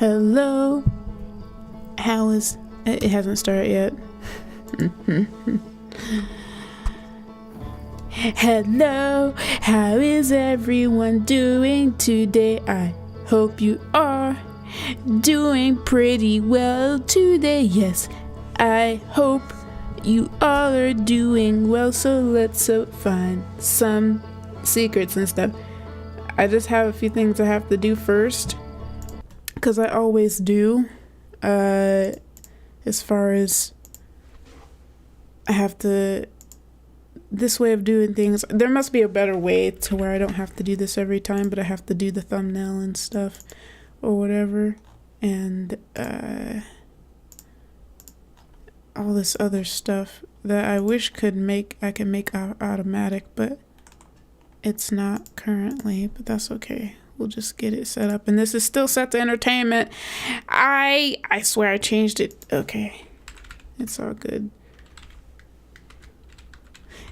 Hello. How is... It hasn't started yet. Hello. How is everyone doing today? I hope you are doing pretty well today. Yes, I hope you all are doing well. So let's find some secrets and stuff. I just have a few things I have to do first, because I always do. As far as I have to, this way of doing things, there must be a better way to where I don't have to do this every time, but I have to do the thumbnail and stuff or whatever, and all this other stuff that I wish I could make automatic, but it's not currently. But that's okay. We'll just get it set up. And this is still set to entertainment. I swear I changed it. Okay. It's all good.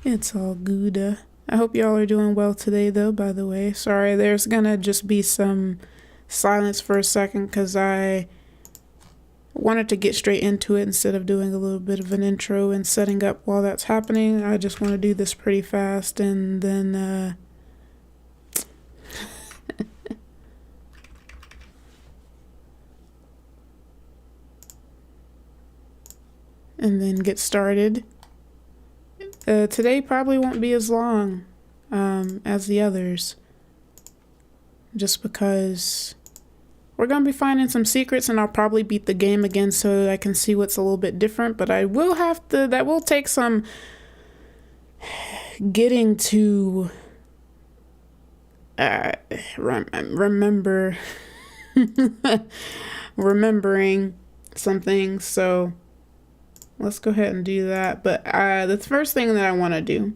It's all good. I hope y'all are doing well today, though, by the way. Sorry, there's gonna just be some silence for a second because I wanted to get straight into it instead of doing a little bit of an intro and setting up while that's happening. I just want to do this pretty fast and then and then get started. Today probably won't be as long as the others, just because we're gonna be finding some secrets, and I'll probably beat the game again so I can see what's a little bit different, but I will have to, that will take some getting to remembering some things, so let's go ahead and do that. But the first thing that I want to do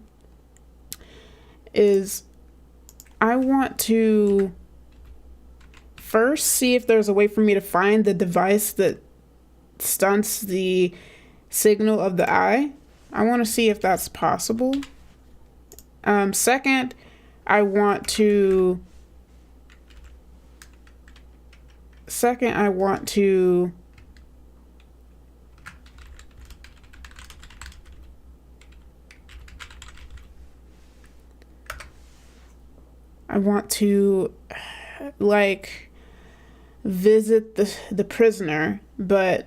is I want to first see if there's a way for me to find the device that stunts the signal of the eye. I want to see if that's possible. Second, I want to like visit the prisoner, but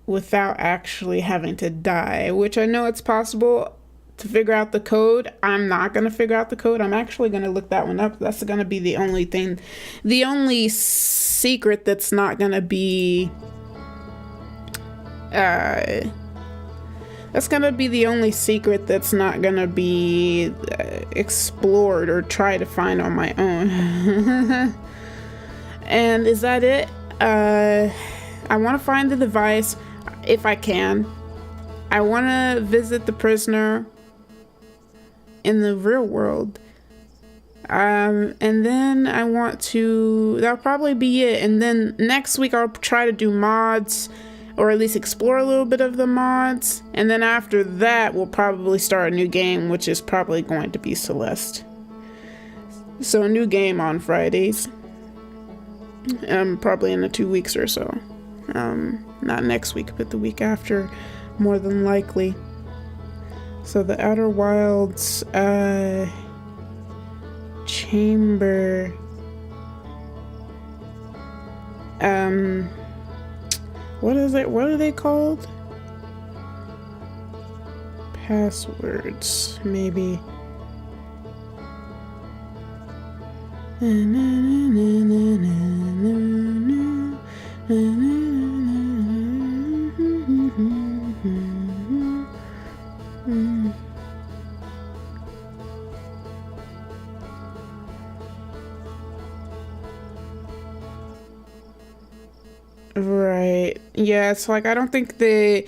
without actually having to die, which I know it's possible to figure out the code. I'm not going to figure out the code. I'm actually going to look that one up. That's going to be the only secret that's not going to be that's going to be the only secret that's not going to be explored or try to find on my own. And is that it? I want to find the device if I can. I want to visit the prisoner in the real world. And then I want to, that'll probably be it. And then next week I'll try to do mods, or at least explore a little bit of the mods. And then after that, we'll probably start a new game, which is probably going to be Celeste. So a new game on Fridays. Probably in 2 weeks or so. Not next week, but the week after, more than likely. So the Outer Wilds chamber. What is it? What are they called? Passwords, maybe. Right. Yeah, it's like I don't think the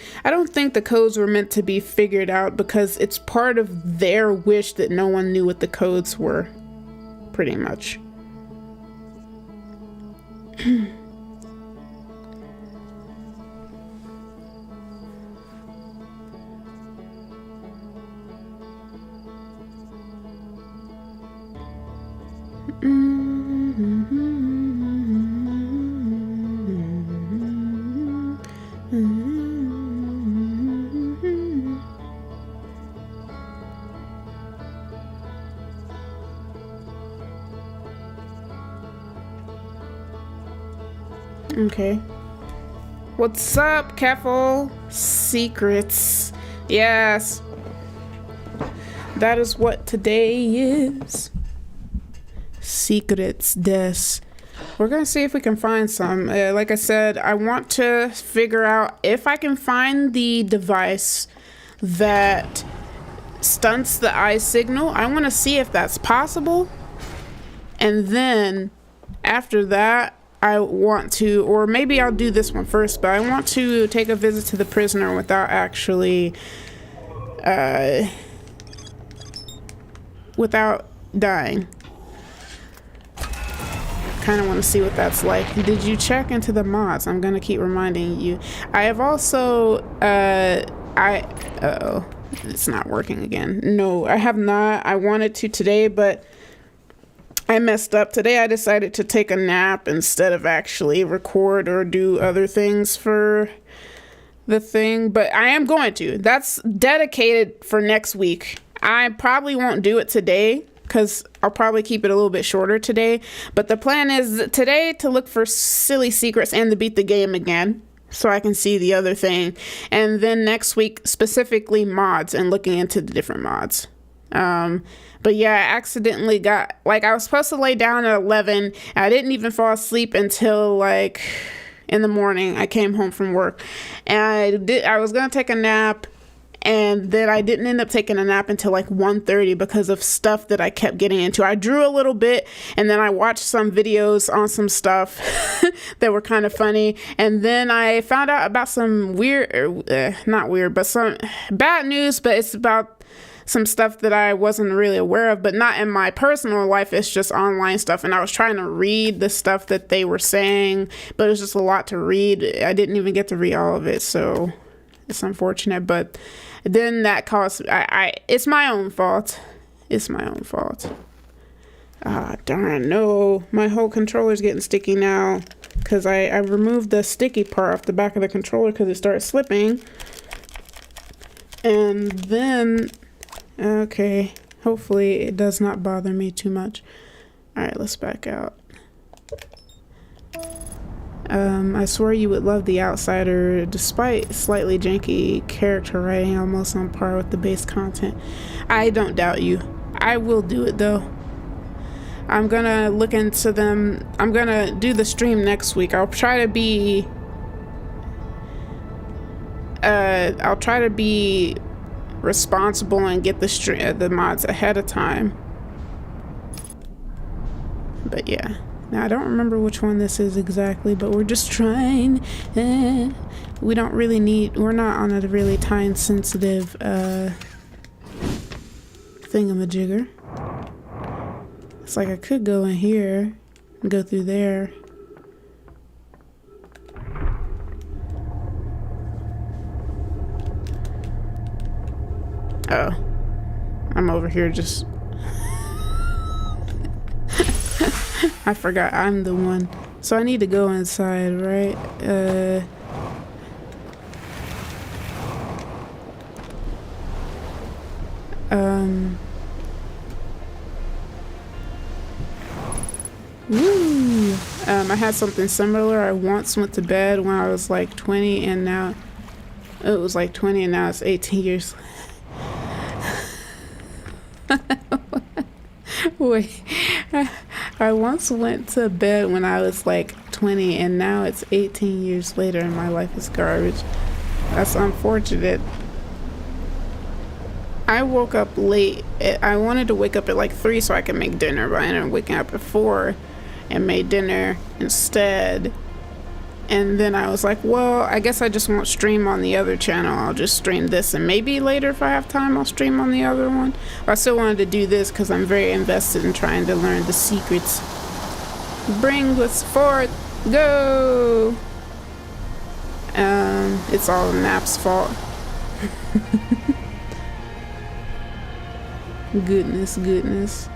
codes were meant to be figured out, because it's part of their wish that no one knew what the codes were, pretty much. Okay. What's up, Keffel? Secrets. Yes. That is what today is. Secrets, des. We're gonna see if we can find some. Like I said, I want to figure out if I can find the device that stunts the eye signal. I want to see if that's possible. And then after that, I want to, or maybe I'll do this one first, but I want to take a visit to the prisoner without actually, without dying. Kind of want to see what that's like. Did you check into the mods? I'm gonna keep reminding you. I have also, uh-oh, it's not working again. No, I have not. I wanted to today, but I messed up. Today I decided to take a nap instead of actually record or do other things for the thing, but I am going to. That's dedicated for next week. I probably won't do it today because I'll probably keep it a little bit shorter today, but the plan is today to look for silly secrets and to beat the game again so I can see the other thing, and then next week specifically mods and looking into the different mods. But yeah, I accidentally got, like, I was supposed to lay down at 11. I didn't even fall asleep until like in the morning. I came home from work and I was gonna take a nap, and then I didn't end up taking a nap until like 1:30 because of stuff that I kept getting into. I drew a little bit, and then I watched some videos on some stuff that were kind of funny, and then I found out about some weird, not weird, but some bad news, but it's about some stuff that I wasn't really aware of, but not in my personal life. It's just online stuff, and I was trying to read the stuff that they were saying, but it was just a lot to read. I didn't even get to read all of it, so it's unfortunate. But then that caused, it's my own fault. It's my own fault. Ah, darn, no. My whole controller's getting sticky now because I removed the sticky part off the back of the controller because it started slipping. And then, okay, hopefully it does not bother me too much. All right, let's back out. I swear you would love The Outsider, despite slightly janky character writing, almost on par with the base content. I don't doubt you. I will do it though. I'm gonna look into them. I'm gonna do the stream next week. I'll try to be responsible and get the mods ahead of time. But yeah. Now, I don't remember which one this is exactly, but we're just trying. We don't really need, we're not on a really time-sensitive thingamajigger. It's like I could go in here and go through there. Oh, I'm over here just... I forgot I'm the one. So I need to go inside, right? Woo! I had something similar. I once went to bed when I was like 20, and now it was like 20 and now it's 18 years. Wait, I once went to bed when I was like 20, and now it's 18 years later and my life is garbage. That's unfortunate. I woke up late. I wanted to wake up at like 3 so I could make dinner, but I ended up waking up at 4 and made dinner instead. And then I was like, well, I guess I just won't stream on the other channel. I'll just stream this, and maybe later if I have time I'll stream on the other one. I still wanted to do this because I'm very invested in trying to learn the secrets. Bring us forth. Go! It's all Nap's fault. Goodness.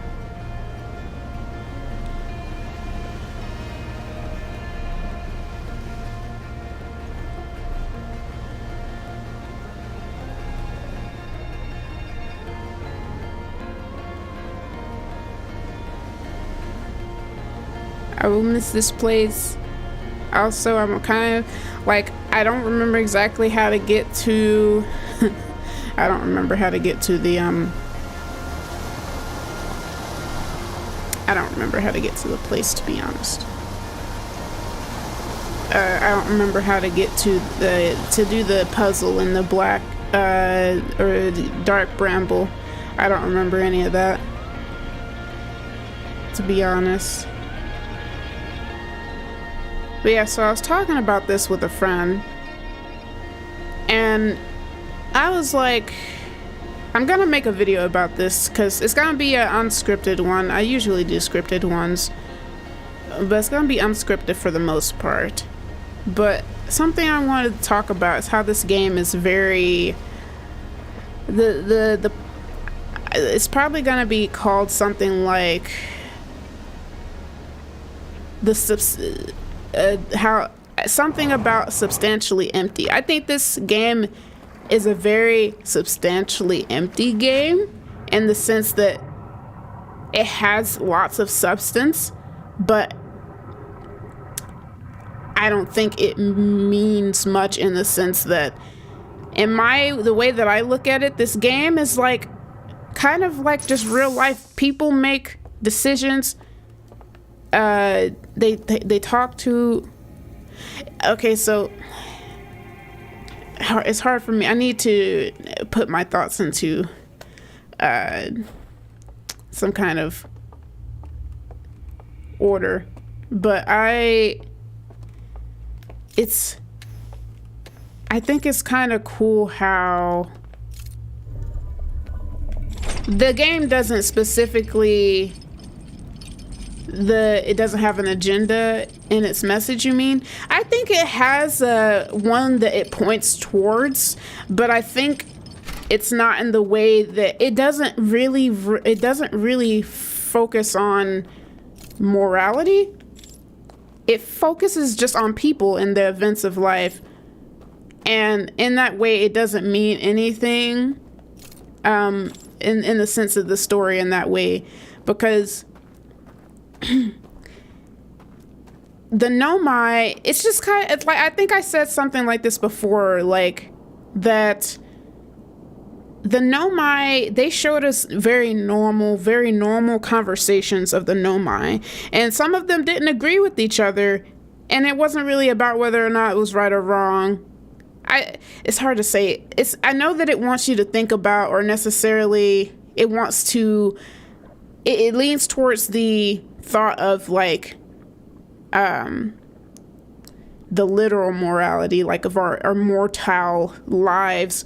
I will miss this place. Also, I'm kind of like, I don't remember exactly how to get to I don't remember how to get to the I don't remember how to get to the place, to be honest. I don't remember how to get to do the puzzle in the black or the dark bramble. I don't remember any of that, to be honest. But yeah, so I was talking about this with a friend, and I was like, I'm gonna make a video about this because it's gonna be an unscripted one. I usually do scripted ones, but it's gonna be unscripted for the most part. But something I wanted to talk about is how this game is very it's probably gonna be called something like how something about substantially empty. I think this game is a very substantially empty game in the sense that it has lots of substance, but I don't think it means much in the sense that the way that I look at it, this game is like kind of like just real life. People make decisions. They talk to. Okay, so it's hard for me. I need to put my thoughts into some kind of order, but I think it's kind of cool how the game doesn't specifically it doesn't have an agenda in its message. You mean? I think it has one that it points towards, but I think it's not in the way that it doesn't really focus on morality. It focuses just on people and the events of life, and in that way it doesn't mean anything in the sense of the story in that way, because the Nomai, it's just it's like, I think I said something like this before, like that the Nomai, they showed us very normal conversations of the Nomai, and some of them didn't agree with each other, and it wasn't really about whether or not it was right or wrong. It's hard to say. I know that it wants you to think about, or necessarily it wants to, it leans towards the thought of like the literal morality, like of our mortal lives,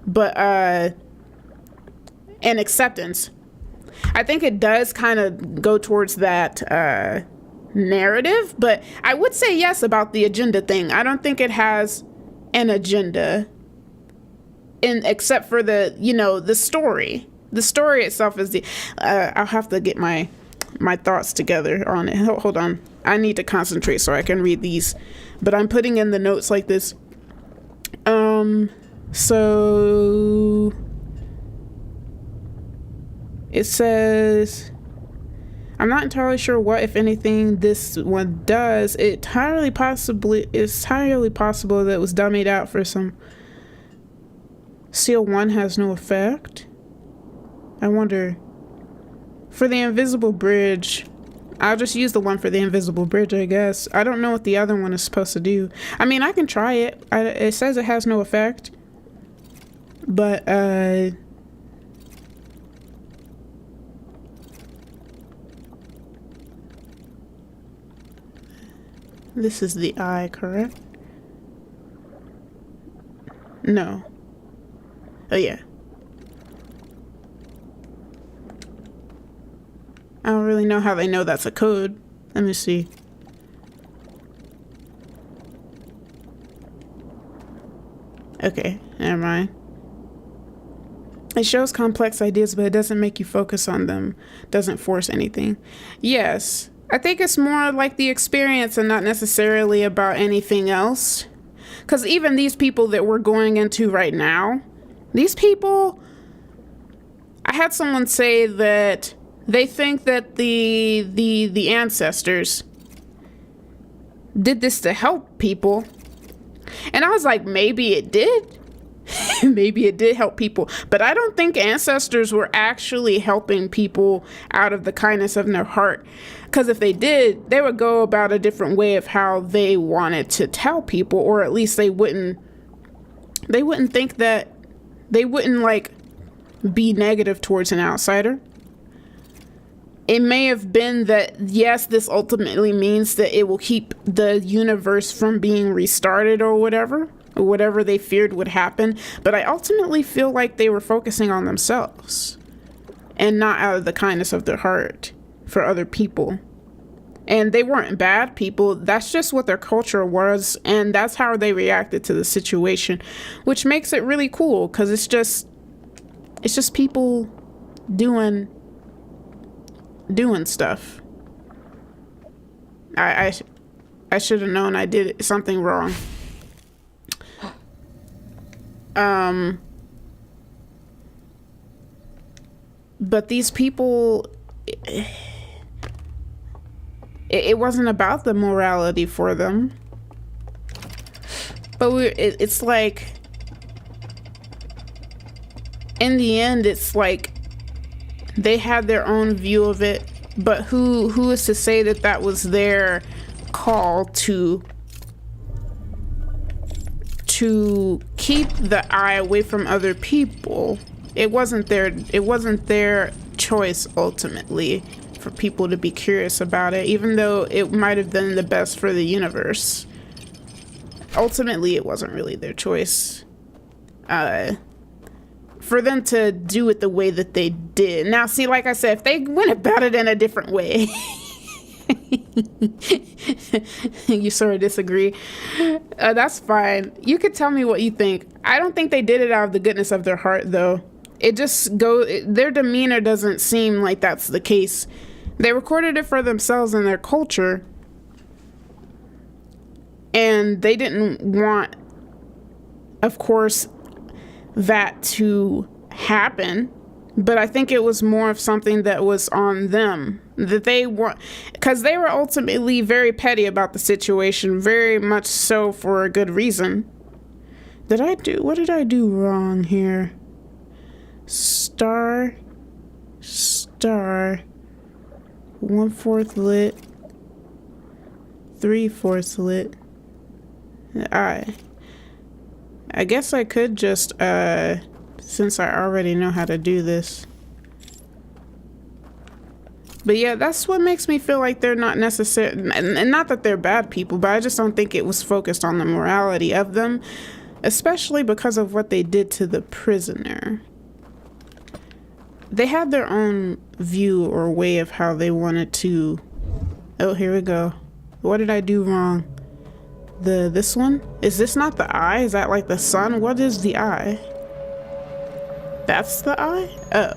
but and acceptance. I think it does kind of go towards that narrative, but I would say yes about the agenda thing. I don't think it has an agenda, except for the story. The story itself is the I'll have to get my thoughts together on it. Hold on, I need to concentrate so I can read these, but I'm putting in the notes like this. So it says, I'm not entirely sure what, if anything, this one does. It's entirely possible that it was dummied out for some. Seal 1 has no effect. I wonder. For the invisible bridge, I'll just use the one for the invisible bridge, I guess. I don't know what the other one is supposed to do. I mean, I can try it. It says it has no effect. But, this is the eye, correct? No. Oh, yeah. I don't really know how they know that's a code. Let me see. Okay, never mind. It shows complex ideas, but it doesn't make you focus on them. Doesn't force anything. Yes. I think it's more like the experience and not necessarily about anything else. Because even these people that we're going into right now, these people, I had someone say that they think that the ancestors, did this to help people. And I was like, maybe it did. Maybe it did help people, but I don't think ancestors were actually helping people out of the kindness of their heart. Because if they did, they would go about a different way of how they wanted to tell people, or at least they wouldn't think that, they wouldn't like be negative towards an outsider. It may have been that, yes, this ultimately means that it will keep the universe from being restarted or whatever they feared would happen. But I ultimately feel like they were focusing on themselves and not out of the kindness of their heart for other people. And they weren't bad people. That's just what their culture was. And that's how they reacted to the situation, which makes it really cool because it's just people doing stuff. I should have known I did something wrong. But these people, it wasn't about the morality for them. But it's like, in the end, it's like they had their own view of it. But who is to say that that was their call to keep the eye away from other people? It wasn't their choice ultimately for people to be curious about it, even though it might have been the best for the universe. Ultimately, it wasn't really their choice. For them to do it the way that they did. Now, see, like I said, if they went about it in a different way, you sort of disagree, that's fine. You could tell me what you think. I don't think they did it out of the goodness of their heart, though. Their demeanor doesn't seem like that's the case. They recorded it for themselves and their culture, and they didn't want, of course, that to happen. But I think it was more of something that was on them, that they were, because they were ultimately very petty about the situation, very much so for a good reason. What did I do wrong here? Star 1/4 lit, 3/4 lit. I guess I could just, since I already know how to do this. But yeah, that's what makes me feel like they're not necessarily, and not that they're bad people, but I just don't think it was focused on the morality of them, especially because of what they did to the prisoner. They had their own view or way of how they wanted to. Oh, here we go. What did I do wrong? This one? Is this not the eye? Is that like the sun? What is the eye? That's the eye? Oh.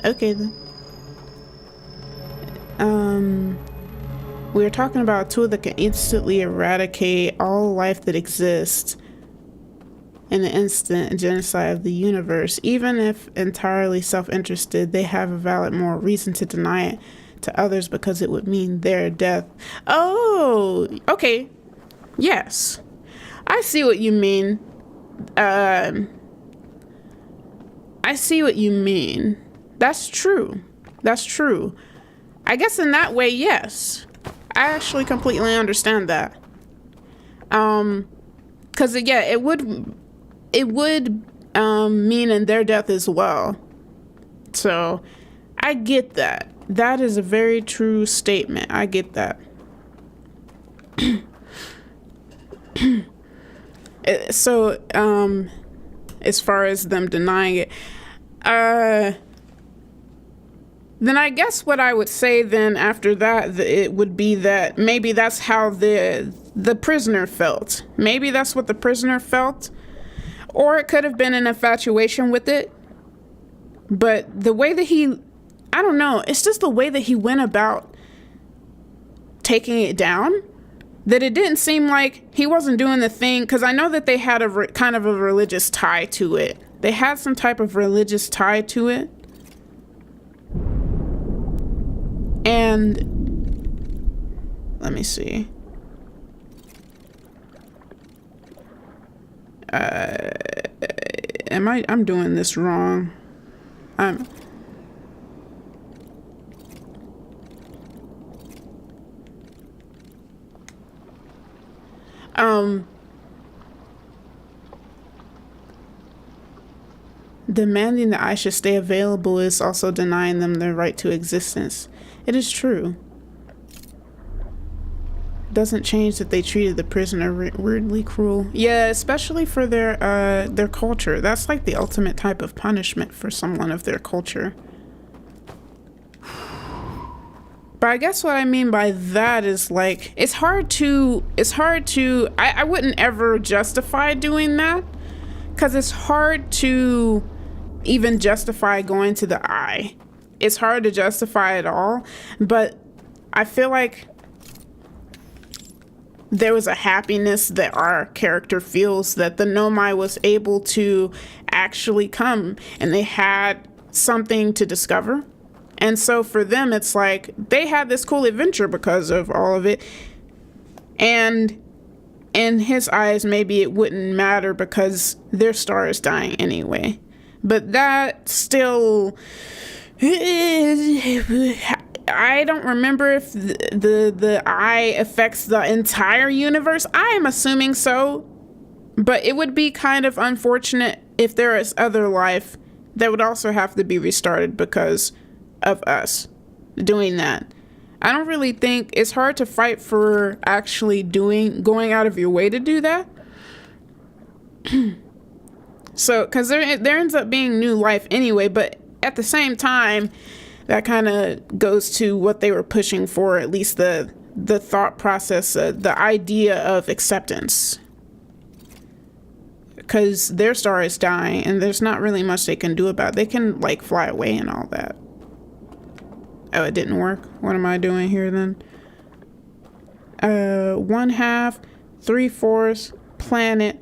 Okay then. We were talking about a tool that can instantly eradicate all life that exists in the instant genocide of the universe. Even if entirely self-interested, they have a valid moral reason to deny it to others because it would mean their death. Oh, okay. Yes. I see what you mean. I see what you mean. That's true. That's true. I guess in that way, yes. I actually completely understand that. 'Cause yeah, it would mean in their death as well. So I get that. That is a very true statement. I get that. So, as far as them denying it, then I guess what I would say then after that, it would be that maybe that's how the prisoner felt. Maybe that's what the prisoner felt. Or it could have been an infatuation with it. But the way that I don't know, it's just the way that he went about taking it down, that it didn't seem like he wasn't doing the thing, because I know that they had a kind of a religious tie to it. They had some type of religious tie to it. And let me see. I'm doing this wrong. I'm demanding that I should stay available is also denying them their right to existence. It is true. Doesn't change that they treated the prisoner weirdly cruel. Yeah, especially for their culture. That's like the ultimate type of punishment for someone of their culture. But I guess what I mean by that is like, I wouldn't ever justify doing that, because it's hard to even justify going to the eye. It's hard to justify it all, but I feel like there was a happiness that our character feels that the Nomai was able to actually come, and they had something to discover. And so for them, it's like they had this cool adventure because of all of it. And in his eyes, maybe it wouldn't matter because their star is dying anyway. But that still, I don't remember if the eye affects the entire universe. I am assuming so. But it would be kind of unfortunate if there is other life that would also have to be restarted because of us doing that. I don't really think it's hard to fight for actually going out of your way to do that. So, because there ends up being new life anyway, but at the same time, that kind of goes to what they were pushing for, at least the thought process, the idea of acceptance. Because their star is dying, and there's not really much they can do about it. They can, like, fly away and all that. Oh, it didn't work. What am I doing here then? 1/2, 3/4, planet,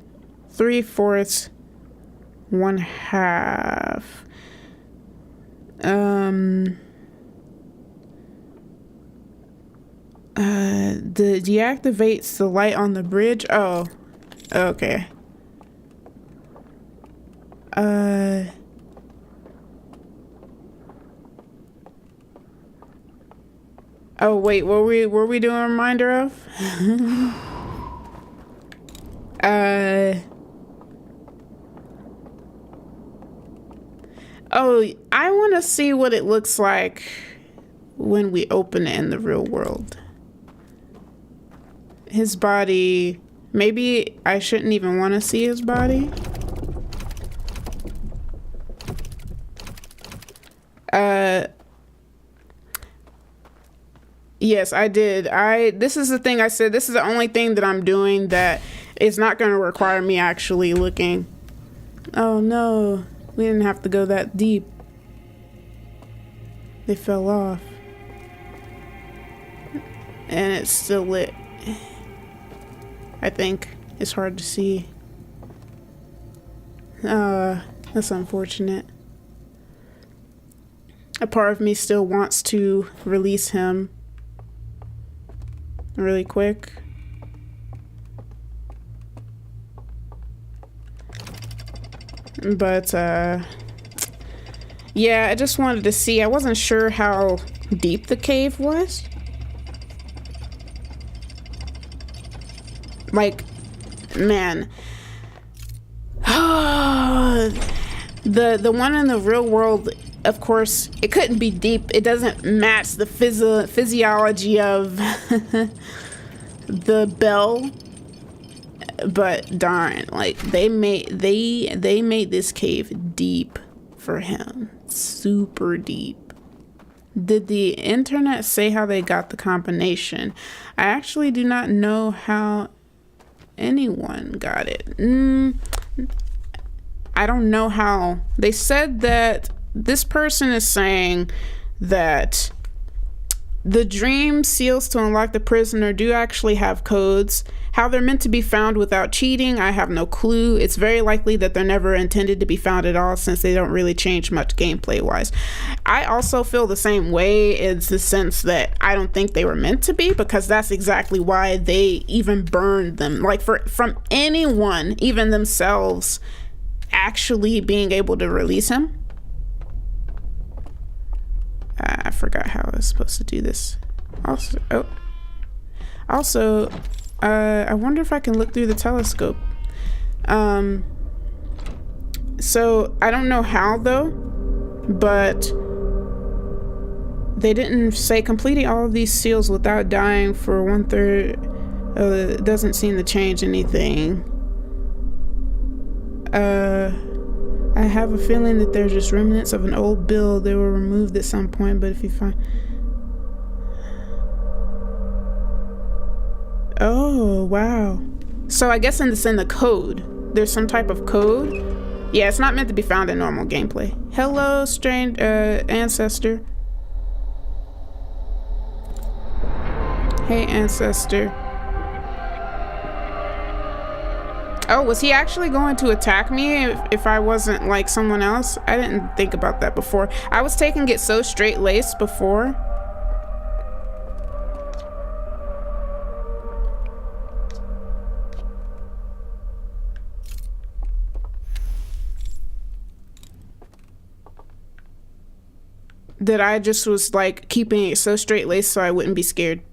3/4, 1/2. Deactivates the light on the bridge. Oh, okay. Oh wait, were we doing a reminder of? Oh, I want to see what it looks like when we open it in the real world. His body, maybe I shouldn't even want to see his body. Yes, I did. This is the thing I said. This is the only thing that I'm doing that is not going to require me actually looking. Oh no, we didn't have to go that deep. They fell off. And it's still lit. I think it's hard to see. That's unfortunate. A part of me still wants to release him really quick. But yeah, I just wanted to see. I wasn't sure how deep the cave was. Like, man. The one in the real world, of course, it couldn't be deep. It doesn't match the physiology of the bell. But darn, like they made this cave deep for him. Super deep. Did the internet say how they got the combination? I actually do not know how anyone got it. I don't know how. They said that this person is saying that The dream seals to unlock the prisoner do actually have codes. How they're meant to be found without cheating, I have no clue. It's very likely that they're never intended to be found at all, since they don't really change much gameplay wise. I also feel the same way, in the sense that I don't think they were meant to be, because that's exactly why they even burned them. Like, from anyone, even themselves, actually being able to release him. I forgot how I was supposed to do this. Also, I wonder if I can look through the telescope. So I don't know how though, but they didn't say completing all of these seals without dying for 1/3. It doesn't seem to change anything. I have a feeling that they're just remnants of an old build. They were removed at some point, but if you find... Oh, wow. So I guess it's in the code. There's some type of code. Yeah, it's not meant to be found in normal gameplay. Hello, strange ancestor. Hey, ancestor. Oh, was he actually going to attack me if I wasn't like someone else? I didn't think about that before. I was taking it so straight-laced before. That I just was like keeping it so straight-laced so I wouldn't be scared.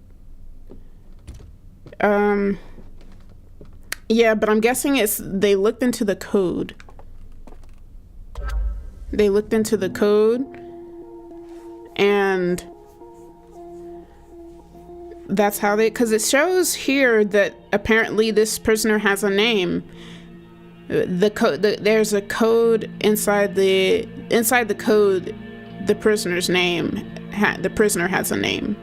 Yeah, but I'm guessing they looked into the code. They looked into the code, and that's how because it shows here that apparently this prisoner has a name. The code, there's a code inside the code. The prisoner's name, the prisoner has a name.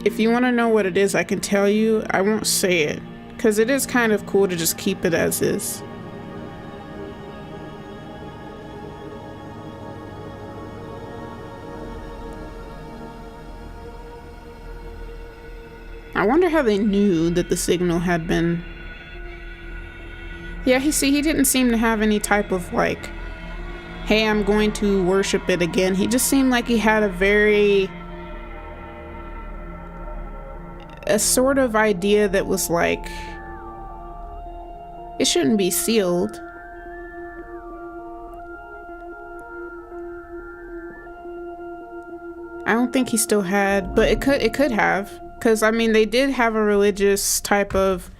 If you want to know what it is, I can tell you. I won't say it, because it is kind of cool to just keep it as is. I wonder how they knew that the signal had been... Yeah, he didn't seem to have any type of like, hey, I'm going to worship it again. He just seemed like he had a sort of idea that was like, it shouldn't be sealed. I don't think he still had, but it could have, because I mean they did have a religious type of...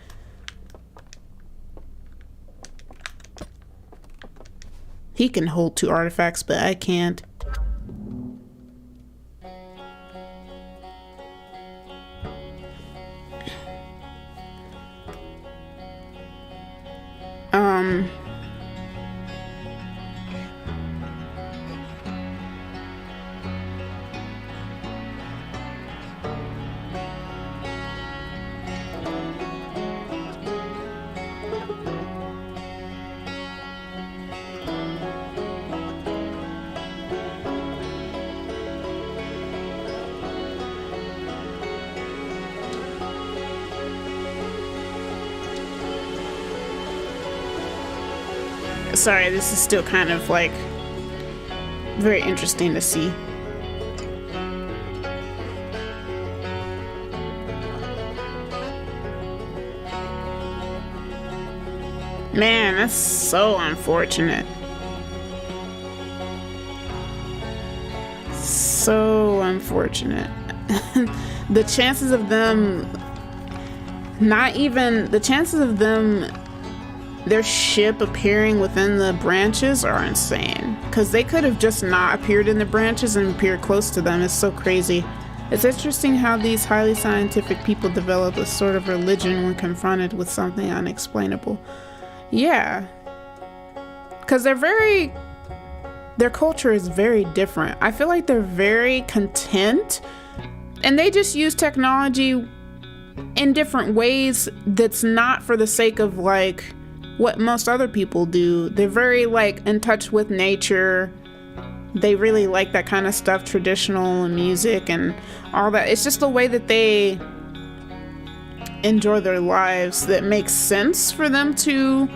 He can hold 2 artifacts, but I can't. Sorry, this is still kind of like very interesting to see. Man, that's so unfortunate. So unfortunate. The chances of them their ship appearing within the branches are insane, because they could have just not appeared in the branches and appeared close to them. It's so crazy. It's interesting how these highly scientific people develop a sort of religion when confronted with something unexplainable. Yeah, because their culture is very different. I feel like they're very content, and they just use technology in different ways that's not for the sake of like what most other people do. They're very like in touch with nature, They really like that kind of stuff, traditional music and all that. It's just the way that they enjoy their lives that makes sense for them to,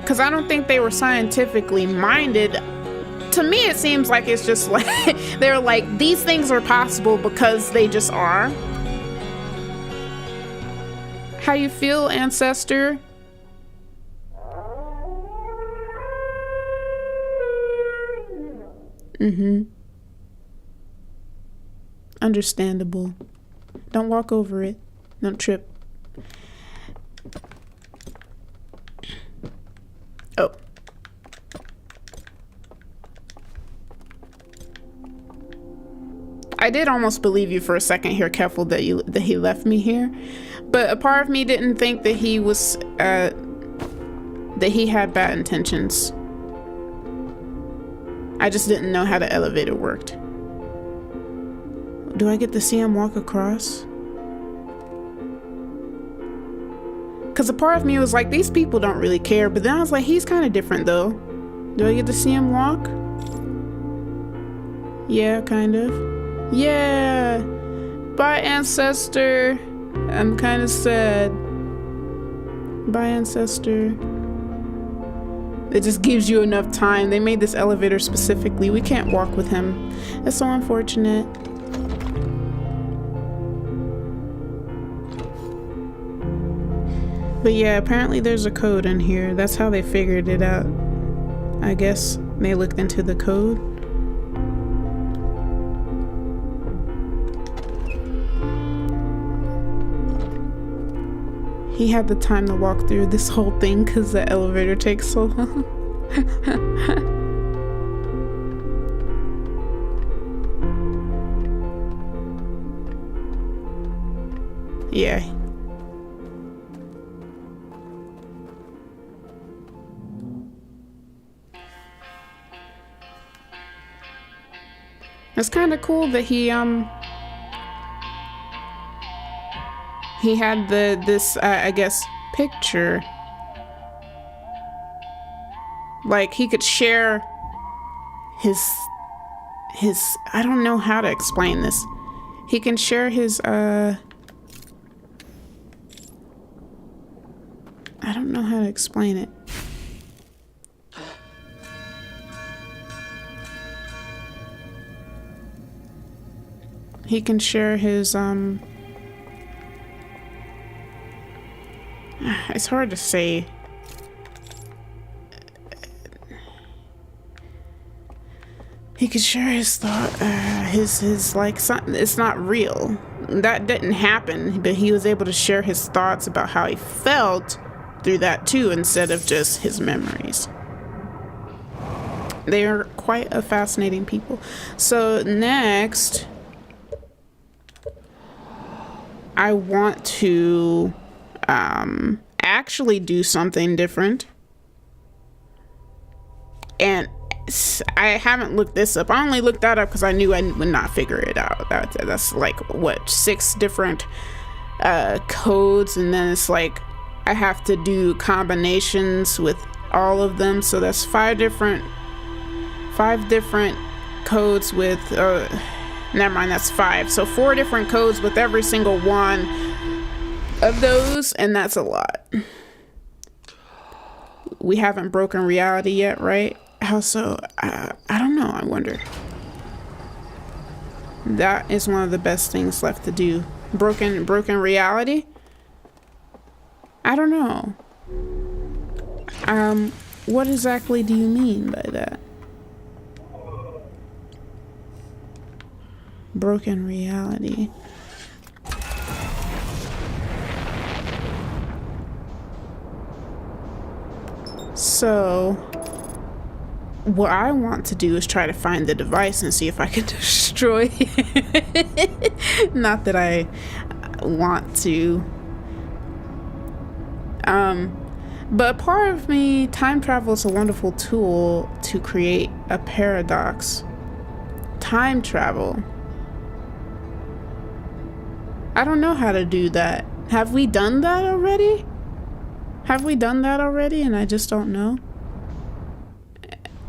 because I don't think they were scientifically minded. To me, it seems like it's just like they're like, these things are possible because they just are. How you feel, ancestor? Understandable. Don't walk over it. Don't trip. Oh. I did almost believe you for a second here, Keffel, that he left me here, but a part of me didn't think that he was that he had bad intentions. I just didn't know how the elevator worked. Do I get to see him walk across? Because a part of me was like, these people don't really care, but then I was like, he's kind of different though. Do I get to see him walk? Yeah, kind of. Yeah. Bye, ancestor. I'm kind of sad. Bye, ancestor. It just gives you enough time. They made this elevator specifically. We can't walk with him. That's so unfortunate. But yeah, apparently there's a code in here. That's how they figured it out. I guess they looked into the code. He had the time to walk through this whole thing because the elevator takes so long. Yeah. It's kind of cool that he had this I guess picture, like he could share his I don't know how to explain this. He can share his I don't know how to explain it. He can share his it's hard to say. He could share his thought, his like something. It's not real. That didn't happen, but he was able to share his thoughts about how he felt through that too, instead of just his memories. They are quite a fascinating people. So next, I want to actually do something different. And I haven't looked this up. I only looked that up because I knew I would not figure it out. That's like, what, 6 different codes, and then it's like I have to do combinations with all of them. So that's 5 different codes with never mind, that's 5. So 4 different codes with every single one of those, and that's a lot. We haven't broken reality yet, right? How so? I don't know. I wonder. That is one of the best things left to do. Broken reality? I don't know. What exactly do you mean by that? Broken reality. So what I want to do is try to find the device and see if I can destroy it. Not that I want to. But part of me, time travel is a wonderful tool to create a paradox. Time travel. I don't know how to do that. Have we done that already? Have we done that already and I just don't know?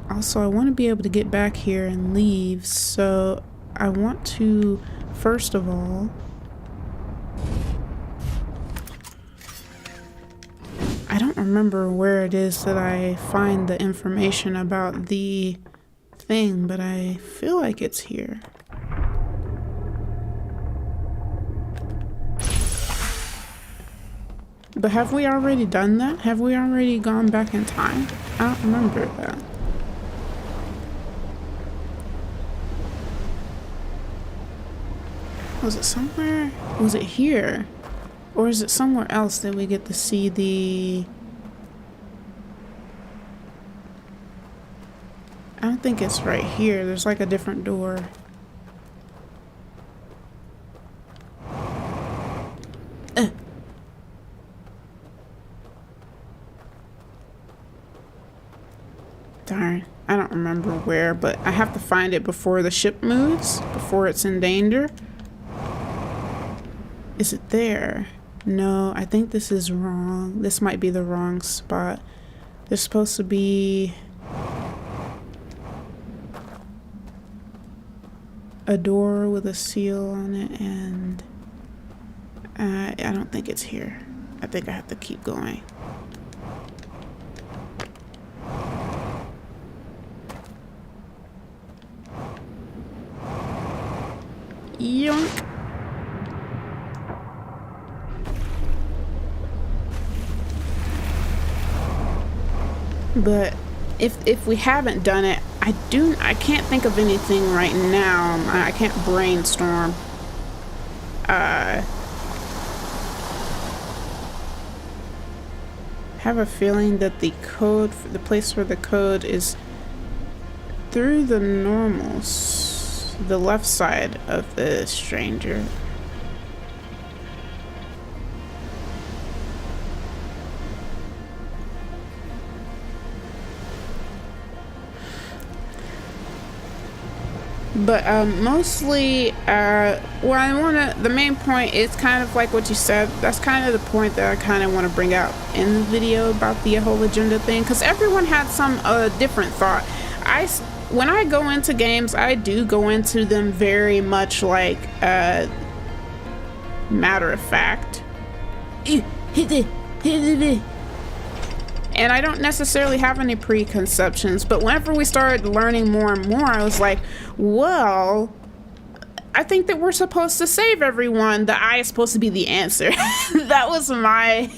Also, I want to be able to get back here and leave, so I want to, first of all, I don't remember where it is that I find the information about the thing, but I feel like it's here. But have we already done that? Have we already gone back in time? I don't remember that. Was it somewhere? Was it here? Or is it somewhere else that we get to see the... I don't think it's right here. There's like a different door. Darn, I don't remember where, but I have to find it before the ship moves, before it's in danger. Is it there? No, I think this is wrong. This might be the wrong spot. There's supposed to be a door with a seal on it, and I don't think it's here. I think I have to keep going. Yoink. But if we haven't done it, I can't think of anything right now. I can't brainstorm. Have a feeling that the code, the place for the code is through the normals, the left side of the stranger. But mostly, the main point is kind of like what you said. That's kind of the point that I kind of want to bring out in the video about the whole agenda thing, because everyone had some different thought. When I go into games, I do go into them very much like matter of fact. And I don't necessarily have any preconceptions, but whenever we started learning more and more, I was like, well, I think that we're supposed to save everyone. The eye is supposed to be the answer. That was my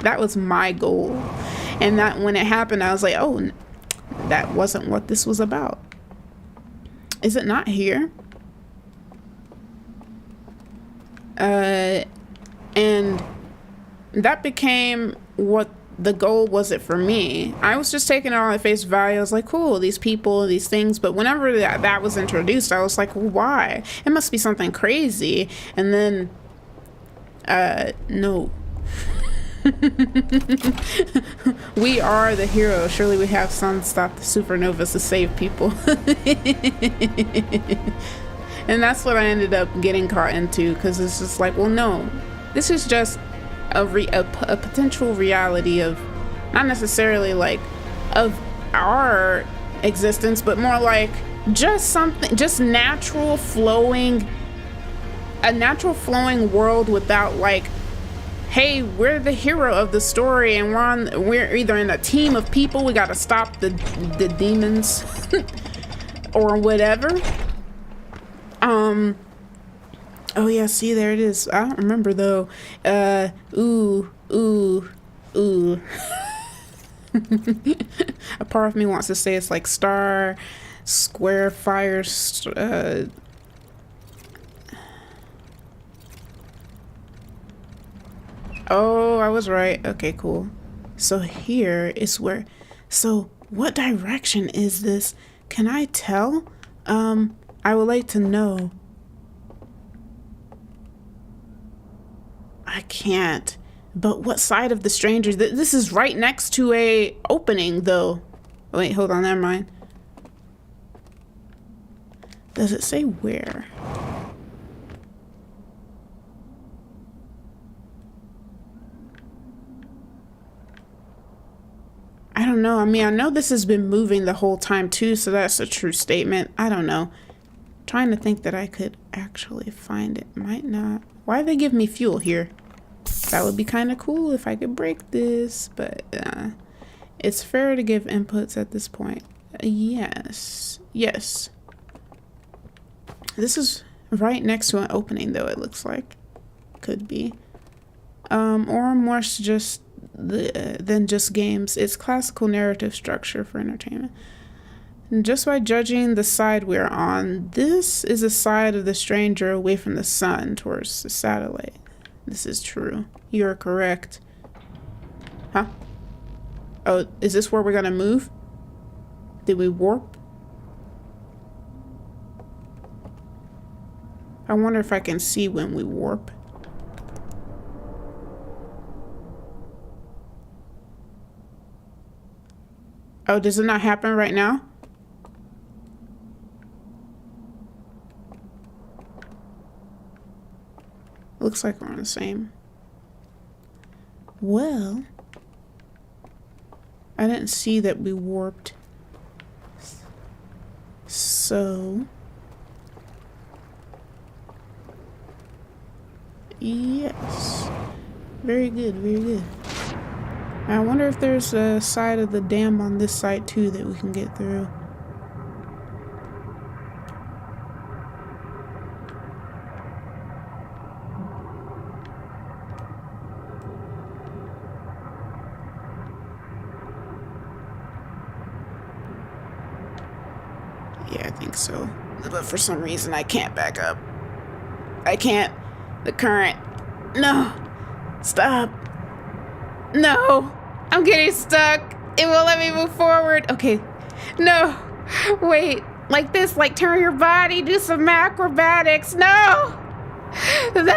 that was my goal. And that when it happened, I was like, oh, that wasn't what this was about. Is it not here? And that became what the goal was it for me. I was just taking it all at face value. I was like, cool, these people, these things. But whenever that was introduced, I was like, well, why? It must be something crazy. And then, no. We are the heroes. Surely we have sun stop the supernovas to save people. And that's what I ended up getting caught into, because it's just like, well, no, this is just a potential reality of, not necessarily like of our existence, but more like just something, just a natural flowing world without like, hey, we're the hero of the story and we're either in a team of people, we gotta stop the demons or whatever. Oh yeah, see, there it is. I don't remember though. Ooh. A part of me wants to say it's like star, square, fire, Oh, I was right. Okay, cool. So here is where, so what direction is this? Can I tell? I would like to know. I can't. But what side of the stranger? This is right next to a opening, though. Wait, hold on, never mind. Does it say where? I don't know. I mean, I know this has been moving the whole time too, so that's a true statement. I don't know. Trying to think that I could actually find it. Might not. Why they give me fuel here? That would be kind of cool if I could break this, but it's fair to give inputs at this point. Yes. Yes. This is right next to an opening, though, it looks like. Could be. Or more just than just games. It's classical narrative structure for entertainment. And just by judging the side we're on, this is a side of the stranger away from the sun towards the satellite. This is true. You're correct. Huh? Oh, is this where we're gonna move? Did we warp? I wonder if I can see when we warp. Oh, does it not happen right now? Looks like we're on the same. Well, I didn't see that we warped. So, yes. Very good, very good. I wonder if there's a side of the dam on this side too that we can get through. Yeah, I think so. But for some reason I can't back up. I can't. The current. No. Stop. No. I'm getting stuck. It won't let me move forward. Okay. No. Wait. Like this. Like turn your body. Do some acrobatics. No. No. No.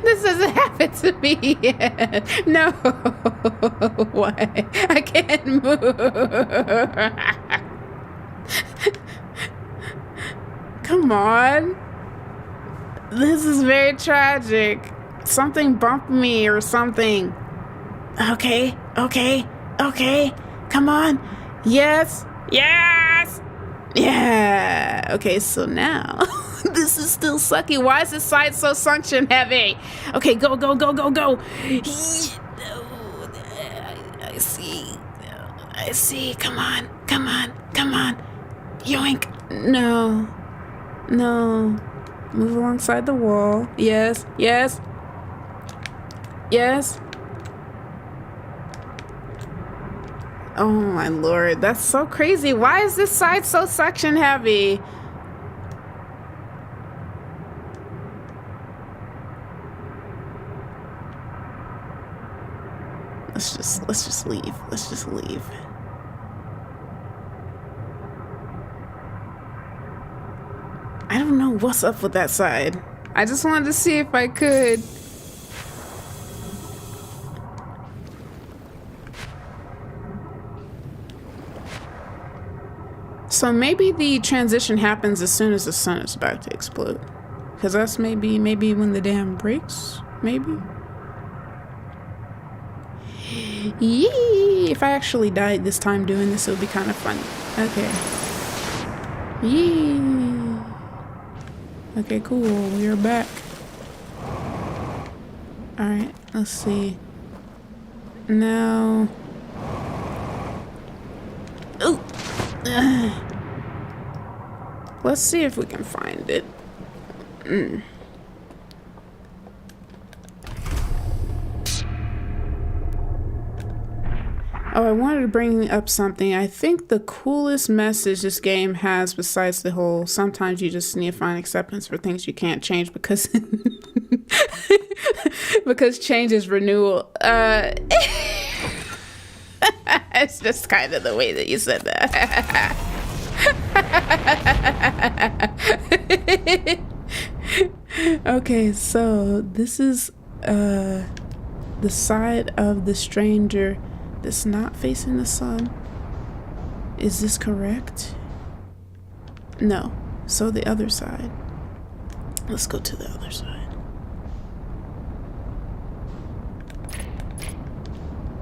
This hasn't happened to me yet. No. Why? I can't move. Come on. This is very tragic. Something bumped me or something. Okay, okay, okay. Come on. Yes, yes. Yeah. Okay, so now this is still sucky. Why is this side so suction heavy? Okay, go, go, go, go, go. I see. I see. Come on, come on, come on. Yoink. No. No. Move alongside the wall. Yes, yes. Yes. Oh my lord, that's so crazy. Why is this side so suction heavy? Let's just leave. Let's just leave. I don't know what's up with that side. I just wanted to see if I could. So maybe the transition happens as soon as the sun is about to explode. Because that's maybe when the dam breaks, maybe? Yee! If I actually died this time doing this, it would be kind of funny. Okay. Yee! Okay, cool. We are back. Alright, let's see. Now... Ooh! Let's see if we can find it. Oh, I wanted to bring up something. I think the coolest message this game has, besides the whole sometimes you just need to find acceptance for things you can't change because because change is renewal. It's just kind of the way that you said that. Okay, so this is the side of the stranger that's not facing the sun. Is this correct? No. So the other side. Let's go to the other side.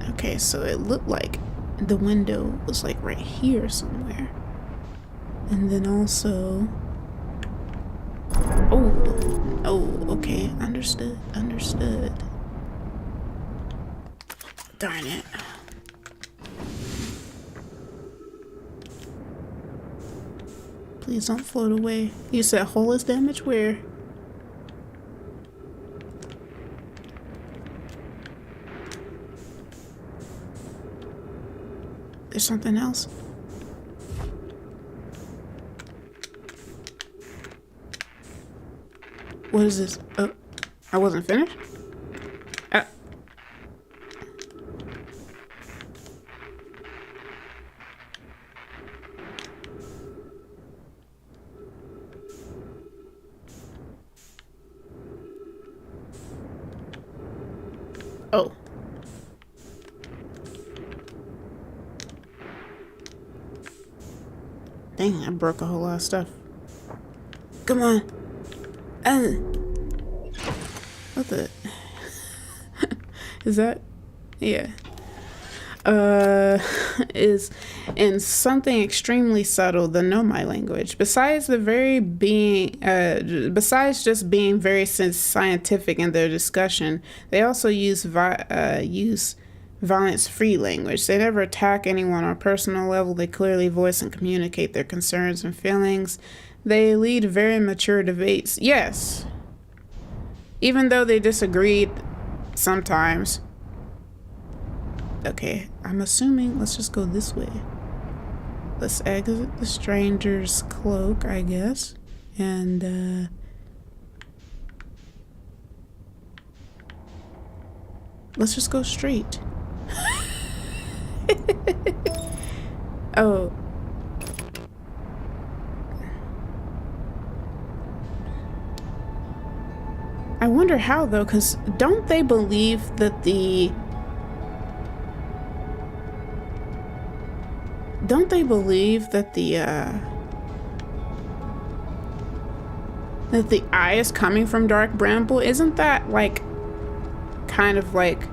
Okay, so it looked like the window was like right here somewhere. And then also... Oh, okay. Understood. Darn it. Please don't float away. You said hull is damaged? Where? There's something else. What is this? Oh, I wasn't finished? Oh. Dang, I broke a whole lot of stuff. Come on. What the? Is that? Yeah. Is in something extremely subtle, the Nomai language. Besides just being very scientific in their discussion, they also use violence-free language. They never attack anyone on a personal level. They clearly voice and communicate their concerns and feelings. They lead very mature debates. Yes. Even though they disagreed sometimes. Okay, I'm assuming, let's just go this way. Let's exit the stranger's cloak, I guess. And, let's just go straight. Oh. I wonder how, though, because don't they believe that the... Don't they believe that the eye is coming from Dark Bramble? Isn't that, like, kind of like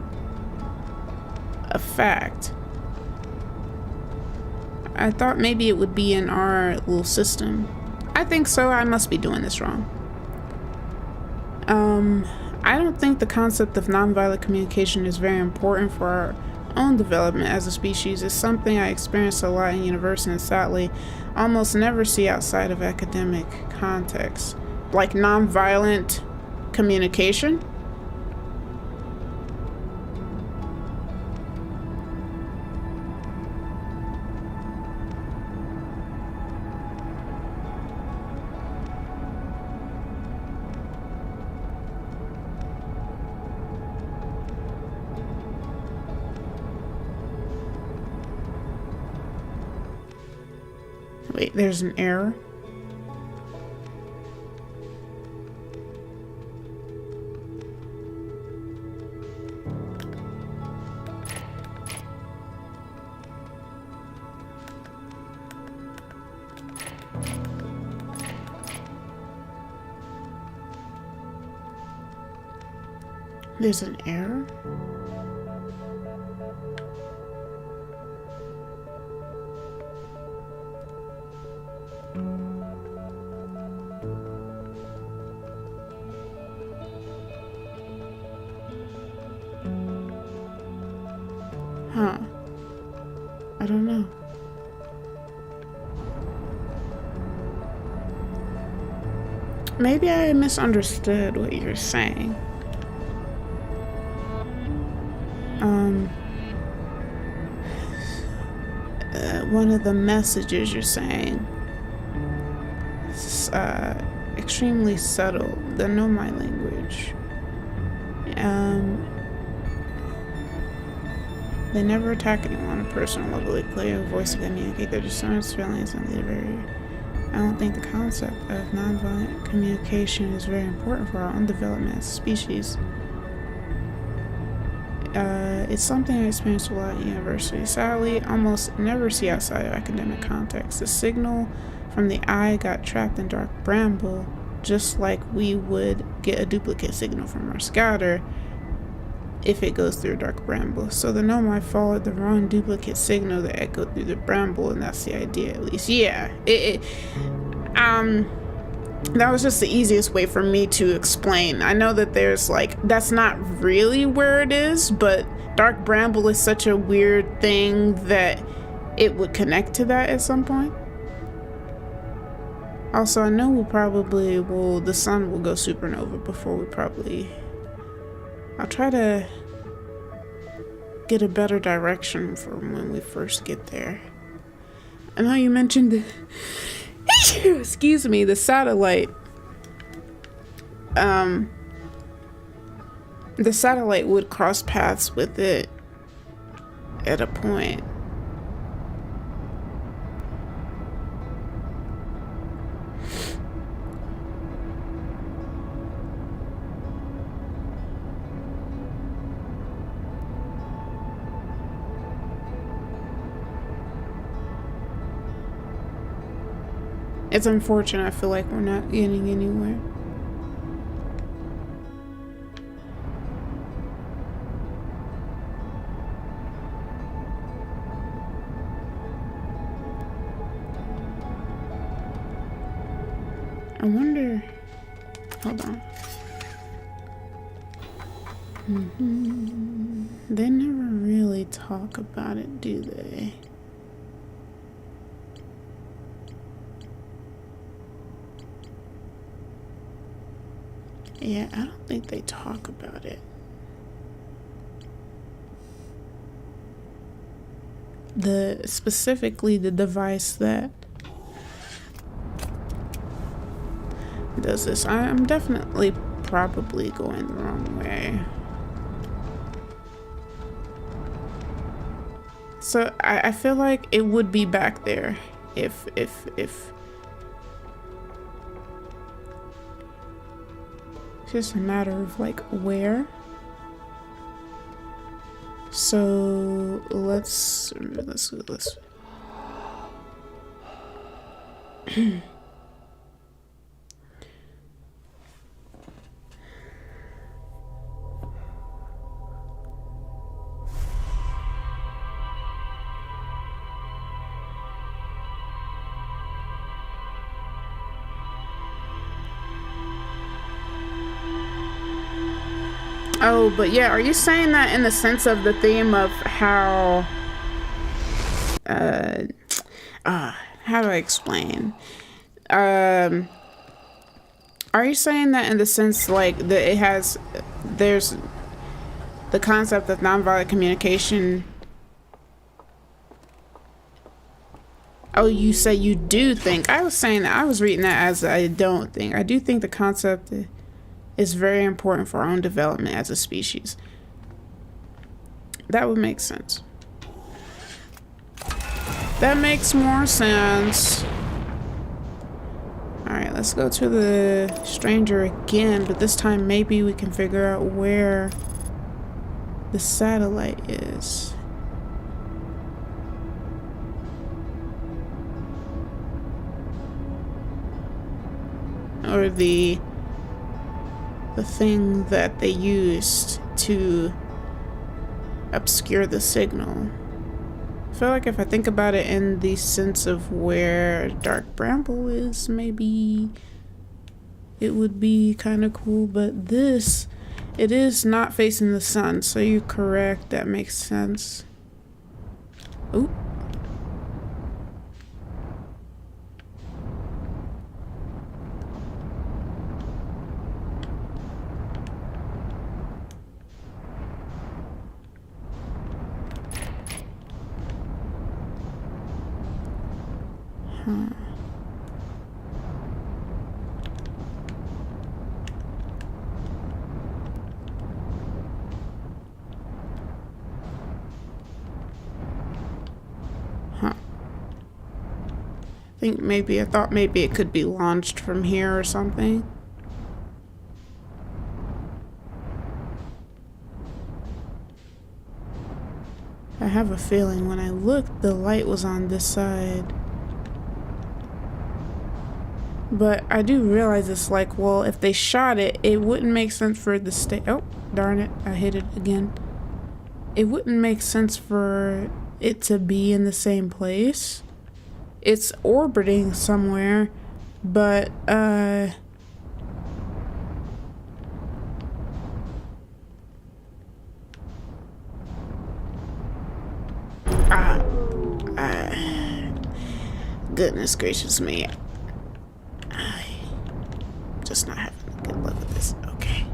a fact? I thought maybe it would be in our little system. I think so. I must be doing this wrong. I don't think the concept of nonviolent communication is very important for our own development as a species. It's something I experienced a lot in university and sadly almost never see outside of academic context. Like nonviolent communication? Wait, there's an error. There's an error? Huh. I don't know. Maybe I misunderstood what you're saying. One of the messages you're saying is extremely subtle, the Nomai language. They never attack anyone on a personal level. They play a voice to communicate their discerns, feelings, and lead very. I don't think the concept of nonviolent communication is very important for our own development as a species. It's something I experienced a lot at university. Sadly, almost never see outside of academic context. The signal from the eye got trapped in Dark Bramble, just like we would get a duplicate signal from our scouter. if it goes through dark bramble. So the gnome I followed the wrong duplicate signal that echoed through the bramble, and that's the idea, at least. Yeah, that was just the easiest way for me to explain. I know that there's like, that's not really where it is, but dark bramble is such a weird thing that it would connect to that at some point. Also, I know the sun will go supernova before we probably... I'll try to get a better direction for when we first get there. I know you mentioned the... excuse me, the satellite. The satellite would cross paths with it at a point. It's unfortunate. I feel like we're not getting anywhere. I wonder... Hold on. They never really talk about it, do they? Yeah, I don't think they talk about it. Specifically the device that does this. I'm definitely probably going the wrong way. So I feel like it would be back there if it's just a matter of like where. So let's Oh, but yeah, are you saying that in the sense of the theme of how how do I explain? Are you saying that in the sense like that there's the concept of nonviolent communication? Oh, you say you do think. I was saying that I was reading that as I don't think. I do think the concept is very important for our own development as a species. That would make sense. That makes more sense. Alright, let's go to the stranger again, but this time maybe we can figure out where the satellite is. Or the thing that they used to obscure the signal. I feel like if I think about it in the sense of where dark bramble is, maybe it would be kind of cool, but it is not facing the sun, so you're correct. That makes sense. Oop. I thought maybe it could be launched from here or something. I have a feeling when I looked, the light was on this side. But I do realize it's like, well, if they shot it, it wouldn't make sense for it to stay. Oh, darn it. I hit it again. It wouldn't make sense for it to be in the same place. It's orbiting somewhere, but, goodness gracious me. I just not having a good look at this. Okay.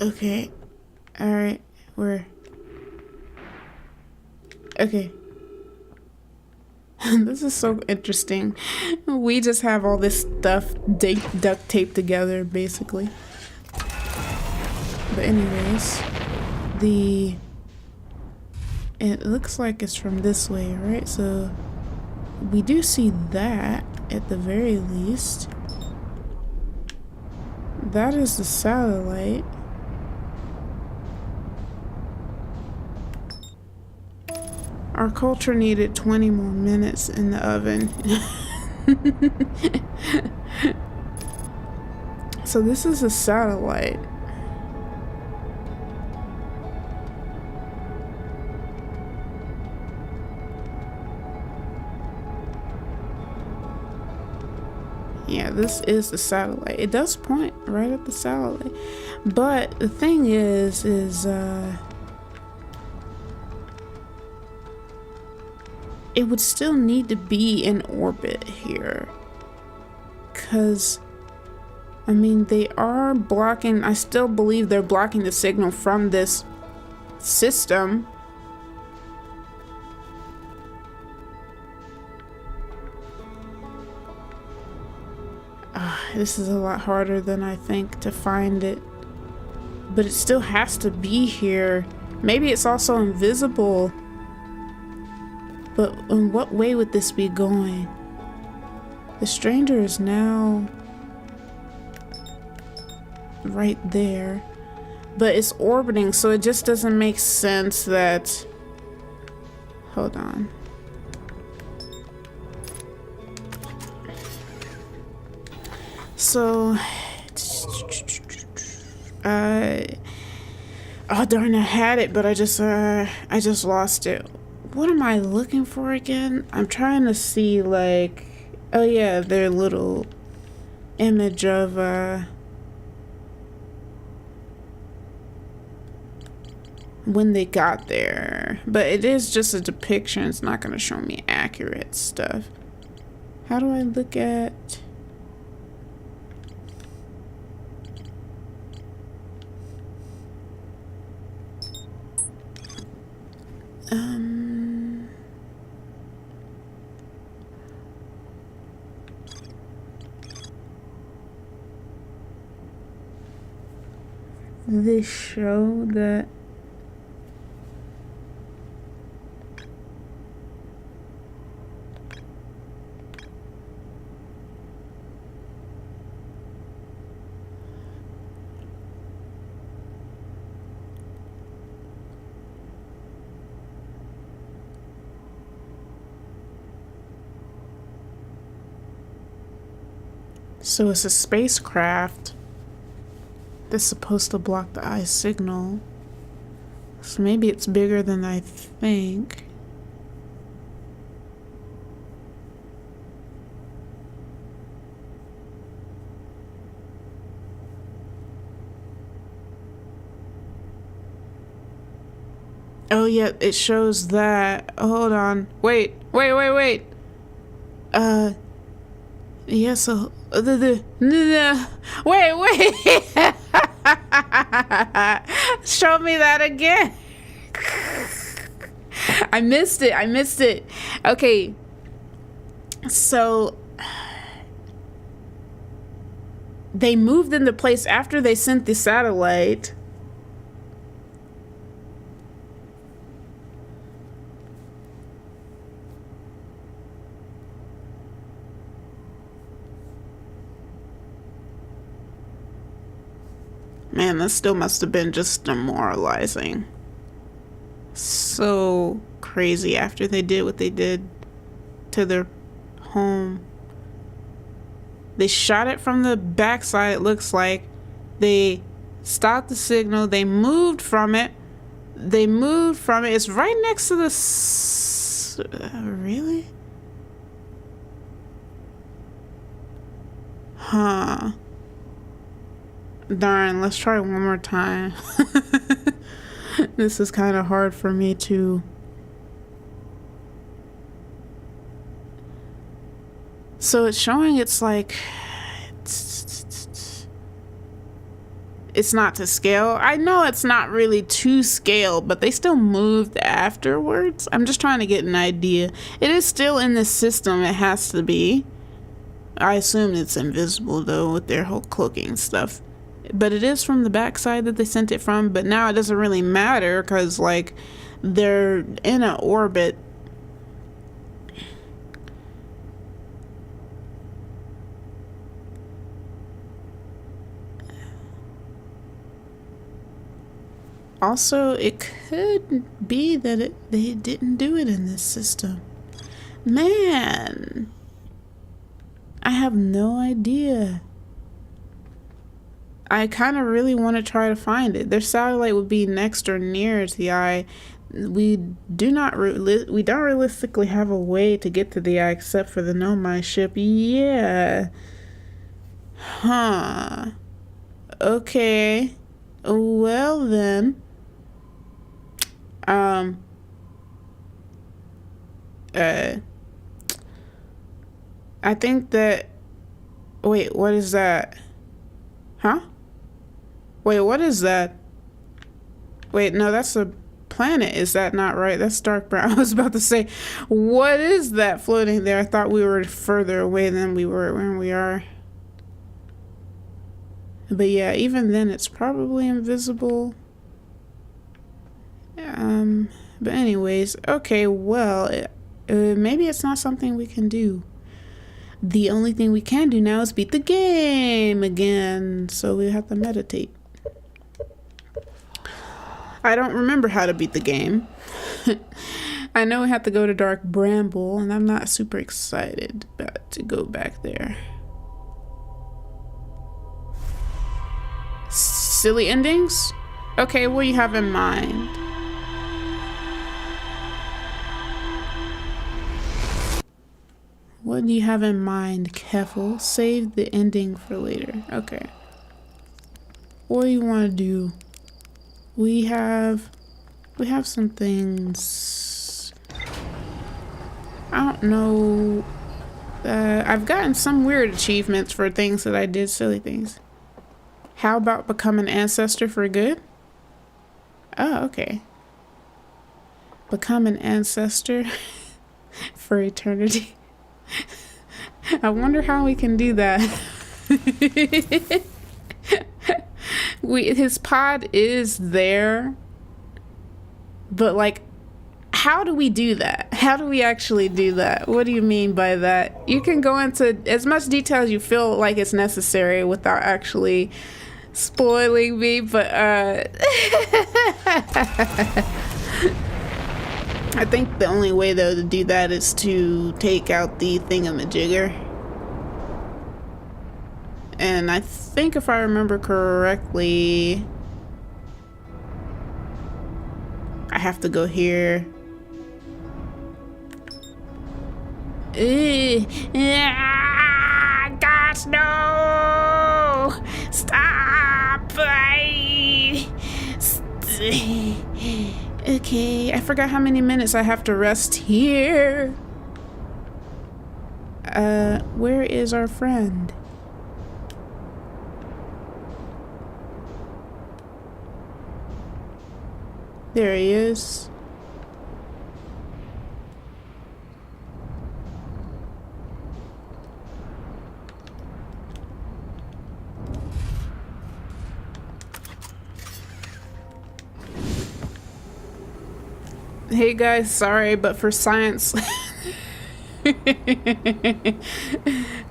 Okay. Alright. We're... Okay. This is so interesting. We just have all this stuff duct taped together, basically. But anyways, it looks like it's from this way, right? So we do see that at the very least. That is the satellite. Our culture needed 20 more minutes in the oven. So this is a satellite. Yeah, this is the satellite. It does point right at the satellite. But the thing is it would still need to be in orbit here. 'Cause, I mean, they are blocking, I still believe they're blocking the signal from this system. This is a lot harder than I think to find it. But it still has to be here. Maybe it's also invisible. But in what way would this be going? The stranger is now right there. But it's orbiting, so it just doesn't make sense that... Hold on. So... oh darn, I had it, but I just lost it. What am I looking for again? I'm trying to see, like... Oh yeah, their little image of, when they got there. But it is just a depiction. It's not going to show me accurate stuff. How do I look at... They show that so it's a spacecraft that's supposed to block the eye signal. So maybe it's bigger than I think. Oh yeah, it shows that. Hold on. Wait. Yeah, so wait. Show me that again. I missed it. Okay. So they moved into place after they sent the satellite. Man, that still must have been just demoralizing. So crazy after they did what they did to their home. They shot it from the backside, it looks like. They stopped the signal. They moved from it. It's right next to the... really? Huh. Darn, let's try one more time. This is kind of hard for me to... So it's showing it's like... It's not to scale. I know it's not really to scale, but they still moved afterwards. I'm just trying to get an idea. It is still in the system. It has to be. I assume it's invisible, though, with their whole cloaking stuff. But it is from the backside that they sent it from. But now it doesn't really matter because, like, they're in an orbit. Also, it could be that they didn't do it in this system. Man, I have no idea. I kind of really want to try to find it. Their satellite would be next or near to the eye. We don't realistically have a way to get to the eye except for the Nomai ship. Yeah. Huh. Okay. Well then. I think that... Wait, what is that? Huh? Wait, what is that? Wait, no, that's a planet. Is that not right? That's dark brown. I was about to say, what is that floating there? I thought we were further away than we were when we are. But yeah, even then it's probably invisible. But anyways, okay, well, maybe it's not something we can do. The only thing we can do now is beat the game again, so we have to meditate. I don't remember how to beat the game. I know we have to go to Dark Bramble, and I'm not super excited to go back there. Silly endings? Okay, what do you have in mind? What do you have in mind, Keffel? Save the ending for later. Okay. What do you want to do? We have some things. I don't know. I've gotten some weird achievements for things that I did, silly things. How about become an ancestor for good? Oh, okay. Become an ancestor for eternity. I wonder how we can do that. His pod is there, but like, how do we do that? How do we actually do that? What do you mean by that? You can go into as much detail as you feel like it's necessary without actually spoiling me, but I think the only way though to do that is to take out the thingamajigger. And I think if I remember correctly, I have to go here. Gosh, no! Stop! Okay, I forgot how many minutes I have to rest here. Where is our friend? There he is. Hey guys, sorry, but for science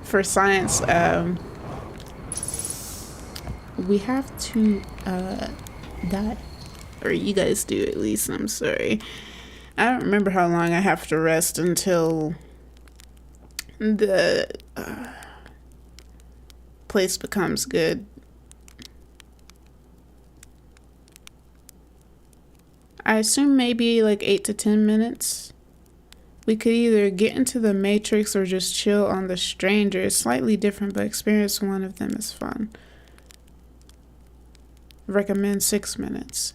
for science, we have to die. Or you guys do, at least. I'm sorry. I don't remember how long I have to rest until the place becomes good. I assume maybe like 8 to 10 minutes. We could either get into the Matrix or just chill on the Stranger. It's slightly different, but experience one of them is fun. Recommend 6 minutes.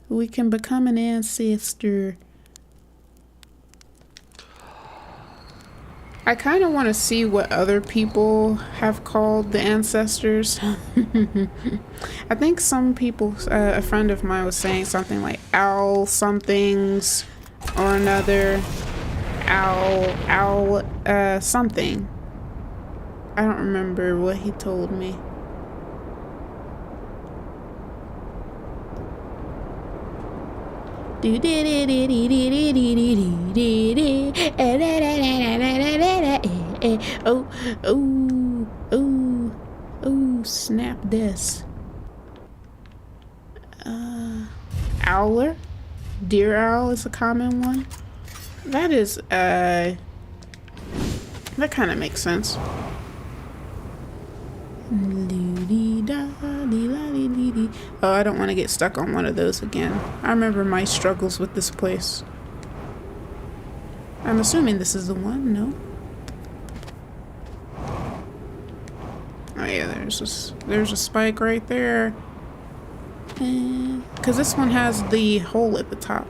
We can become an ancestor. I kind of want to see what other people have called the ancestors. I think some people, a friend of mine was saying something like owl somethings or another. Owl, something. I don't remember what he told me. Oh, snap this. Owler? Deer owl is a common one. That is, that kind of makes sense. Oh, I don't want to get stuck on one of those again. I remember my struggles with this place. I'm assuming this is the one, no? Oh yeah, there's a spike right there. Because this one has the hole at the top.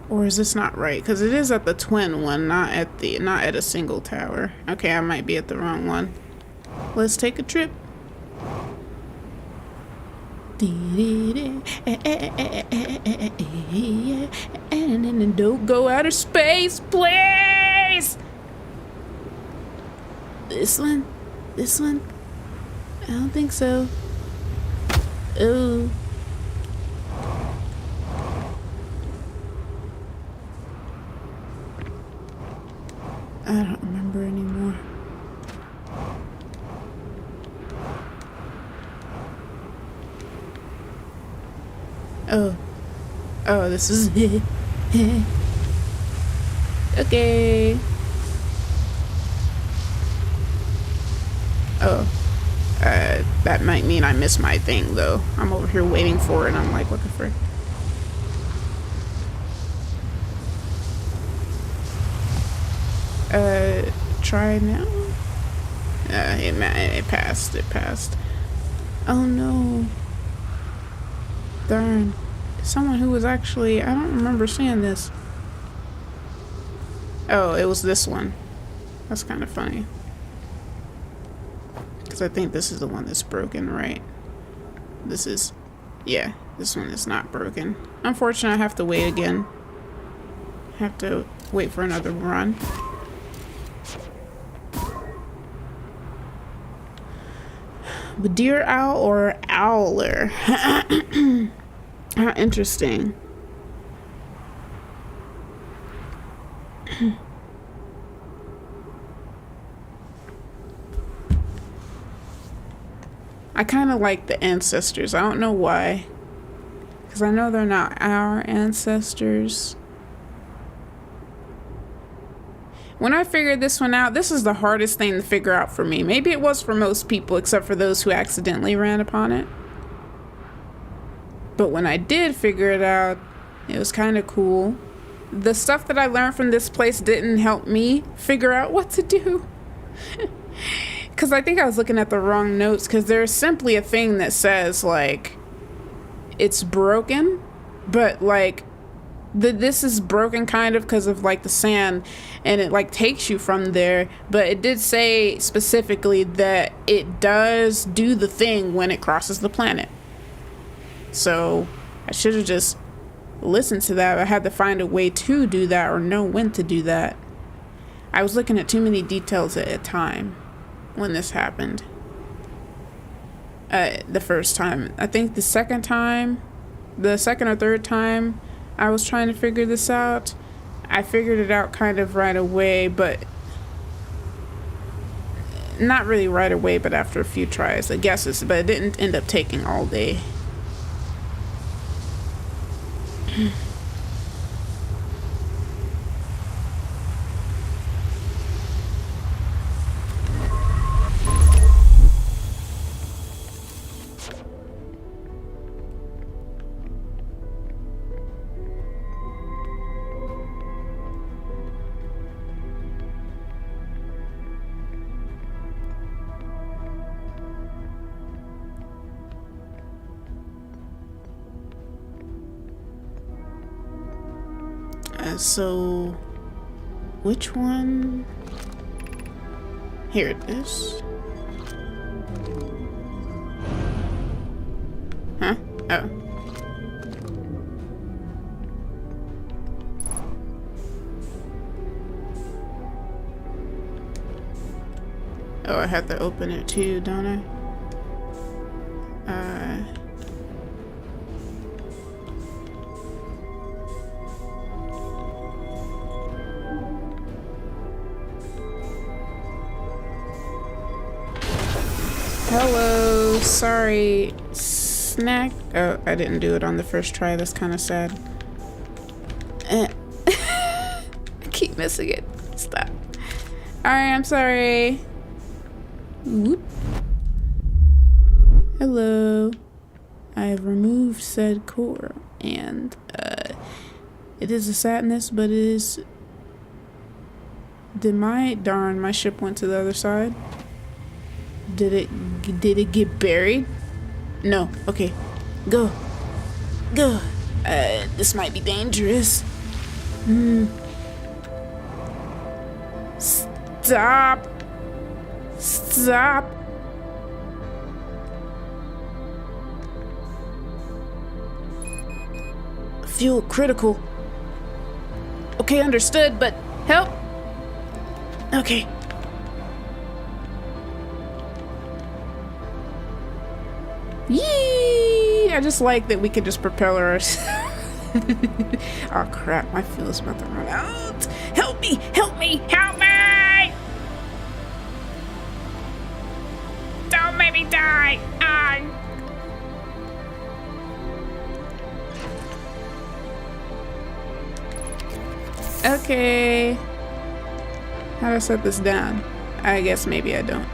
Or is this not right? Because it is at the twin one, not at a single tower. Okay, I might be at the wrong one. Let's take a trip. And don't go outer space, please. This one? This one? I don't think so. Oh. I don't remember anymore. Oh, this is it. Okay. Oh, that might mean I missed my thing though. I'm over here waiting for it and I'm like, what the frick? Try now? It passed. Oh no. Darn. Someone who was actually, I don't remember seeing this. Oh, it was this one. That's kind of funny. Because I think this is the one that's broken, right? Yeah, this one is not broken. Unfortunately, I have to wait again. Have to wait for another run. But deer owl or owler? How interesting. I kind of like the ancestors. I don't know why. Because I know they're not our ancestors. When I figured this one out, this is the hardest thing to figure out for me. Maybe it was for most people, except for those who accidentally ran upon it. But when I did figure it out, it was kind of cool. The stuff that I learned from this place didn't help me figure out what to do. because I think I was looking at the wrong notes, because there's simply a thing that says, like, it's broken, but, like, this is broken kind of because of, like, the sand, and it, like, takes you from there, but it did say specifically that it does do the thing when it crosses the planet. So I should have just listened to that. I had to find a way to do that or know when to do that. I was looking at too many details at a time when this happened. The first time. I think the second or third time I was trying to figure this out, I figured it out kind of right away, but not really right away, but after a few tries, I guess. But it didn't end up taking all day. So, which one? Here it is. Huh? Oh. Oh, I have to open it too, don't I? Hello, sorry, snack. Oh, I didn't do it on the first try. That's kind of sad. I keep missing it. Stop. Alright, I'm sorry. Whoop. Hello. I have removed said core, and it is a sadness, but it is. Darn, my ship went to the other side. Did it get buried? No. Okay. Go. This might be dangerous. Stop. Fuel critical. Okay, understood, but help. Okay. Yee! I just like that we can just propel ourselves. Oh crap, my fuel is about to run out. Help me! Don't make me die! Okay. How do I set this down? I guess maybe I don't.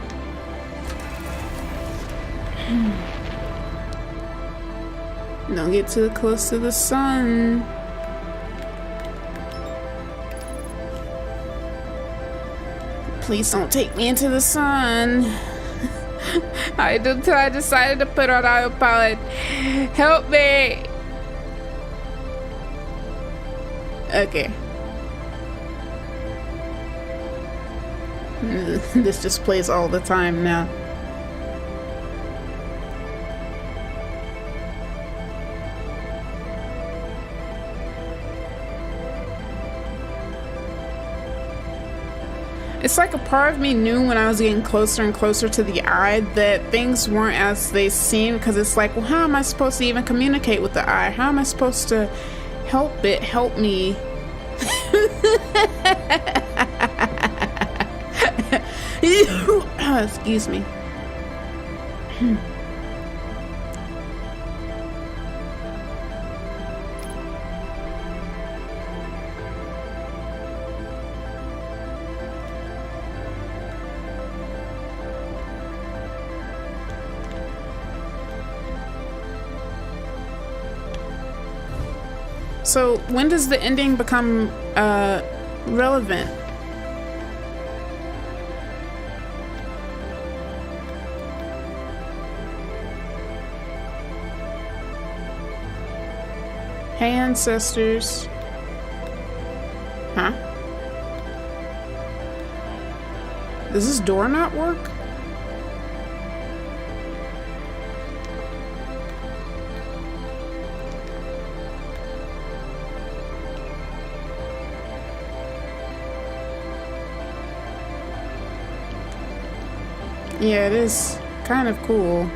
Don't get too close to the sun. Please don't take me into the sun. I decided to put on autopilot. Help me. Okay. This just plays all the time now. It's like a part of me knew when I was getting closer and closer to the eye that things weren't as they seemed, because it's like, well, how am I supposed to even communicate with the eye? How am I supposed to help it help me? Excuse me. So when does the ending become relevant? Hey, ancestors. Huh? Does this door not work? Yeah, it is kind of cool.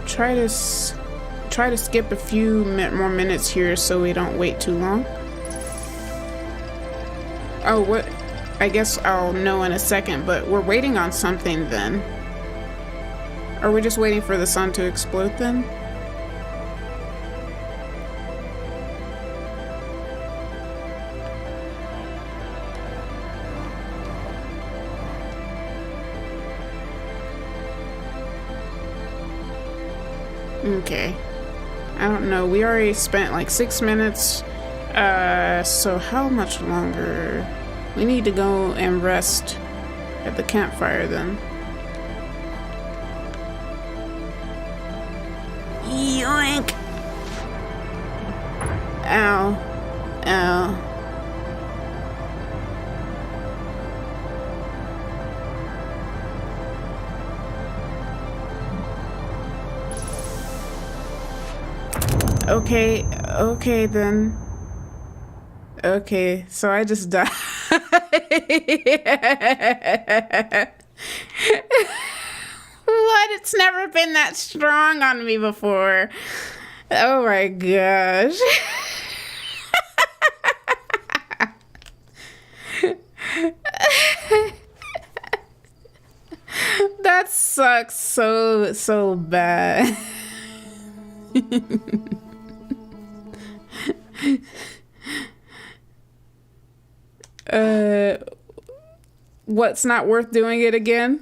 Try to skip a few more minutes here so we don't wait too long. Oh, what? I guess I'll know in a second, but we're waiting on something then. Are we just waiting for the sun to explode then? Okay. I don't know. We already spent like 6 minutes. So how much longer? We need to go and rest at the campfire then. Yoink! Ow. Ow. Okay then. Okay, so I just died. What? It's never been that strong on me before. Oh my gosh. That sucks so bad. What's not worth doing it again?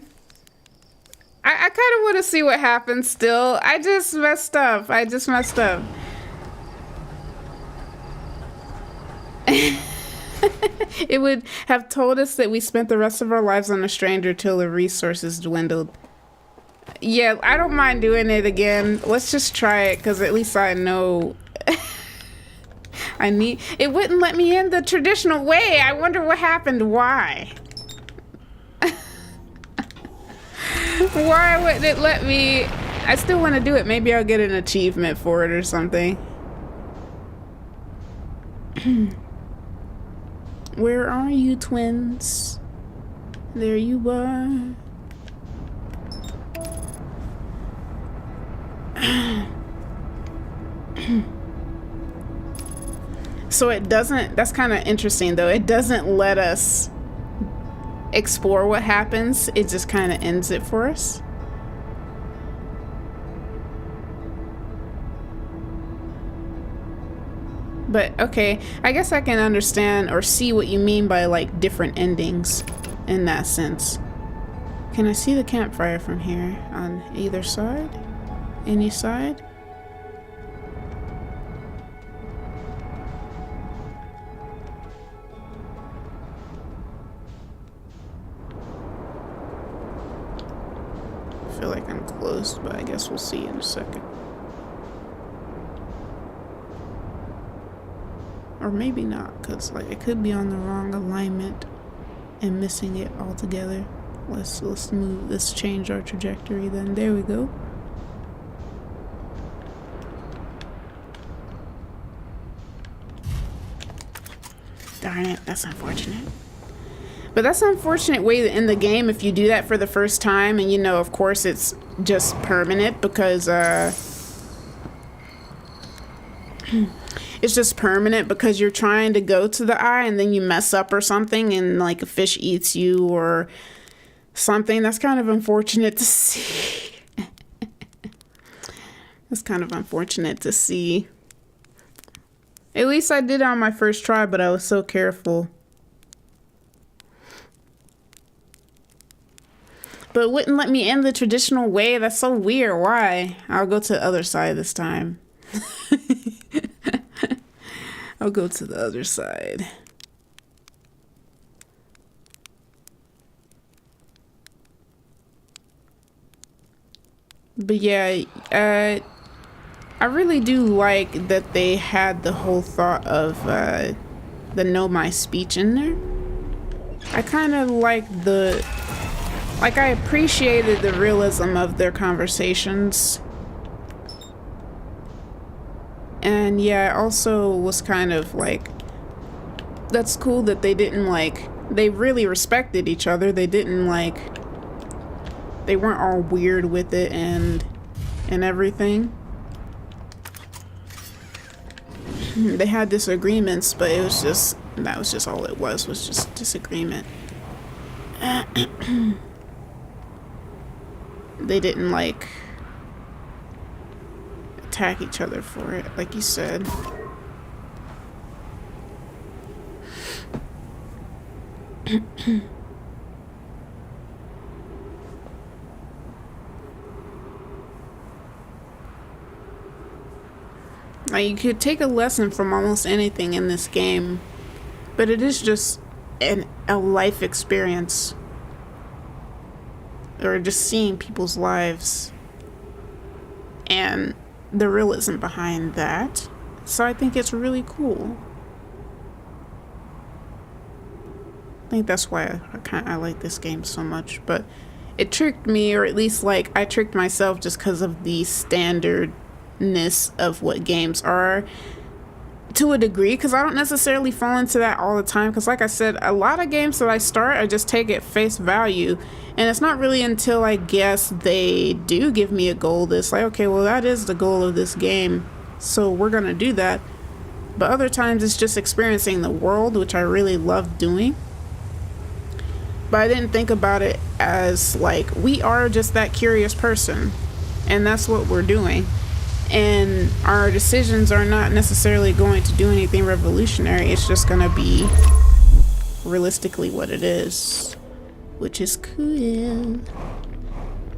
I kind of want to see what happens still. I just messed up. It would have told us that we spent the rest of our lives on a stranger till the resources dwindled. Yeah, I don't mind doing it again. Let's just try it, because at least I know. It wouldn't let me in the traditional way. I wonder what happened. Why? Why wouldn't it let me? I still want to do it. Maybe I'll get an achievement for it or something. Where are you, twins? There you are. So it doesn't, that's kind of interesting though. It doesn't let us explore what happens. It just kind of ends it for us. But okay, I guess I can understand or see what you mean by like different endings in that sense. Can I see the campfire from here on either side? Any side? I feel like I'm close, but I guess we'll see in a second. Or maybe not, because like it could be on the wrong alignment and missing it altogether. Let's change our trajectory then. There we go. Darn it, that's unfortunate. But that's an unfortunate way to end the game if you do that for the first time, and you know, of course, it's just permanent because it's just permanent because you're trying to go to the eye and then you mess up or something and like a fish eats you or something. That's kind of unfortunate to see. That's kind of unfortunate to see. At least I did it on my first try, but I was so careful. But it wouldn't let me end the traditional way. That's so weird. Why? I'll go to the other side this time. I'll go to the other side. But yeah, I really do like that they had the whole thought of the know my speech in there. I kind of like I appreciated the realism of their conversations. And yeah, I also was kind of like, that's cool that they didn't they really respected each other. They didn't they weren't all weird with it and everything. They had disagreements, but it was just, that was just all it was just disagreement. They didn't attack each other for it, like you said. You could take a lesson from almost anything in this game, but it is just a life experience, or just seeing people's lives and the realism behind that. So I think it's really cool. I think that's why I like this game so much. But it tricked me, or at least I tricked myself, just because of the standardness of what games are, to a degree, because I don't necessarily fall into that all the time, because like I said, a lot of games that I start, I just take at face value, and it's not really until I guess they do give me a goal that's like, okay, well, that is the goal of this game, so we're gonna do that. But other times it's just experiencing the world, which I really love doing. But I didn't think about it as we are just that curious person, and that's what we're doing. And our decisions are not necessarily going to do anything revolutionary. It's just going to be realistically what it is, which is cool.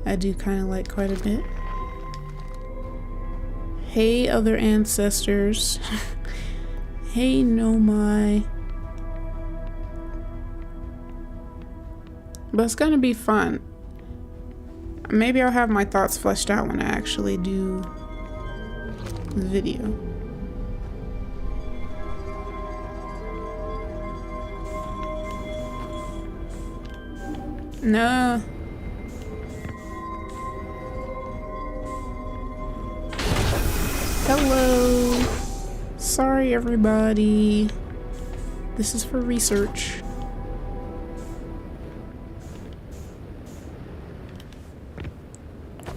I do kind of like quite a bit. Hey, other ancestors. Hey, Nomai. But it's going to be fun. Maybe I'll have my thoughts fleshed out when I actually do the video. No. Hello. Sorry, everybody. This is for research.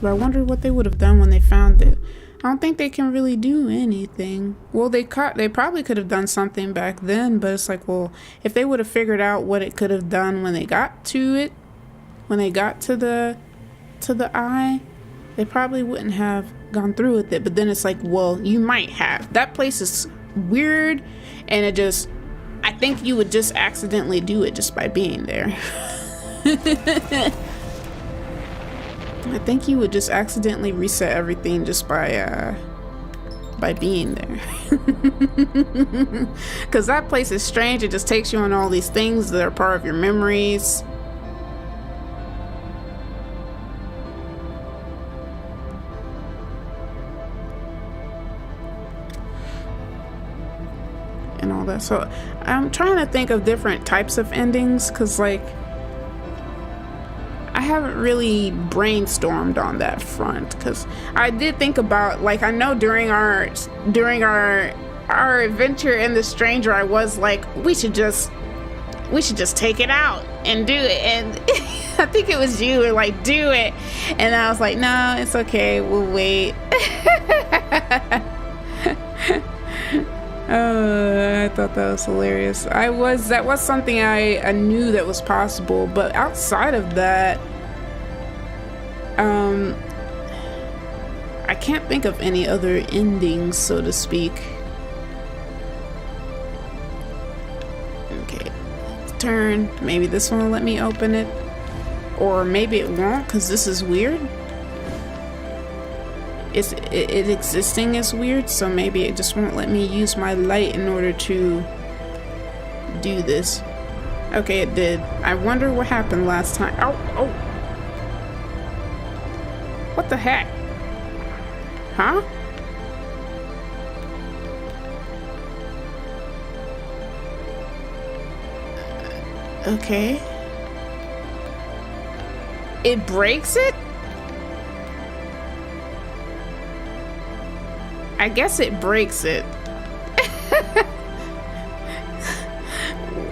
But I wonder what they would have done when they found it. I don't think they can really do anything. Well, they probably could have done something back then, but it's like, well, if they would have figured out what it could have done when they got to it, when they got to the eye, they probably wouldn't have gone through with it. But then it's like, well, you might have. That place is weird, and I think you would just accidentally do it just by being there. I think you would just accidentally reset everything just by being there. Because that place is strange. It just takes you on all these things that are part of your memories. And all that. So I'm trying to think of different types of endings, because I haven't really brainstormed on that front, because I did think about, I know during our adventure in the Stranger, I was like, we should just take it out and do it. And I think it was you were like, do it. And I was like, no, it's okay, we'll wait. I thought that was hilarious. That was something I knew that was possible, but outside of that, I can't think of any other endings, so to speak. Okay, turn. Maybe this one will let me open it. Or maybe it won't, because this is weird. It existing is weird, so maybe it just won't let me use my light in order to do this. Okay, it did. I wonder what happened last time. Oh, oh. What the heck? Huh? Okay. It breaks it? I guess it breaks it.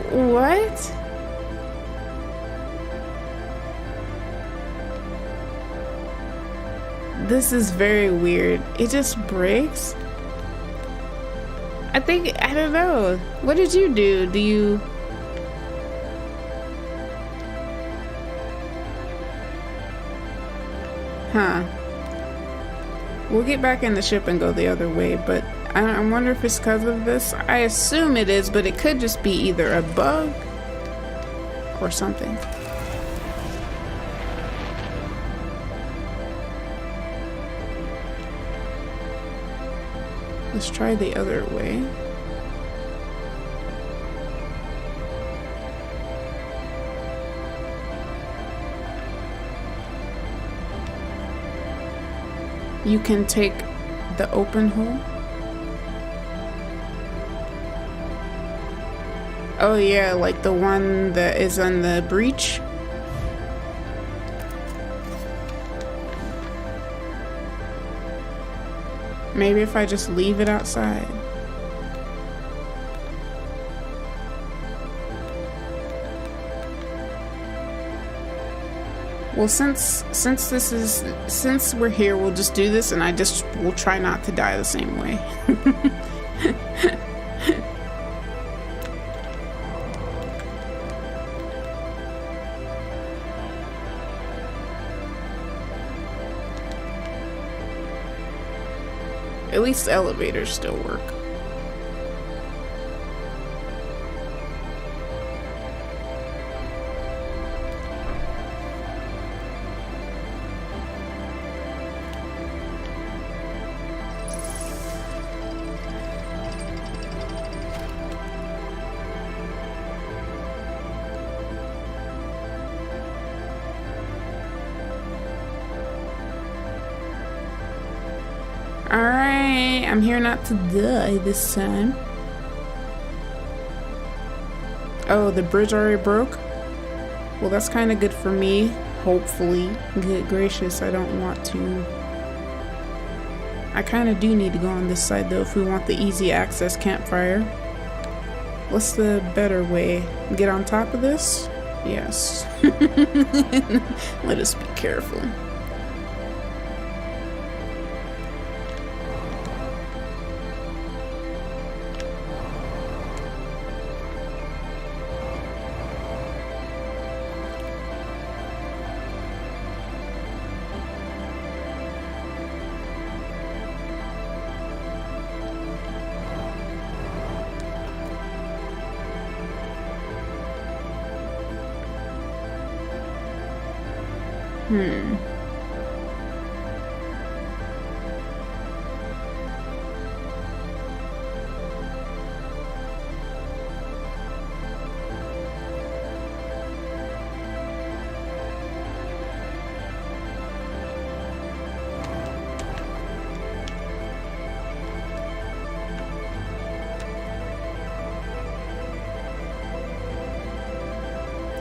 What? This is very weird. It just breaks? I don't know. What did you do? Do you... Huh. We'll get back in the ship and go the other way, but I wonder if it's because of this. I assume it is, but it could just be either a bug or something. Let's try the other way. You can take the open hole. Oh yeah, like the one that is on the breach. Maybe if I just leave it outside. Well, since we're here, we'll just do this, and we'll try not to die the same way. At least the elevators still work. Alright, I'm here not to die this time. Oh, the bridge already broke? Well, that's kind of good for me, hopefully. Good gracious, I don't want to. I kind of do need to go on this side though if we want the easy access campfire. What's the better way? Get on top of this? Yes. Let us be careful.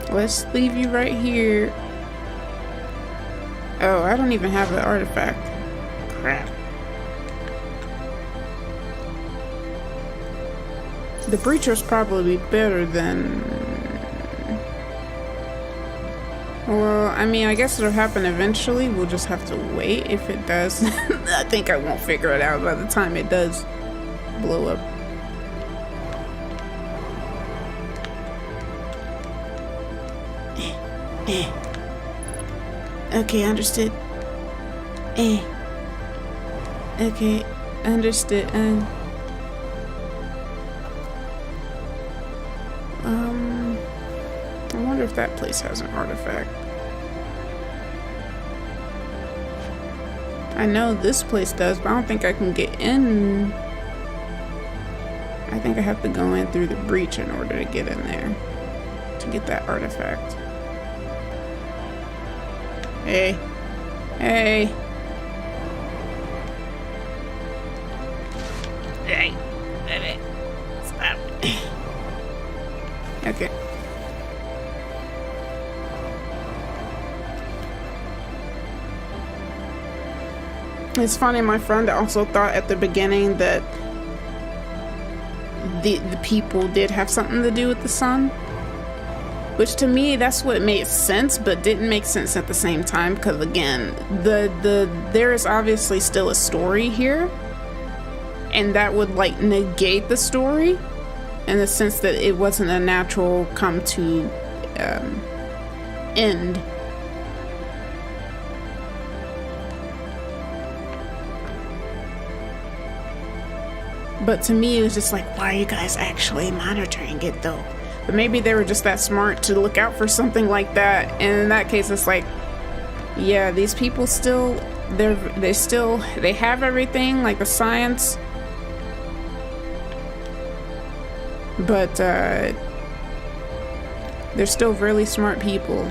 Let's leave you right here. Oh, I don't even have the artifact. Crap. The breacher's probably better than... Well, I mean, I guess it'll happen eventually. We'll just have to wait if it does. I think I won't figure it out by the time it does blow up. Okay, understood. Okay, understood. I wonder if that place has an artifact. I know this place does, but I don't think I can get in. I think I have to go in through the breach in order to get in there to get that artifact. Hey. Hey. Hey. Hey. Stop. Okay. It's funny, my friend also thought at the beginning that the people did have something to do with the sun, which to me that's what made sense, but didn't make sense at the same time, because again, there is obviously still a story here, and that would like negate the story in the sense that it wasn't a natural come to end. But to me, it was just like, why are you guys actually monitoring it though? But maybe they were just that smart to look out for something like that. And in that case, it's like, yeah, these people still, they have everything, like the science. But they're still really smart people.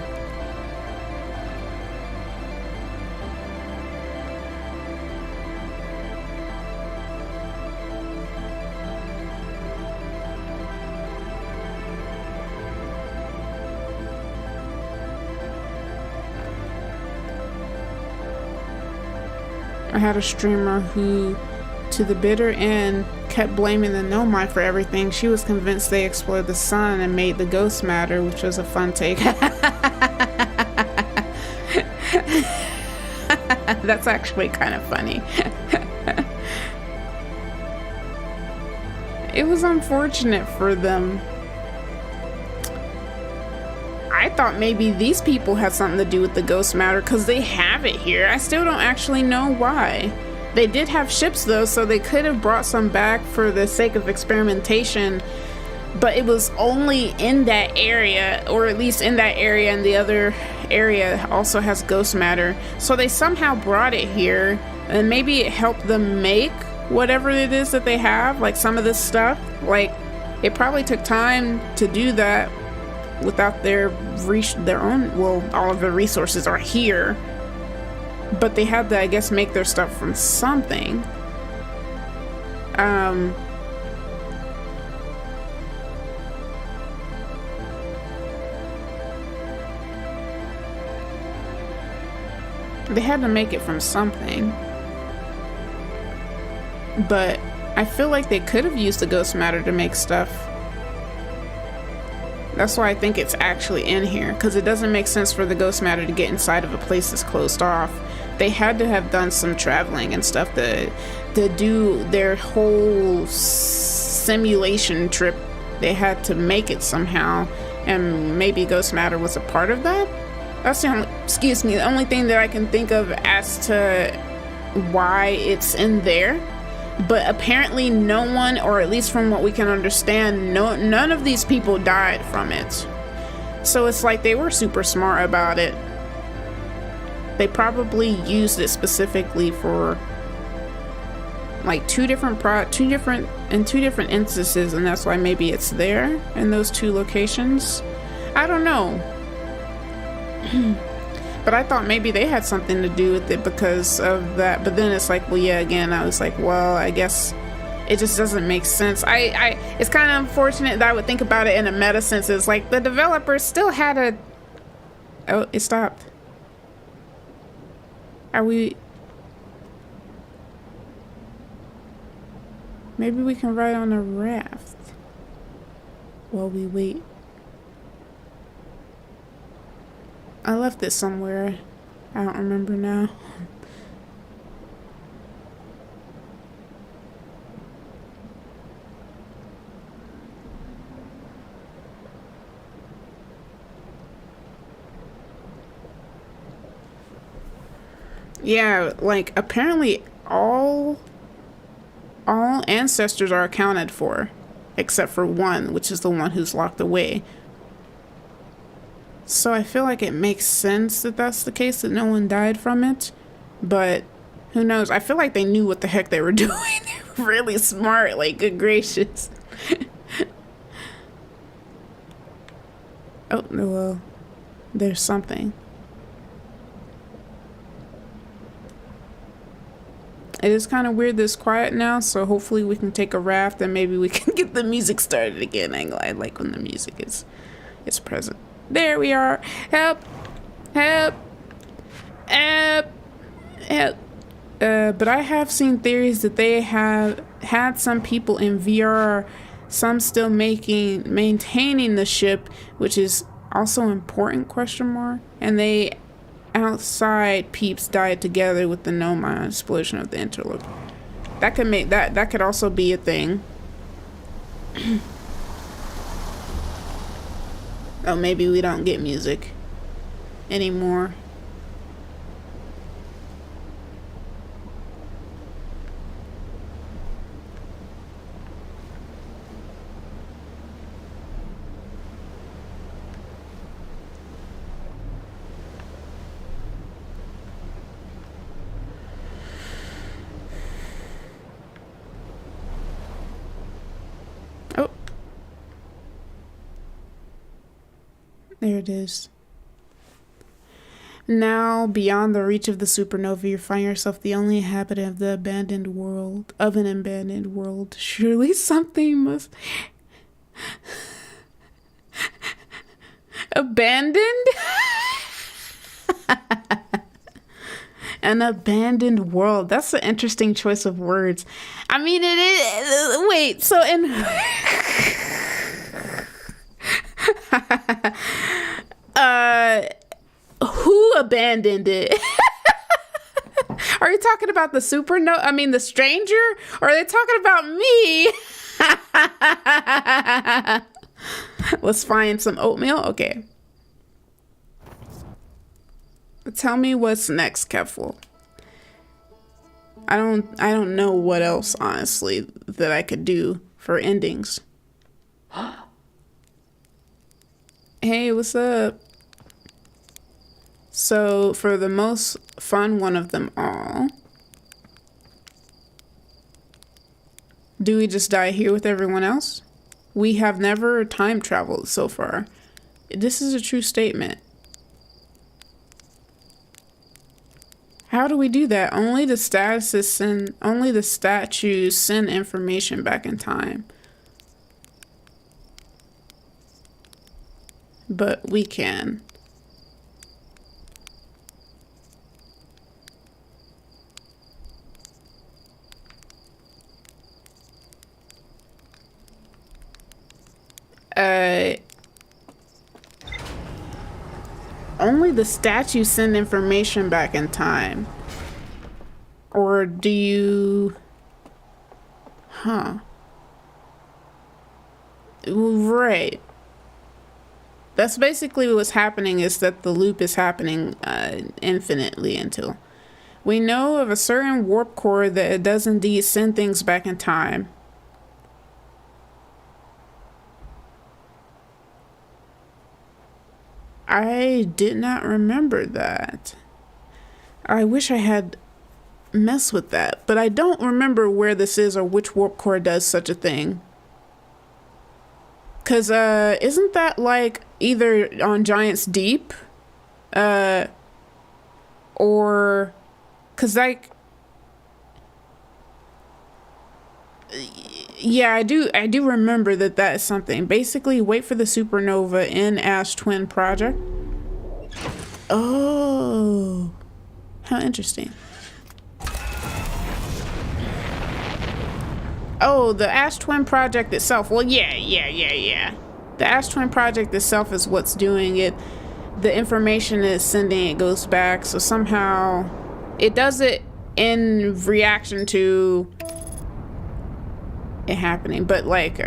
I had a streamer who, to the bitter end, kept blaming the Nomai for everything. She was convinced they explored the sun and made the ghost matter, which was a fun take. That's actually kind of funny. It was unfortunate for them. I thought maybe these people had something to do with the ghost matter because they have it here. I still don't actually know why. They did have ships though, so they could have brought some back for the sake of experimentation, but it was only in that area, or at least in that area, and the other area also has ghost matter. So they somehow brought it here, and maybe it helped them make whatever it is that they have, like some of this stuff. Like, it probably took time to do that without their own, well, all of the resources are here, but they had to, I guess, make their stuff from something. They had to make it from something, but I feel like they could have used the ghost matter to make stuff. That's why I think it's actually in here, because it doesn't make sense for the ghost matter to get inside of a place that's closed off. They had to have done some traveling and stuff to do their whole simulation trip. They had to make it somehow, and maybe ghost matter was a part of that. That's the only, the only thing that I can think of as to why it's in there. But apparently no one, or at least from what we can understand, none of these people died from it. So it's like they were super smart about it. They probably used it specifically for like two different instances, and that's why maybe it's there in those two locations. I don't know. But I thought maybe they had something to do with it because of that. But then it's like, well, yeah, again, I was like, well, I guess it just doesn't make sense. It's kind of unfortunate that I would think about it in a meta sense. It's like the developers still had a... Oh, it stopped. Are we... Maybe we can ride on a raft while we wait. I left it somewhere. I don't remember now. Yeah, like apparently all ancestors are accounted for, except for one, which is the one who's locked away. So I feel like it makes sense that that's the case, that no one died from it, but Who knows? I feel like they knew what the heck they were doing. They were really smart, like, good gracious. Oh, well, there's something. It is kind of weird this quiet now, so hopefully we can take a raft and maybe we can get the music started again. I like when the music is present. There we are. Help! Help! Help! Help! But I have seen theories that they have had some people in VR, some still maintaining the ship, which is also important, question mark, and they outside peeps died together with the Nomai explosion of the interloper. That could make that could also be a thing. Oh, maybe we don't get music anymore. There it is. Now, beyond the reach of the supernova, you find yourself the only inhabitant of the abandoned world, of an abandoned world. Surely something must... Abandoned? An abandoned world. That's an interesting choice of words. I mean, it is... Wait, so in... Who abandoned it? Are you talking about the supernova? I mean, the stranger? Or are they talking about me? Let's find some oatmeal. Okay. Tell me what's next, Kefl. I don't know what else, honestly, that I could do for endings. Hey, what's up? So, for the most fun one of them all, do we just die here with everyone else? We have never time traveled so far. This is a true statement. How do we do that? Only the statues send information back in time. But we can. Only the statues send information back in time. Or do you... Huh. Right. That's basically what's happening, is that the loop is happening infinitely until... We know of a certain warp core that it does indeed send things back in time. I did not remember that. I wish I had messed with that, but I don't remember where this is or which warp core does such a thing. Cause isn't that like either on Giant's Deep? Or cause like yeah, I do remember that is something. Basically, wait for the supernova in Ash Twin Project. Oh, how interesting. Oh, the Ash Twin Project itself. Well, yeah. The Ash Twin Project itself is what's doing it. The information is sending, it goes back. So somehow it does it in reaction to it happening. But like,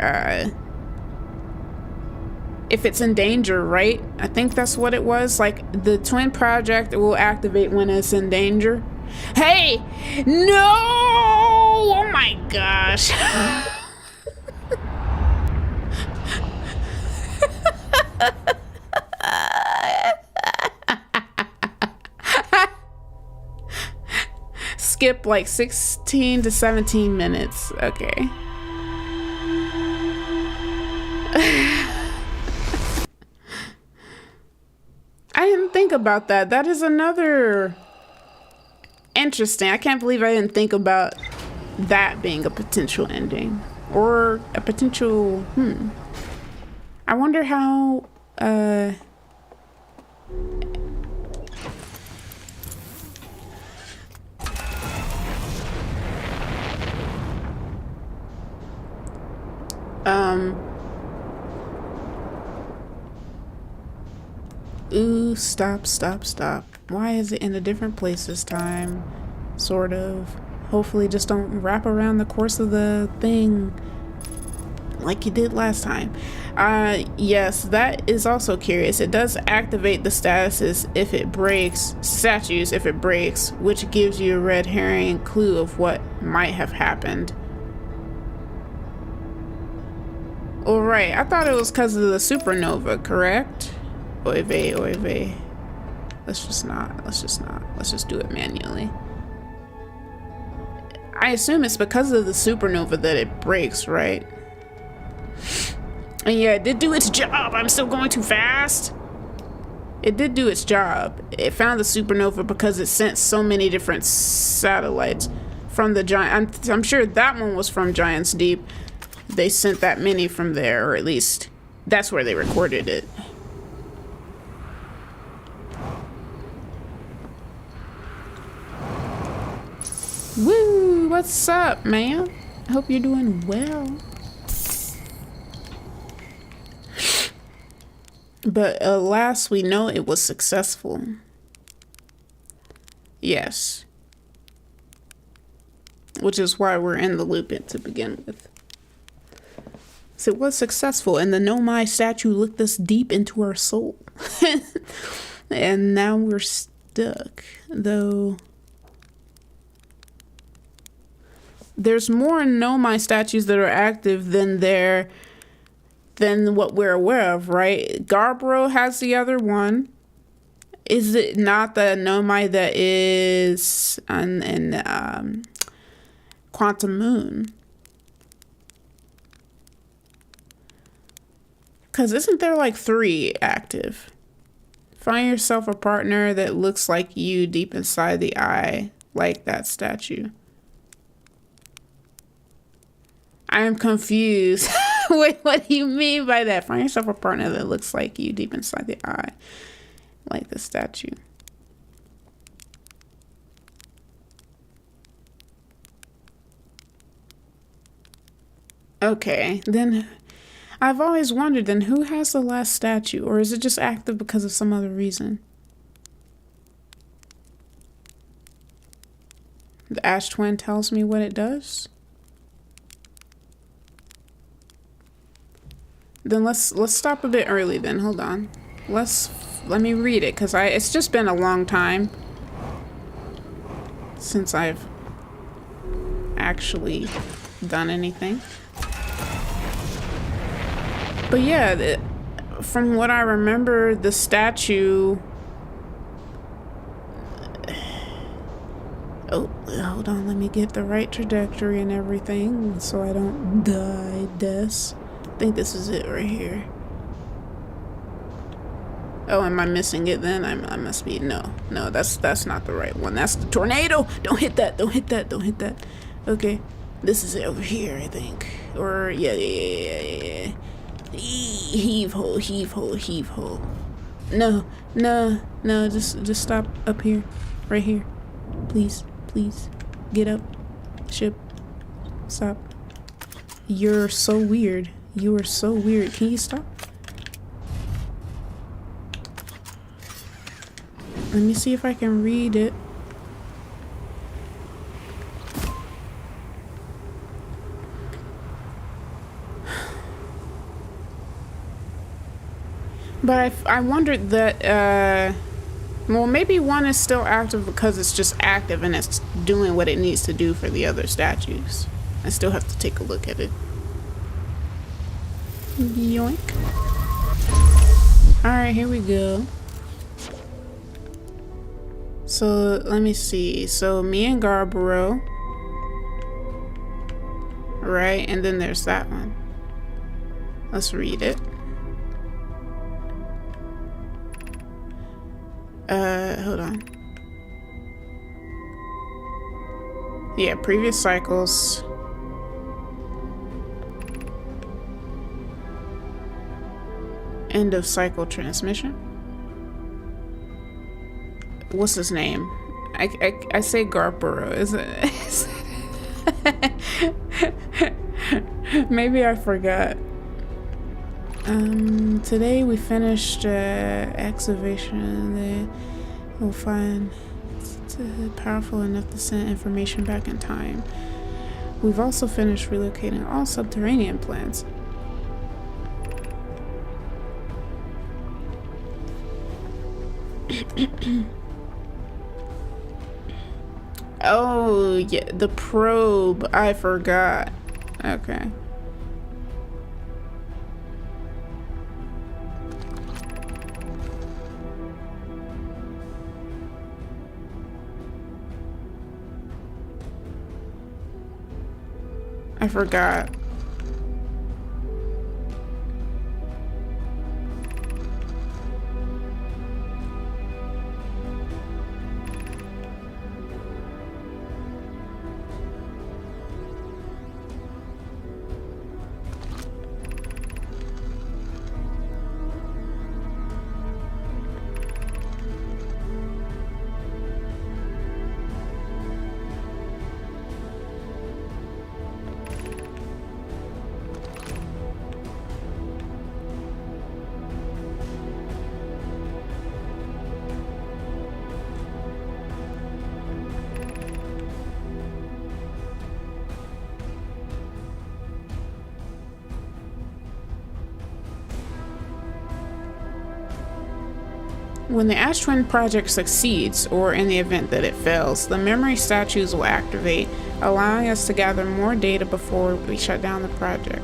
if it's in danger, right? I think that's what it was. Like the Twin Project will activate when it's in danger. Hey, no! Oh my gosh. skip like 16 to 17 minutes. Okay. I didn't think about that. That is another interesting. I can't believe I didn't think about that being a potential ending or a potential. I wonder how. Ooh, stop. Why is it in a different place this time? Sort of. Hopefully just don't wrap around the course of the thing like you did last time. Yes, that is also curious. It does activate the statuses if it breaks, which gives you a red herring clue of what might have happened. Alright, I thought it was because of the supernova, correct? Oy vey. Let's just do it manually. I assume it's because of the supernova that it breaks, right? And yeah, it did do its job. I'm still going too fast. It did do its job. It found the supernova because it sent so many different satellites from the giant. I'm sure that one was from Giant's Deep. They sent that many from there, or at least that's where they recorded it. Woo! What's up, man? I hope you're doing well. But alas, we know it was successful. Yes. Which is why we're in the loop to begin with. So it was successful, and the Nomai statue looked us deep into our soul. And now we're stuck, though. There's more Nomai statues that are active than what we're aware of, right? Garbro has the other one. Is it not the Nomai that is in Quantum Moon? Because isn't there like 3 active? Find yourself a partner that looks like you deep inside the eye, like that statue. I am confused. Wait, what do you mean by that? Find yourself a partner that looks like you deep inside the eye, like the statue. Okay, then I've always wondered, then who has the last statue? Or is it just active because of some other reason? The Ash Twin tells me what it does? Then let's stop a bit early then. Hold on. Let me read it, because it's just been a long time since I've actually done anything. But yeah, from what I remember, the statue... Oh, hold on, let me get the right trajectory and everything so I don't die deaths. I think this is it right here. Oh, am I missing it then? I must be. No, that's not the right one. That's the tornado. Don't hit that. Okay, this is it over here, I think. Or yeah. Heave ho. No, just stop up here, right here. Please, get up. Ship, stop. You're so weird. You are so weird. Can you stop? Let me see if I can read it. But I wondered that, well, maybe one is still active because it's just active and it's doing what it needs to do for the other statues. I still have to take a look at it. Yoink. Alright, here we go. So let me see. So me and Garbaro. Right, and then there's that one. Let's read it. Hold on. Yeah, previous cycles. End of cycle transmission. What's his name? I say Garbaro. Is it? Maybe I forgot. Today we finished excavation. They will find powerful enough to send information back in time. We've also finished relocating all subterranean plants. Oh, yeah, the probe. I forgot. Okay. I forgot. When the Ash Twin project succeeds, or in the event that it fails, the memory statues will activate, allowing us to gather more data before we shut down the project.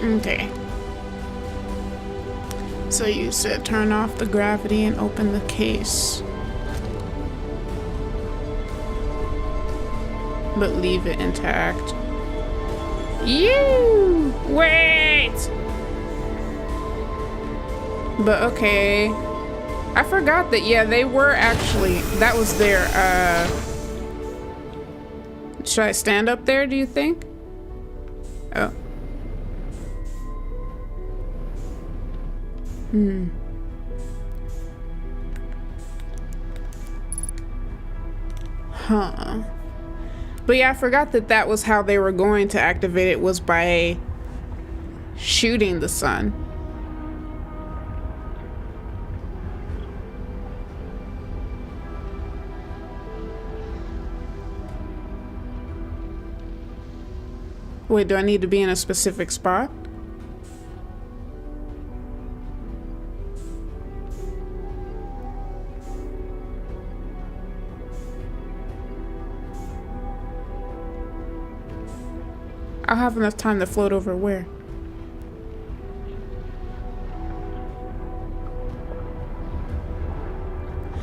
Okay. So you said turn off the gravity and open the case. But leave it intact. You wait! But okay. I forgot that, yeah, they were actually, that was their, should I stand up there, do you think? Oh. Huh. But yeah, I forgot that that was how they were going to activate it, was by shooting the sun. Wait, do I need to be in a specific spot? I'll have enough time to float over where?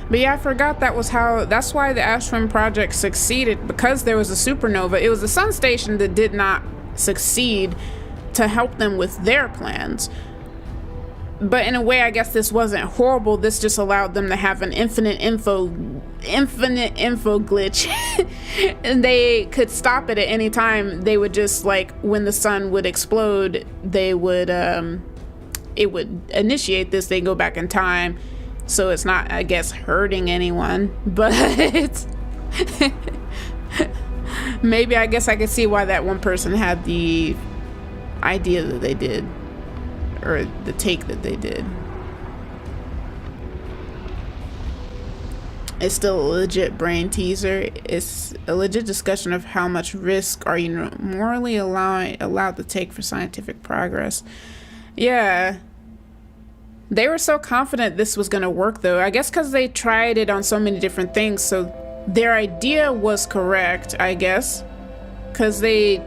But yeah, I forgot that was how, that's why the Ash Twin project succeeded, because there was a supernova. It was the sun station that did not succeed to help them with their plans. But in a way, I guess this wasn't horrible. This just allowed them to have an infinite info glitch. And they could stop it at any time. They would just, like, when the sun would explode, they would it would initiate this. They go back in time, so it's not, I guess, hurting anyone. But maybe, I guess I could see why that one person had the idea that they did, or the take that they did. It's still a legit brain teaser. It's a legit discussion of how much risk are you morally allowed to take for scientific progress. Yeah. They were so confident this was going to work, though. I guess because they tried it on so many different things, so their idea was correct, I guess. Because we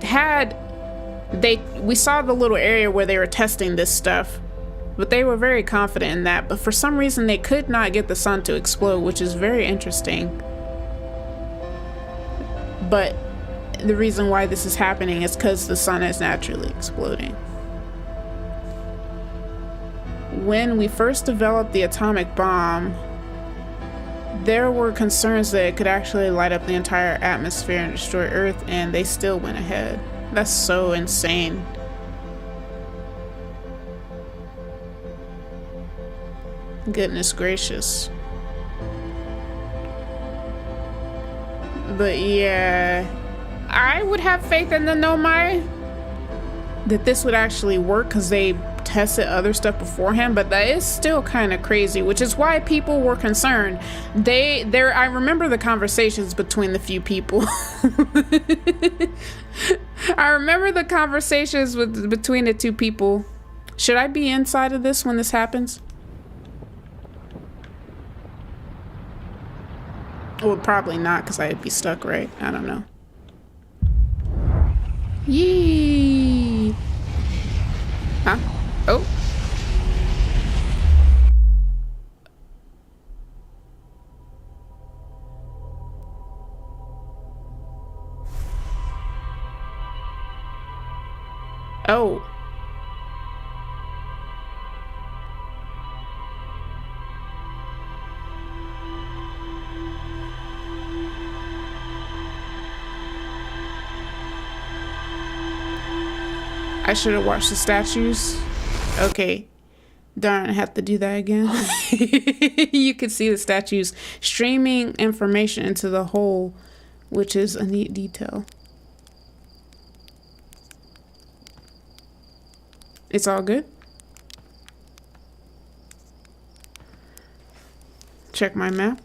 saw the little area where they were testing this stuff, but they were very confident in that. But for some reason, they could not get the sun to explode, which is very interesting. But the reason why this is happening is because the sun is naturally exploding. When we first developed the atomic bomb, there were concerns that it could actually light up the entire atmosphere and destroy Earth, and they still went ahead. That's so insane. Goodness gracious. But yeah, I would have faith in the Nomai that this would actually work, because they tested other stuff beforehand, but that is still kind of crazy, which is why people were concerned. I remember the conversations between the few people. I remember the conversations between the two people. Should I be inside of this when this happens? Well, probably not, because I'd be stuck, right? I don't know. Yee! Huh? Oh. Oh. I should have watched the statues. Okay. Darn, I have to do that again. You can see the statues streaming information into the hole, which is a neat detail. It's all good. Check my map.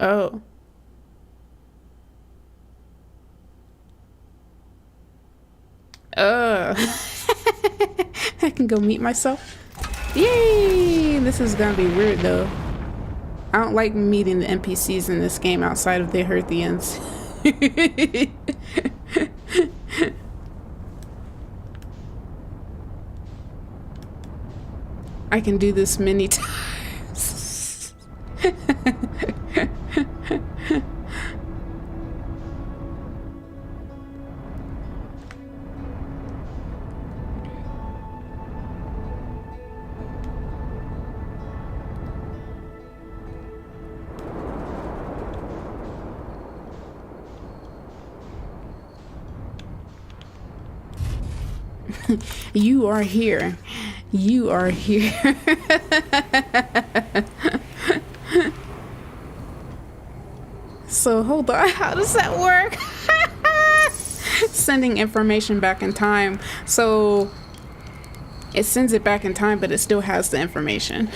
Oh. I can go meet myself. Yay! This is gonna be weird though. I don't like meeting the NPCs in this game outside of the Earthians. I can do this many times. You are here. You are here. So hold on, how does that work? Sending information back in time. So it sends it back in time, but it still has the information.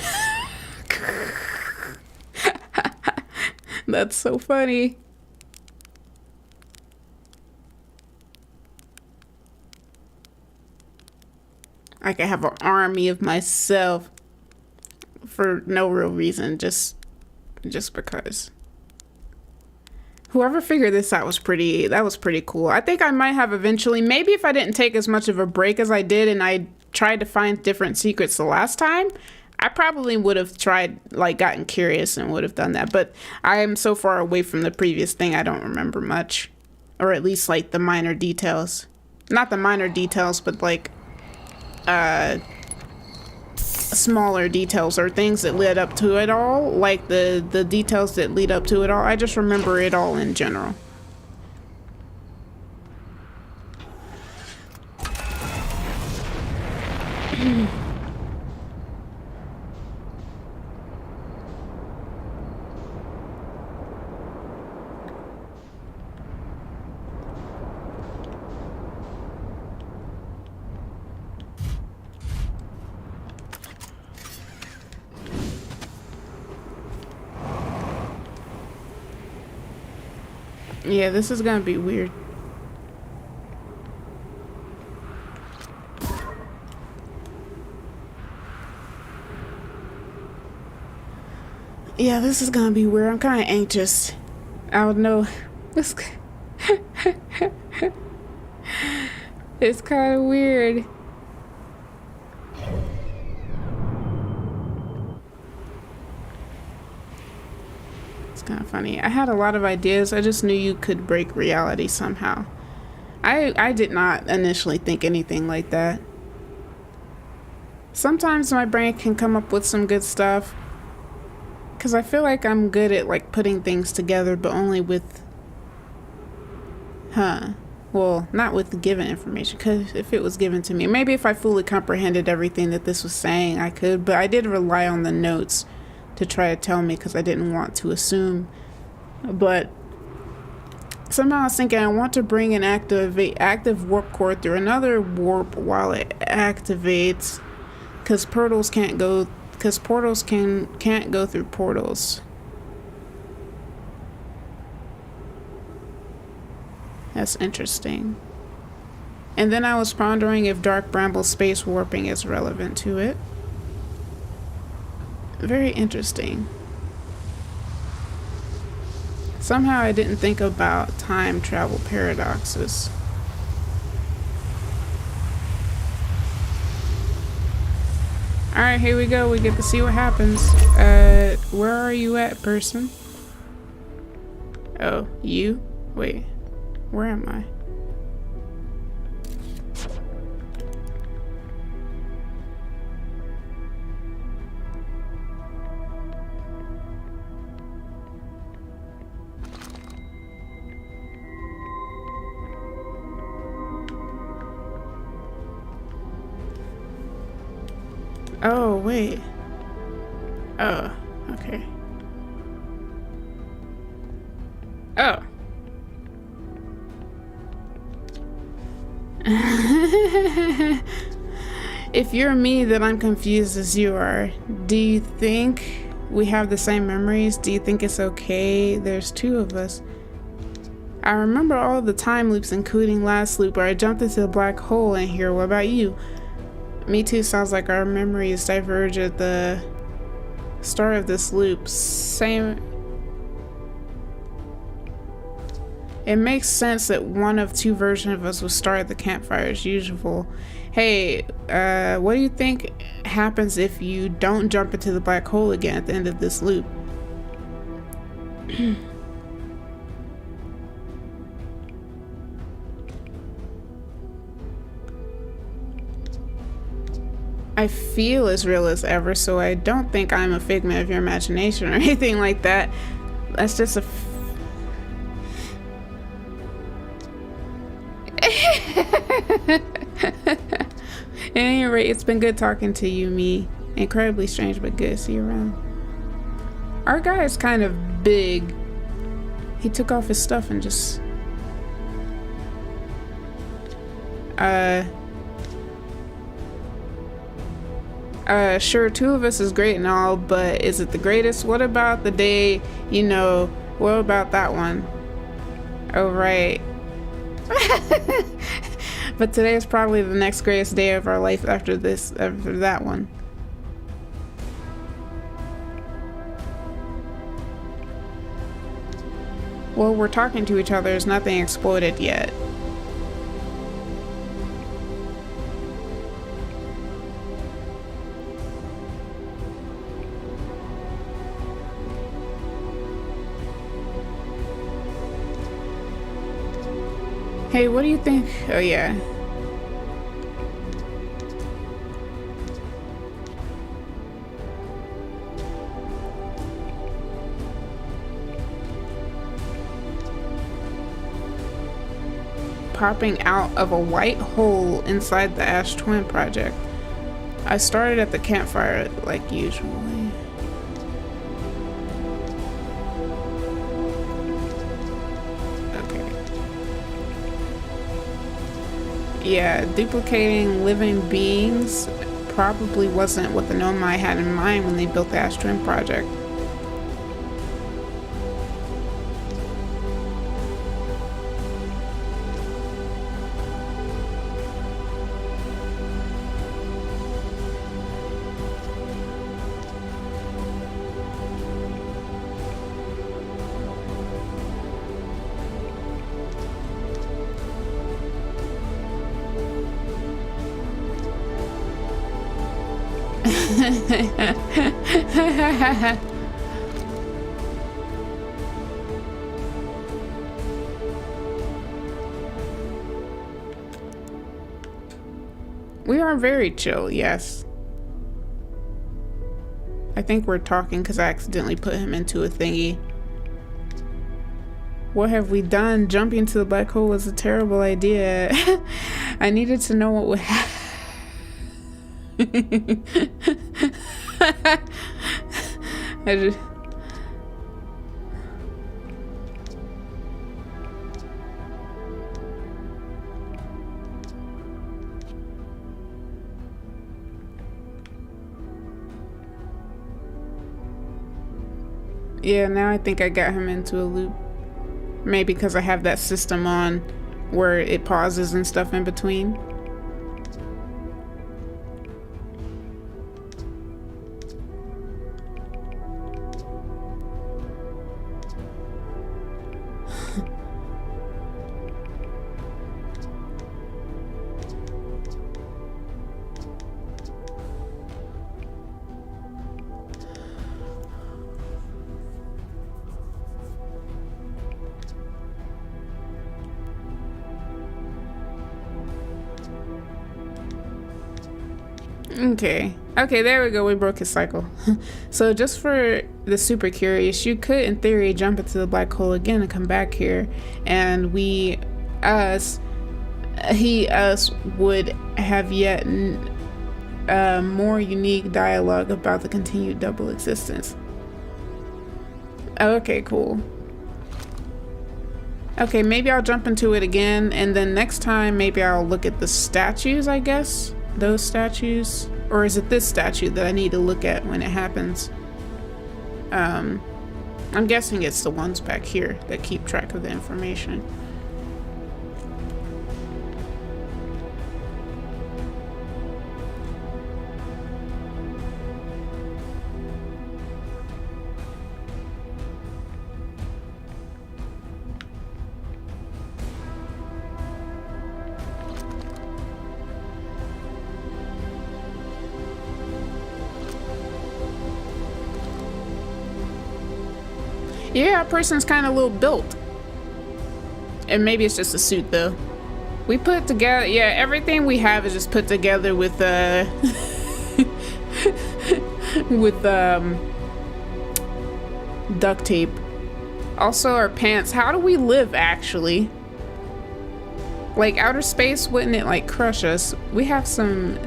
That's so funny. I could have an army of myself for no real reason, just because. Whoever figured this out was pretty cool. I think I might have eventually, maybe if I didn't take as much of a break as I did and I tried to find different secrets the last time, I probably would have tried, like, gotten curious and would have done that. But I am so far away from the previous thing, I don't remember much. Or at least, like, the minor details. Not the minor details, but, like, smaller details or things that led up to it all. Like, the details that lead up to it all. I just remember it all in general. Yeah, this is gonna be weird. Yeah, this is gonna be weird. I'm kind of anxious. I don't know. It's kind of weird. Kind of funny. I had a lot of ideas. I just knew you could break reality somehow. I did not initially think anything like that. Sometimes my brain can come up with some good stuff because I feel like I'm good at, like, putting things together, but only with well, not with the given information, because if it was given to me, maybe if I fully comprehended everything that this was saying, I could, but I did rely on the notes to try to tell me because I didn't want to assume. But somehow I was thinking I want to bring an active warp core through another warp while it activates, because portals can't go through portals. That's interesting. And then I was pondering if Dark Bramble space warping is relevant to it. Very interesting. Somehow I didn't think about time travel paradoxes. Alright, here we go. We get to see what happens. Where are you at, person? Oh, you? Wait, where am I? Oh, wait. Oh, okay. Oh. If you're me, then I'm confused as you are. Do you think we have the same memories? Do you think it's okay? There's two of us. I remember all the time loops, including last loop where I jumped into a black hole in here. What about you? Me too sounds like our memories diverge at the start of this loop. Same. It makes sense that one of two versions of us will start at the campfire as usual. Hey, what do you think happens if you don't jump into the black hole again at the end of this loop? I feel as real as ever, so I don't think I'm a figment of your imagination or anything like that. That's just a At any rate, it's been good talking to you, me. Incredibly strange, but good. See you around. Our guy is kind of big. He took off his stuff and just... Sure, two of us is great and all, but is it the greatest? What about the day, you know, What about that one? Oh, right. But today is probably the next greatest day of our life after that one. Well, we're talking to each other. There's nothing exploded yet. Hey, what do you think? Oh, yeah. Popping out of a white hole inside the Ash Twin project. I started at the campfire like usually. Okay. Yeah, duplicating living beings probably wasn't what the Nomai had in mind when they built the Ash Twin project. We are very chill, yes. I think we're talking because I accidentally put him into a thingy. What have we done? Jumping into the black hole was a terrible idea. I needed to know what would happen. I just... Yeah, now I think I got him into a loop. Maybe because I have that system on where it pauses and stuff in between. Okay, there we go. We broke his cycle. So just for the super curious, you could in theory jump into the black hole again and come back here, and he us would have yet more unique dialogue about the continued double existence. Okay, cool. Okay, maybe I'll jump into it again, and then next time maybe I'll look at the statues, I guess. Those statues. Or is it this statue that I need to look at when it happens? I'm guessing it's the ones back here that keep track of the information. Yeah, our person's kind of little built. And maybe it's just a suit though. We put together, yeah, everything we have is just put together with with duct tape. Also our pants. How do we live actually? Like outer space, wouldn't it like crush us? We have some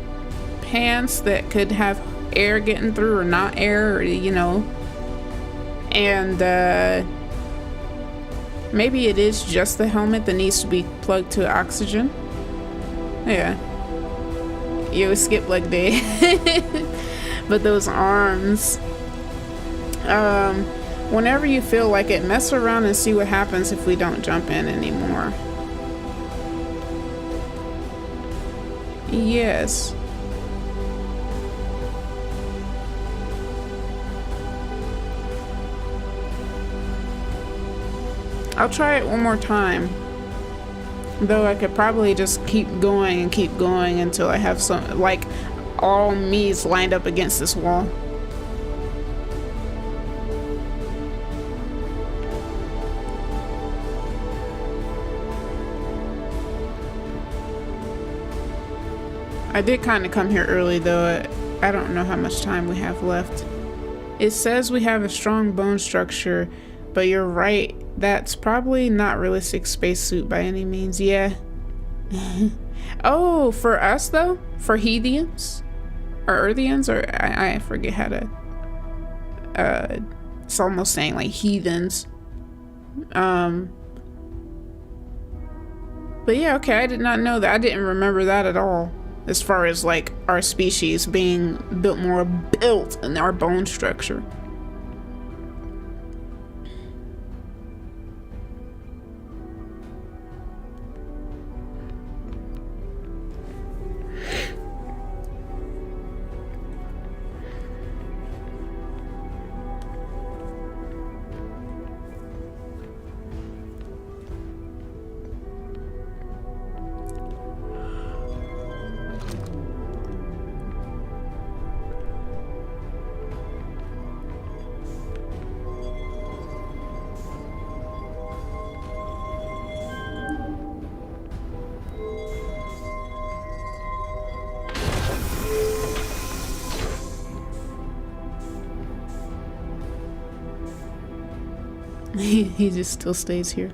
pants that could have air getting through or not air, or you know. And maybe it is just the helmet that needs to be plugged to oxygen. Yeah. You skip leg day. But those arms. Whenever you feel like it, mess around and see what happens if we don't jump in anymore. Yes. I'll try it one more time. Though I could probably just keep going until I have some, like, all me's lined up against this wall. I did kind of come here early though. I don't know how much time we have left. It says we have a strong bone structure, but you're right. That's probably not realistic spacesuit by any means. Yeah. Oh, for us though? For Heathians? Or Earthians? Or I forget how to... it's almost saying like heathens. But yeah, okay, I did not know that. I didn't remember that at all. As far as like our species being more built in our bone structure. He just still stays here.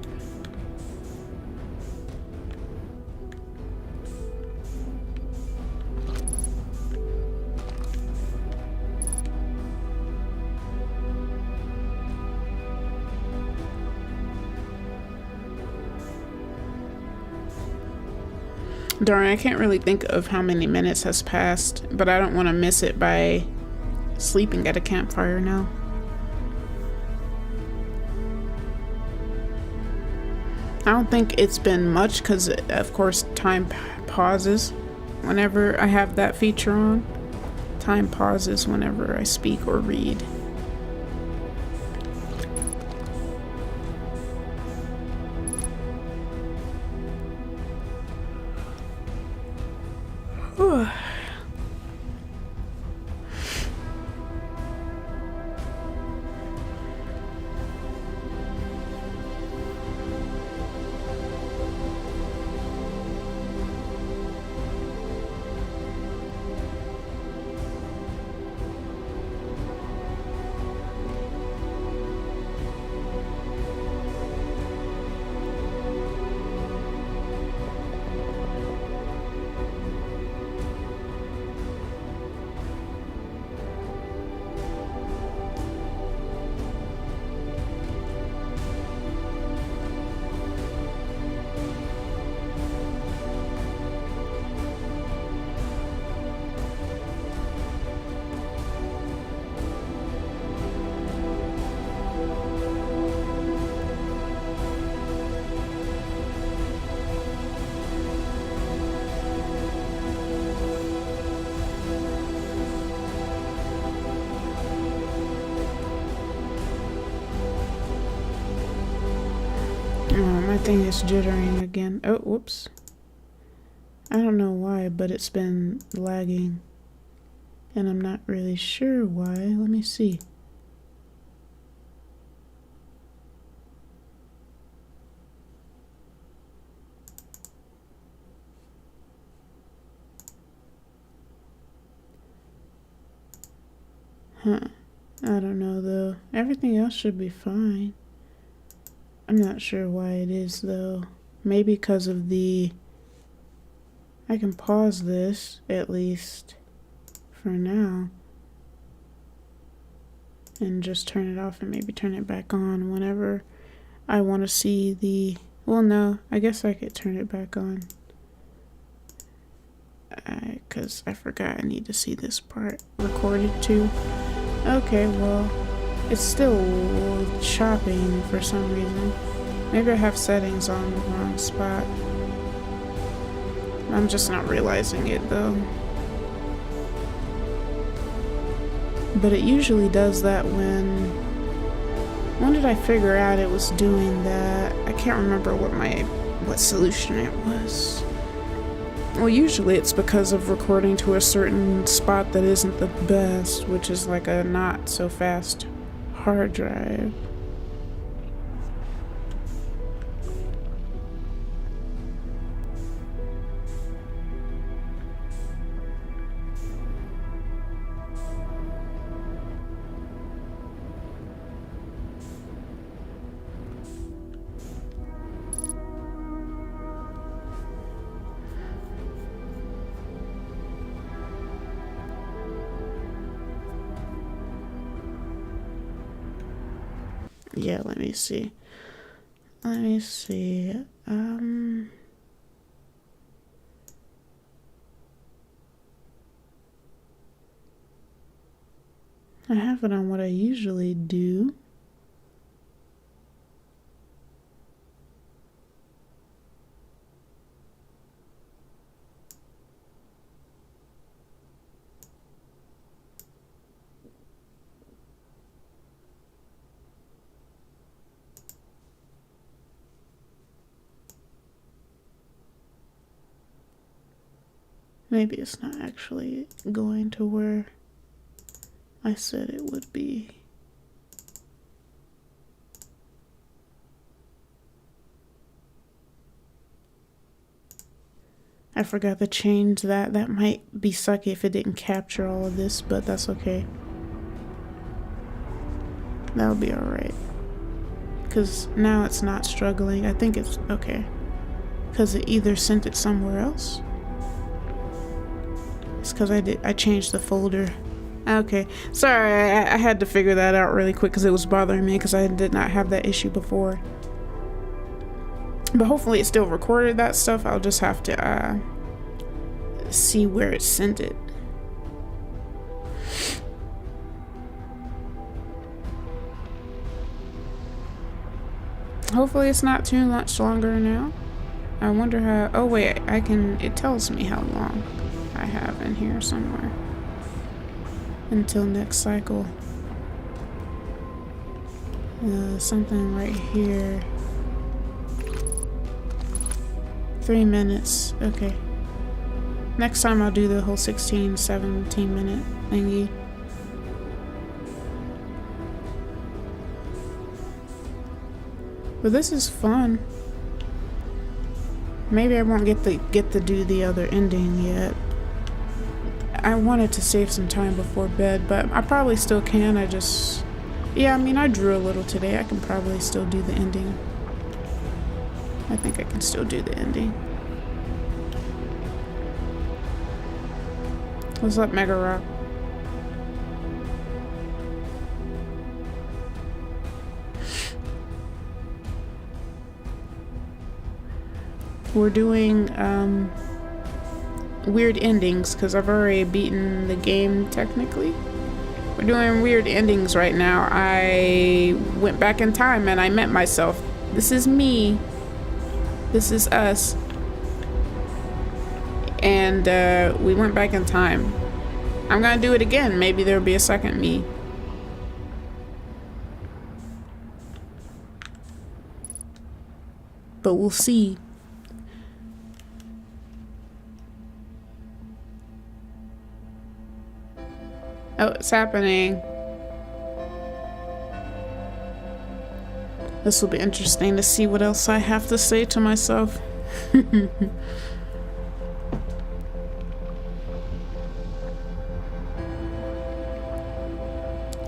Darn, I can't really think of how many minutes has passed, but I don't want to miss it by sleeping at a campfire now. I don't think it's been much because, of course, time pauses whenever I have that feature on. Time pauses whenever I speak or read. My thing is jittering again. Oh, whoops. I don't know why, but it's been lagging. And I'm not really sure why. Let me see. Huh. I don't know though. Everything else should be fine. I'm not sure why it is though. Maybe because of the... I can pause this at least for now and just turn it off and maybe turn it back on whenever I want to see the... Well, no, I guess I could turn it back on because I forgot I need to see this part recorded too. Okay, well, It's still chopping for some reason. Maybe I have settings on the wrong spot. I'm just not realizing it though. But it usually does that when did I figure out it was doing that? I can't remember what solution it was. Well, usually it's because of recording to a certain spot that isn't the best, which is like a not so fast hard drive. Yeah, let me see. I have it on what I usually do. Maybe it's not actually going to where I said it would be. I forgot to change that. That might be sucky if it didn't capture all of this, but that's okay. That'll be alright. Because now it's not struggling. I think it's okay. Because it either sent it somewhere else. It's because I changed the folder. Okay, sorry, I had to figure that out really quick because it was bothering me because I did not have that issue before. But hopefully it still recorded that stuff. I'll just have to see where it sent it. Hopefully it's not too much longer now. I wonder how, oh wait, it tells me how long I have in here somewhere. Until next cycle. Something right here. 3 minutes. Okay. Next time I'll do the whole 16, 17 minute thingy. But this is fun. Maybe I won't get to do the other ending yet. I wanted to save some time before bed, but I probably still can. Yeah, I mean, I drew a little today. I can probably still do the ending. I think I can still do the ending. What's up, Mega Rock? We're doing weird endings because I've already beaten the game technically. We're doing weird endings right now. I went back in time and I met myself. This is me. This is us. And we went back in time. I'm gonna do it again. Maybe there'll be a second me. But we'll see. Oh, it's happening. This will be interesting to see what else I have to say to myself.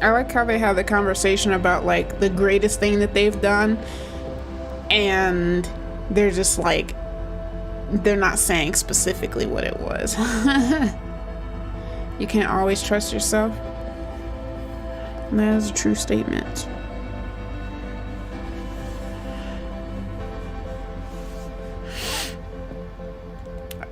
I like how they have the conversation about like the greatest thing that they've done, and they're just like, they're not saying specifically what it was. You can't always trust yourself. That is a true statement.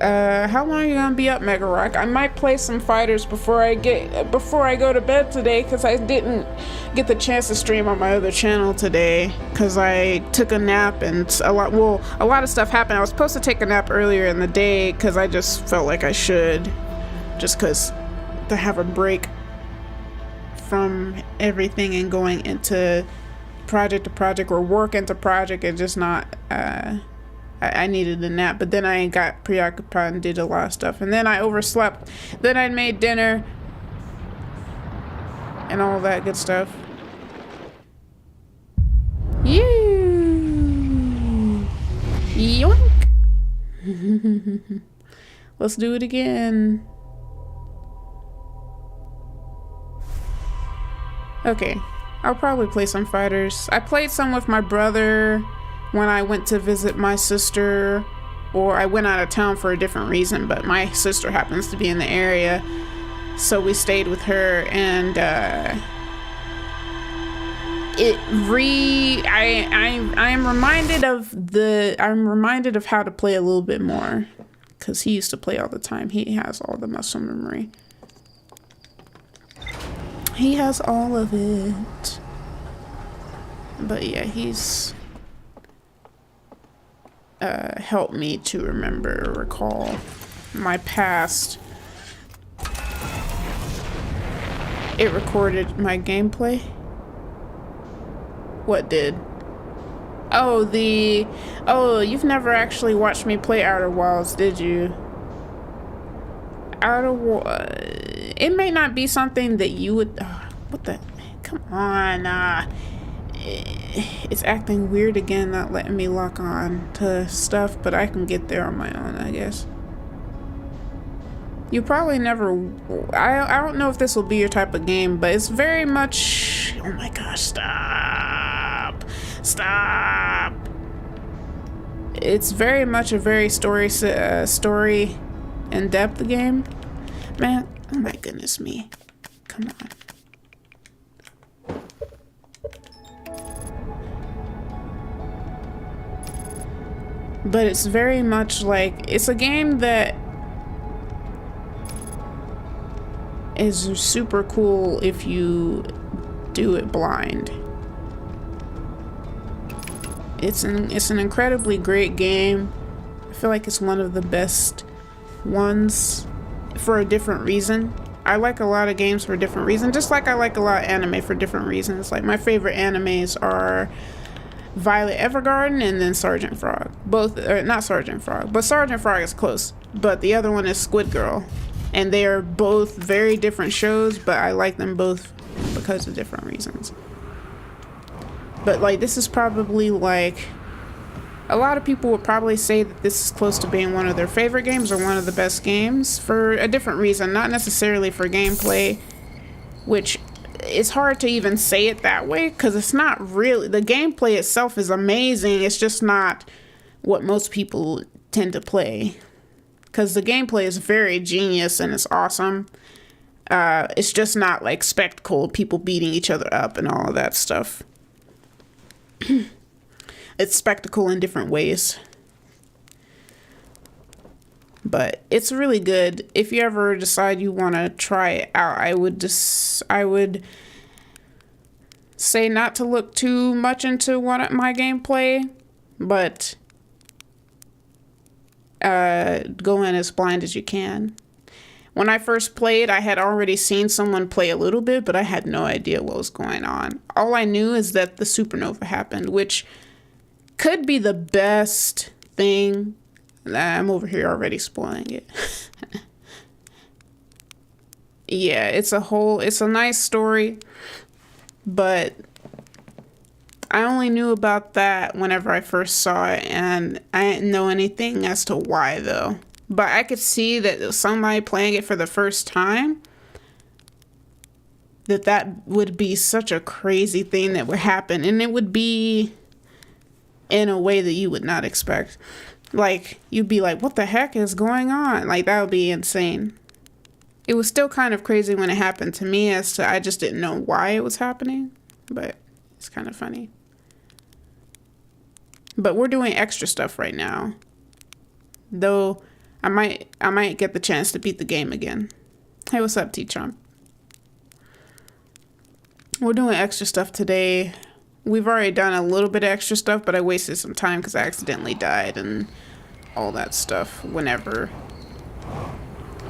How long are you gonna be up, Mega Rock? I might play some fighters before I go to bed today, because I didn't get the chance to stream on my other channel today because I took a nap and a lot of stuff happened. I was supposed to take a nap earlier in the day because I just felt like I should, just because to have a break from everything and going into project to project or work into project and just not I needed a nap. But then I got preoccupied and did a lot of stuff, and then I overslept. Then I made dinner and all that good stuff. Yoink. Let's do it again. Okay, I'll probably play some fighters. I played some with my brother when I went to visit my sister, or I went out of town for a different reason, but my sister happens to be in the area, so we stayed with her, and I'm reminded of how to play a little bit more, because he used to play all the time. He has all the muscle memory. He has all of it. But yeah, he's helped me to recall my past. It recorded my gameplay. What did? Oh, you've never actually watched me play Outer Wilds, did you? It may not be something that you would, what the, come on, it's acting weird again, not letting me lock on to stuff, but I can get there on my own, I guess. You probably never, I don't know if this will be your type of game, but it's very much, oh my gosh, stop. It's very much a very story in-depth game. Man, oh my goodness me. Come on. But it's very much like, it's a game that is super cool if you do it blind. It's an incredibly great game. I feel like it's one of the best ones for a different reason. I like a lot of games for a different reason, just like I like a lot of anime for different reasons. Like my favorite animes are Violet Evergarden and then Sergeant Frog. Both, not Sergeant Frog, but Sergeant Frog is close. But the other one is Squid Girl. And they are both very different shows, but I like them both because of different reasons. But like, this is probably like, a lot of people would probably say that this is close to being one of their favorite games or one of the best games for a different reason, not necessarily for gameplay, which it's hard to even say it that way because it's not really, the gameplay itself is amazing, it's just not what most people tend to play, because the gameplay is very genius and it's awesome. It's just not like spectacle, people beating each other up and all of that stuff. It's spectacle in different ways, but it's really good. If you ever decide you want to try it out, I would say not to look too much into my gameplay, but go in as blind as you can. When I first played, I had already seen someone play a little bit, but I had no idea what was going on. All I knew is that the supernova happened, which could be the best thing. I'm over here already spoiling it. Yeah, it's a nice story, but I only knew about that whenever I first saw it, and I didn't know anything as to why though. But I could see that somebody playing it for the first time, that would be such a crazy thing that would happen, and it would be in a way that you would not expect. Like, you'd be like, what the heck is going on? Like, that would be insane. It was still kind of crazy when it happened to me, as to I just didn't know why it was happening, but it's kind of funny. But we're doing extra stuff right now, though I might get the chance to beat the game again. Hey, what's up, T-Chomp? We're doing extra stuff today. We've already done a little bit of extra stuff, but I wasted some time because I accidentally died and all that stuff whenever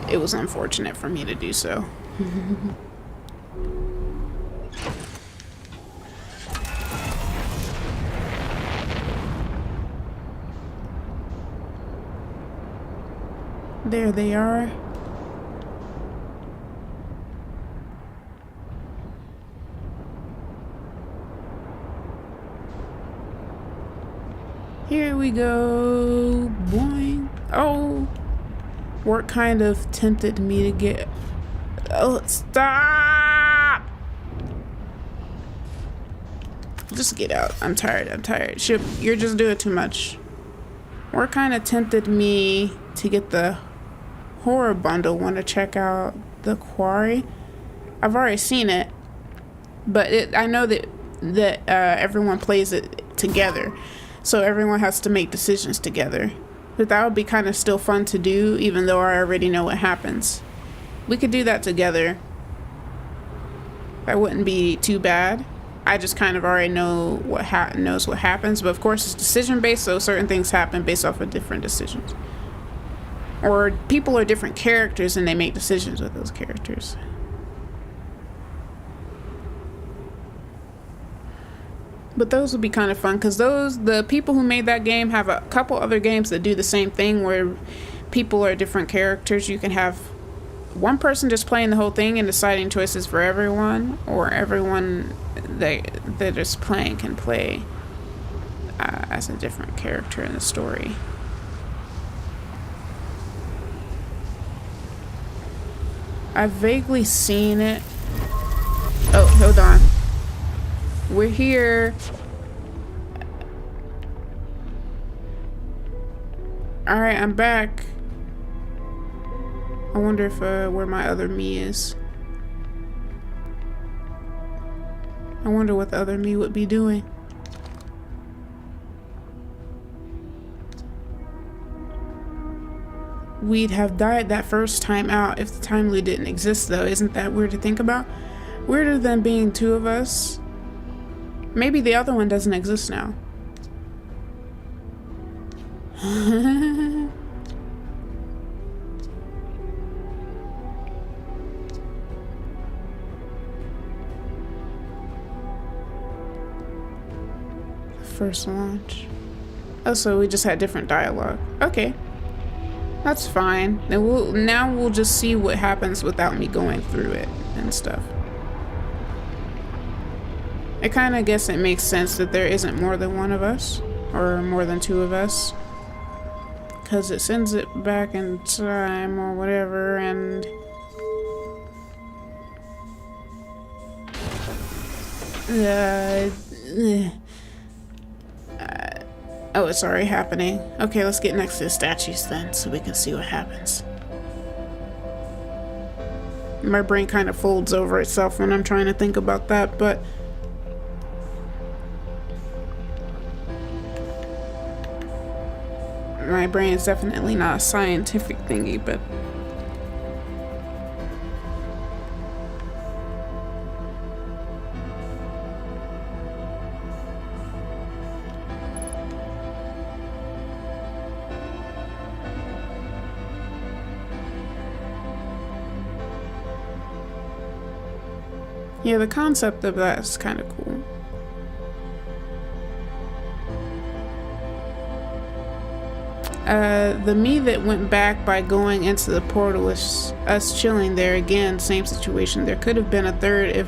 it was unfortunate for me to do so. There they are. Here we go. Boing. Oh. Work kind of tempted me to get... Oh, stop! Just get out. I'm tired. I'm tired. Ship, you're just doing too much. Work kind of tempted me to get the horror bundle. Want to check out the quarry? I've already seen it, but I know that everyone plays it together, so everyone has to make decisions together. But that would be kind of still fun to do, even though I already know what happens. We could do that together. That wouldn't be too bad. I just kind of already know what happens, but of course it's decision based, so certain things happen based off of different decisions. Or people are different characters and they make decisions with those characters. But those would be kind of fun because the people who made that game have a couple other games that do the same thing where people are different characters. You can have one person just playing the whole thing and deciding choices for everyone, or everyone that is playing can play as a different character in the story. I've vaguely seen it. Oh, hold on. We're here. Alright, I'm back. I wonder if where my other me is. I wonder what the other me would be doing. We'd have died that first time out if the time loop didn't exist, though. Isn't that weird to think about? Weirder than being two of us. Maybe the other one doesn't exist now. First launch. Oh, so we just had different dialogue. Okay. That's fine. Then we'll just see what happens without me going through it and stuff. I kind of guess it makes sense that there isn't more than one of us, or more than two of us, because it sends it back in time or whatever, and oh, it's already happening. Okay, let's get next to the statues then, so we can see what happens. My brain kind of folds over itself when I'm trying to think about that, but my brain is definitely not a scientific thingy, but yeah, the concept of that is kind of cool. The me that went back by going into the portal is us chilling there again. Same situation. There could have been a third if...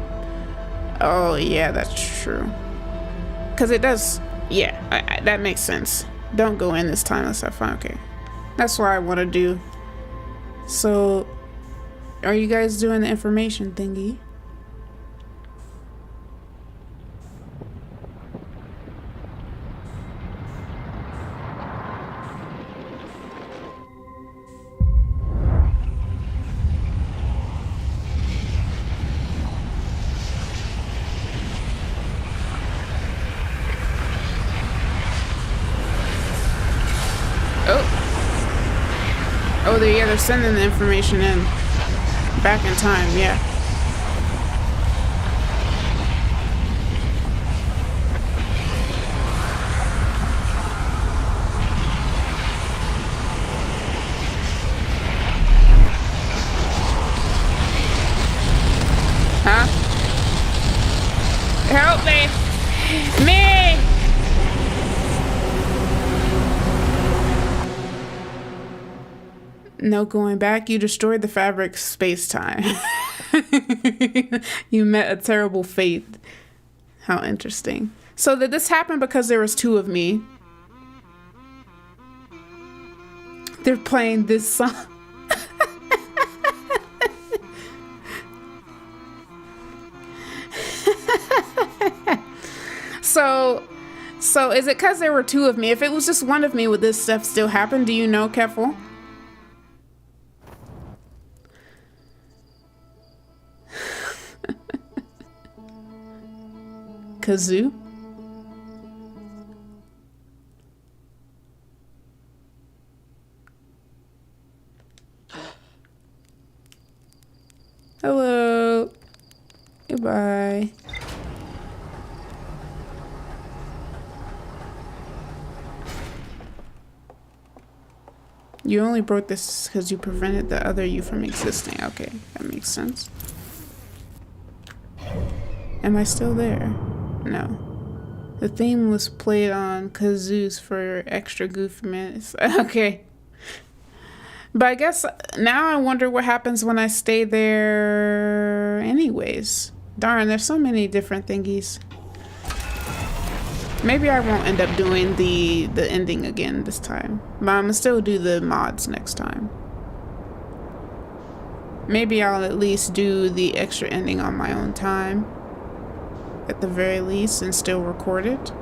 Oh, yeah, that's true. Because it does... Yeah, that makes sense. Don't go in this time unless I find... Okay. That's what I want to do. So, are you guys doing the information thingy? sending the information in back in time, yeah. Huh? Help me! Me! No going back. You destroyed the fabric space-time. You met a terrible fate. How interesting. So did this happen because there was two of me? They're playing this song. So is it because there were two of me? If it was just one of me, would this stuff still happen? Do you know, Keffel? Kazoo? Hello. Goodbye. You only broke this because you prevented the other you from existing. Okay, that makes sense. Am I still there? No. The theme was played on kazoos for extra goofy minutes. Okay. But I guess now I wonder what happens when I stay there anyways. Darn, there's so many different thingies. Maybe I won't end up doing the ending again this time. But I'm gonna still do the mods next time. Maybe I'll at least do the extra ending on my own time. At the very least, and still record it.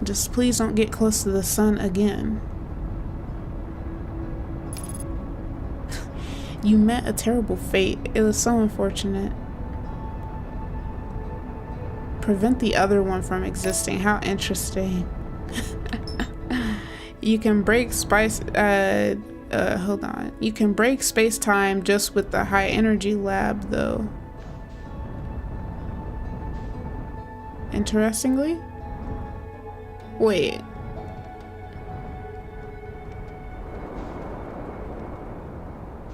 Just please don't get close to the sun again. You met a terrible fate. It was so unfortunate. Prevent the other one from existing. How interesting. You can break hold on. You can break space-time just with the high energy lab though. Interestingly? Wait.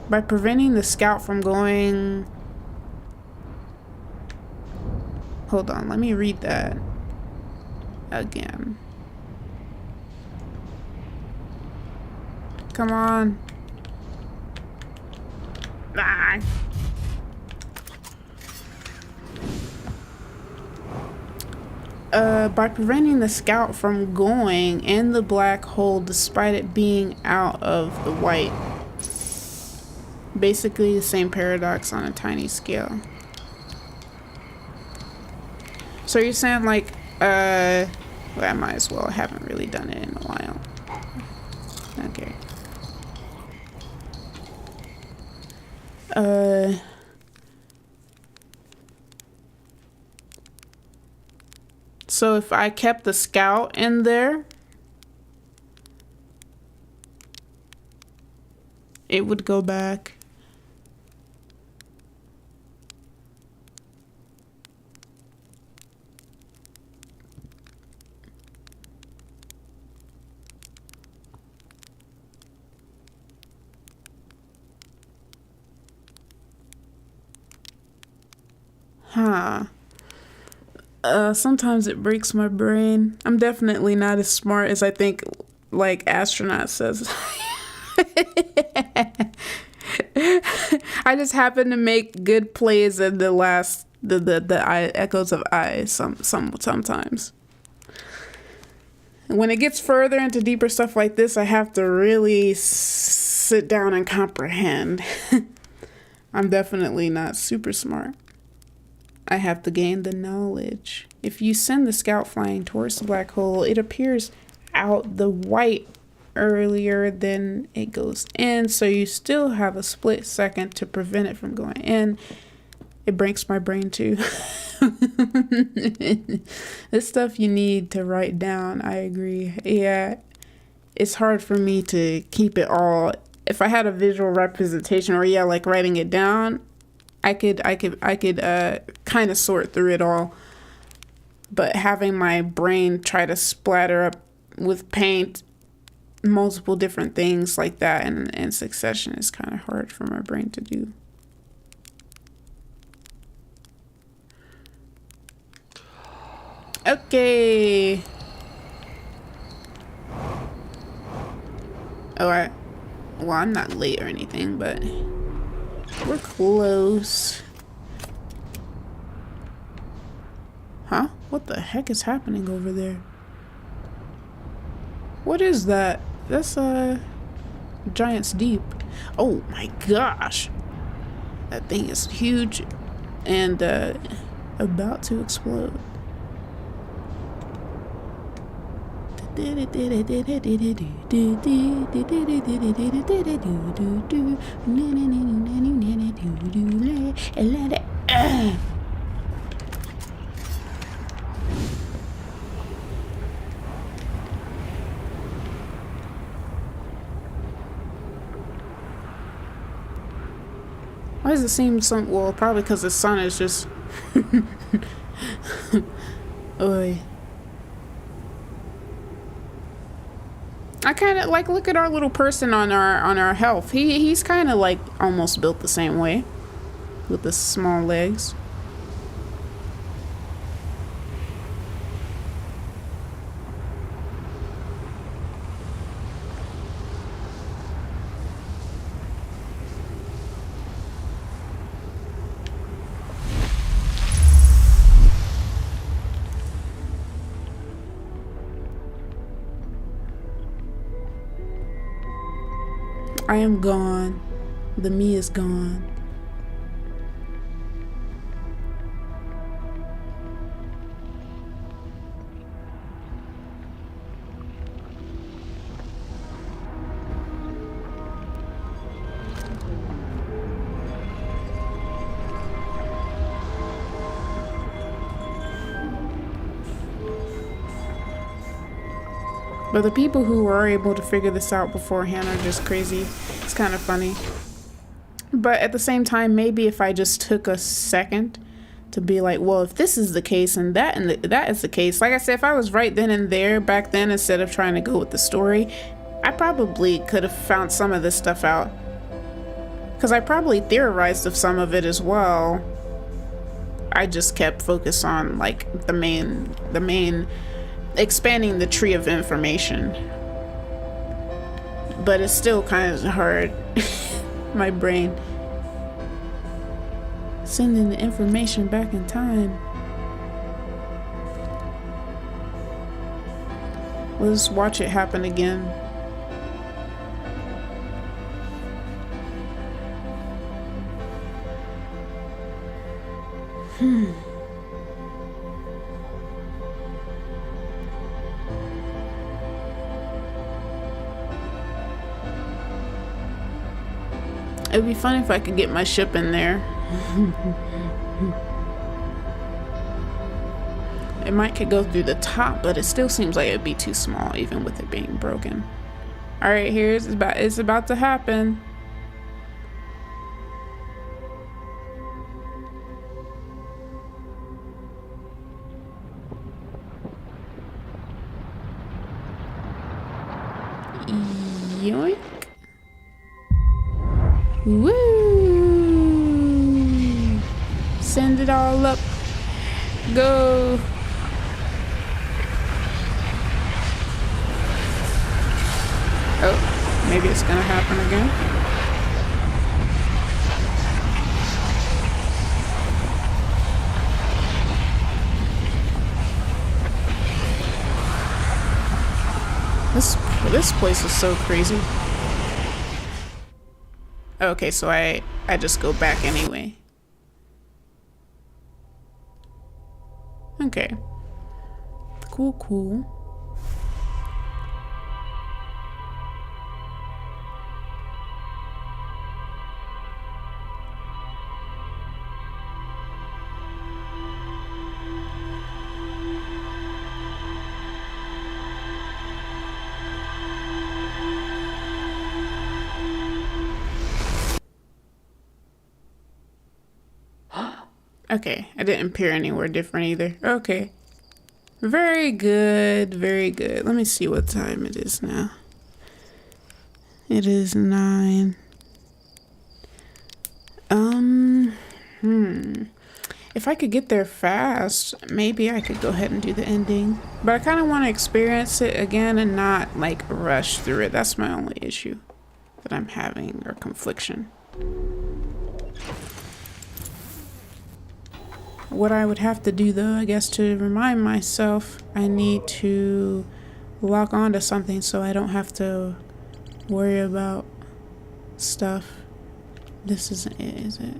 By preventing the scout from going... Hold on, let me read that again. Come on. Ah. By preventing the scout from going in the black hole despite it being out of the white. Basically the same paradox on a tiny scale. So you're saying like, well, I might as well. I haven't really done it in a while. Okay. So if I kept the scout in there, it would go back. Huh. Sometimes it breaks my brain. I'm definitely not as smart as I think, like astronaut says. I just happen to make good plays in the last, the echoes of I sometimes. When it gets further into deeper stuff like this, I have to really sit down and comprehend. I'm definitely not super smart. I have to gain the knowledge. If you send the scout flying towards the black hole, it appears out the white earlier than it goes in, so you still have a split second to prevent it from going in. It breaks my brain too. This stuff you need to write down. I agree. Yeah, it's hard for me to keep it all. If I had a visual representation, or yeah, like writing it down, I could kind of sort through it all. But having my brain try to splatter up with paint multiple different things like that in succession is kind of hard for my brain to do. Okay. Alright. Well, I'm not late or anything, but we're close. Huh? What the heck is happening over there? What is that? That's Giant's Deep. Oh my gosh. That thing is huge and about to explode. Why does it seem so... Well, probably because the sun is just... Oy. I kind of like, look at our little person on our health. He's kind of like almost built the same way with the small legs. I am gone. The me is gone. But the people who were able to figure this out beforehand are just crazy. It's kind of funny. But at the same time, maybe if I just took a second to be like, well, if this is the case and that is the case. Like I said, if I was right then and there back then, instead of trying to go with the story, I probably could have found some of this stuff out. Because I probably theorized of some of it as well. I just kept focused on like the main expanding the tree of information, but it's still kind of hard. My brain sending the information back in time. Let's watch it happen again. It'd be fun if I could get my ship in there. It might could go through the top, but it still seems like it'd be too small, even with it being broken. All right, it's about to happen. Yoink. Woo! Send it all up. Go. Oh, maybe it's gonna happen again. This place is so crazy. Okay, so I just go back anyway. Okay. Cool. Okay, I didn't appear anywhere different either. Okay. Very good, very good. Let me see what time it is now. It is 9. If I could get there fast, maybe I could go ahead and do the ending. But I kind of want to experience it again and not like rush through it. That's my only issue that I'm having, or confliction. What I would have to do though, I guess, to remind myself, I need to log on to something so I don't have to worry about stuff. This isn't it, is it?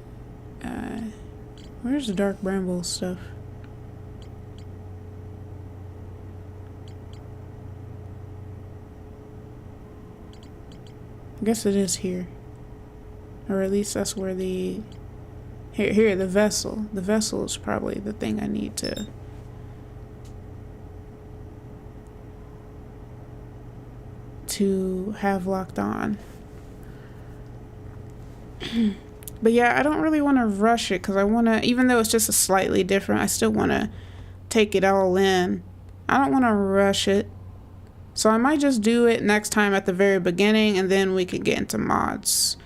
Where's the dark bramble stuff? I guess it is here. Or at least that's where the... Here, the vessel. The vessel is probably the thing I need to have locked on. But yeah, I don't really want to rush it because I want to, even though it's just a slightly different, I still want to take it all in. I don't want to rush it. So I might just do it next time at the very beginning and then we can get into mods.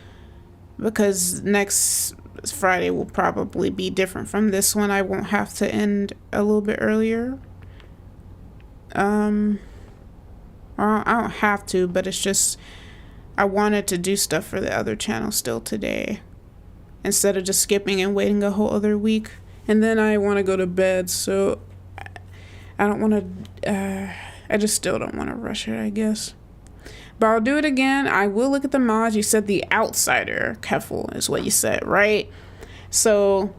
Because next Friday will probably be different from this one. I won't have to end a little bit earlier. I don't have to, but it's just I wanted to do stuff for the other channel still today instead of just skipping and waiting a whole other week. And then I want to go to bed, so I don't want to I just still don't want to rush it, I guess. But I'll do it again. I will look at the mods. You said the Outsider, Keffel, is what you said, right? So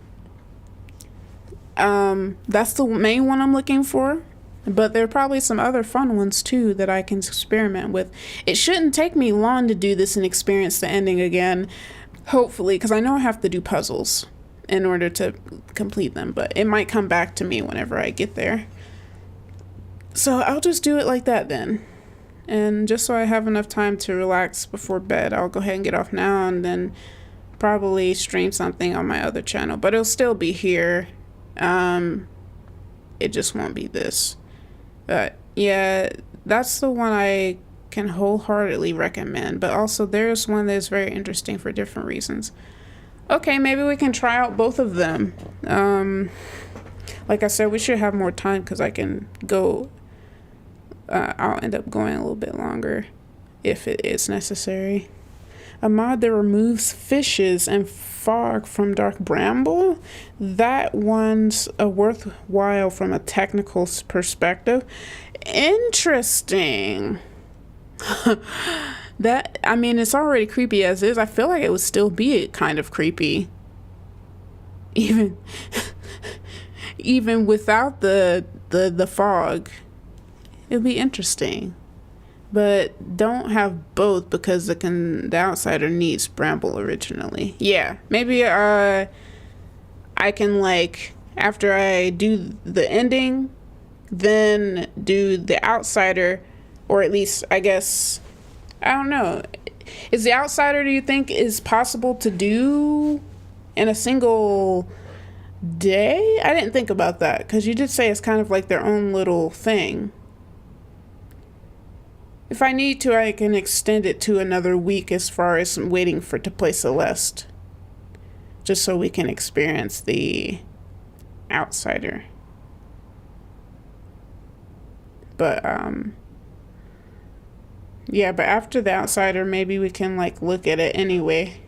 that's the main one I'm looking for. But there are probably some other fun ones too that I can experiment with. It shouldn't take me long to do this and experience the ending again, hopefully, because I know I have to do puzzles in order to complete them, but it might come back to me whenever I get there. So I'll just do it like that then. And just so I have enough time to relax before bed, I'll go ahead and get off now and then probably stream something on my other channel. But it'll still be here. It just won't be this. But yeah, that's the one I can wholeheartedly recommend. But also there's one that's very interesting for different reasons. Okay, maybe we can try out both of them. Like I said, we should have more time because I can go... I'll end up going a little bit longer if it is necessary. A mod that removes fishes and fog from dark bramble? That one's worthwhile from a technical perspective. Interesting. That, I mean, it's already creepy as is. I feel like it would still be kind of creepy. Even without the fog. It'll be interesting, but don't have both because the Outsider needs bramble originally. Yeah, maybe I can, like, after I do the ending, then do the Outsider, or at least I guess, I don't know. Is the Outsider, do you think, is possible to do in a single day? I didn't think about that because you did say it's kind of like their own little thing. If I need to, I can extend it to another week as far as waiting to play Celeste. Just so we can experience the Outsider. But, yeah, but after the Outsider, maybe we can, like, look at it anyway.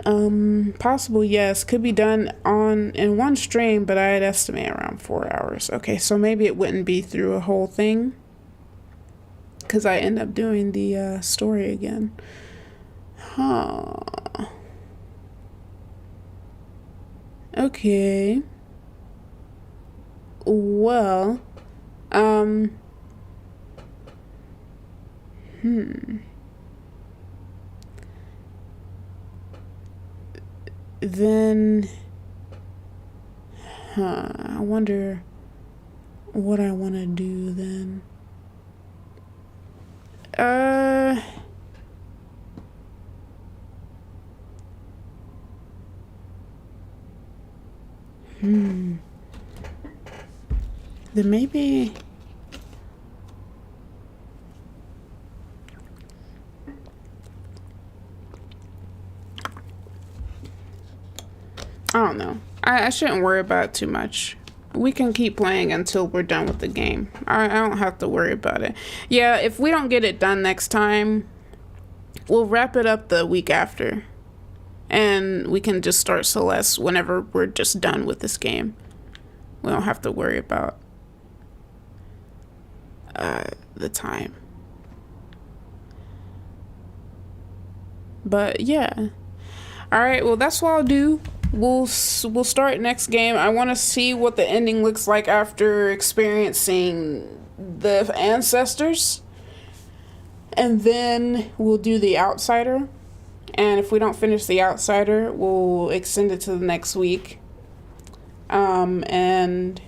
Possible, yes. Could be done in one stream, but I'd estimate around 4 hours. Okay, so maybe it wouldn't be through a whole thing. Because I end up doing the story again. Huh. Okay. Well. Then. I wonder what I want to do then. Then maybe... I don't know. I shouldn't worry about it too much. We can keep playing until we're done with the game. I don't have to worry about it. Yeah, if we don't get it done next time, we'll wrap it up the week after. And we can just start Celeste whenever we're just done with this game. We don't have to worry about the time. But yeah. Alright, well that's what I'll do. We'll start next game. I want to see what the ending looks like after experiencing the ancestors. And then we'll do the outsider. And if we don't finish the outsider, we'll extend it to the next week. And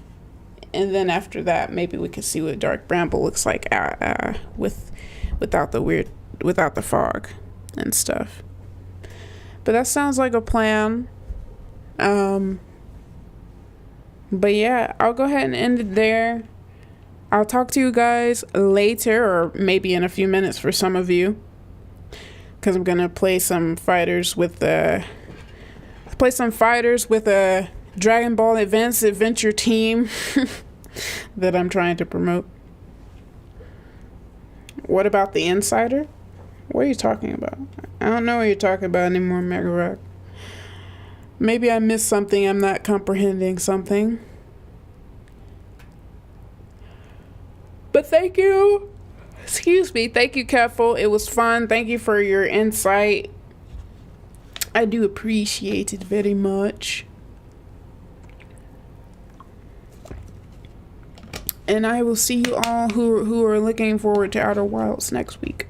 then after that, maybe we can see what Dark Bramble looks like without the fog and stuff. But that sounds like a plan. But yeah, I'll go ahead and end it there. I'll talk to you guys later, or maybe in a few minutes for some of you, because I'm gonna play some fighters with a Dragon Ball Advance Adventure team that I'm trying to promote. What about the Insider? What are you talking about? I don't know what you're talking about anymore, Mega Rock. Maybe I missed something. I'm not comprehending something. But thank you. Excuse me. Thank you, Careful. It was fun. Thank you for your insight. I do appreciate it very much. And I will see you all who are looking forward to Outer Wilds next week.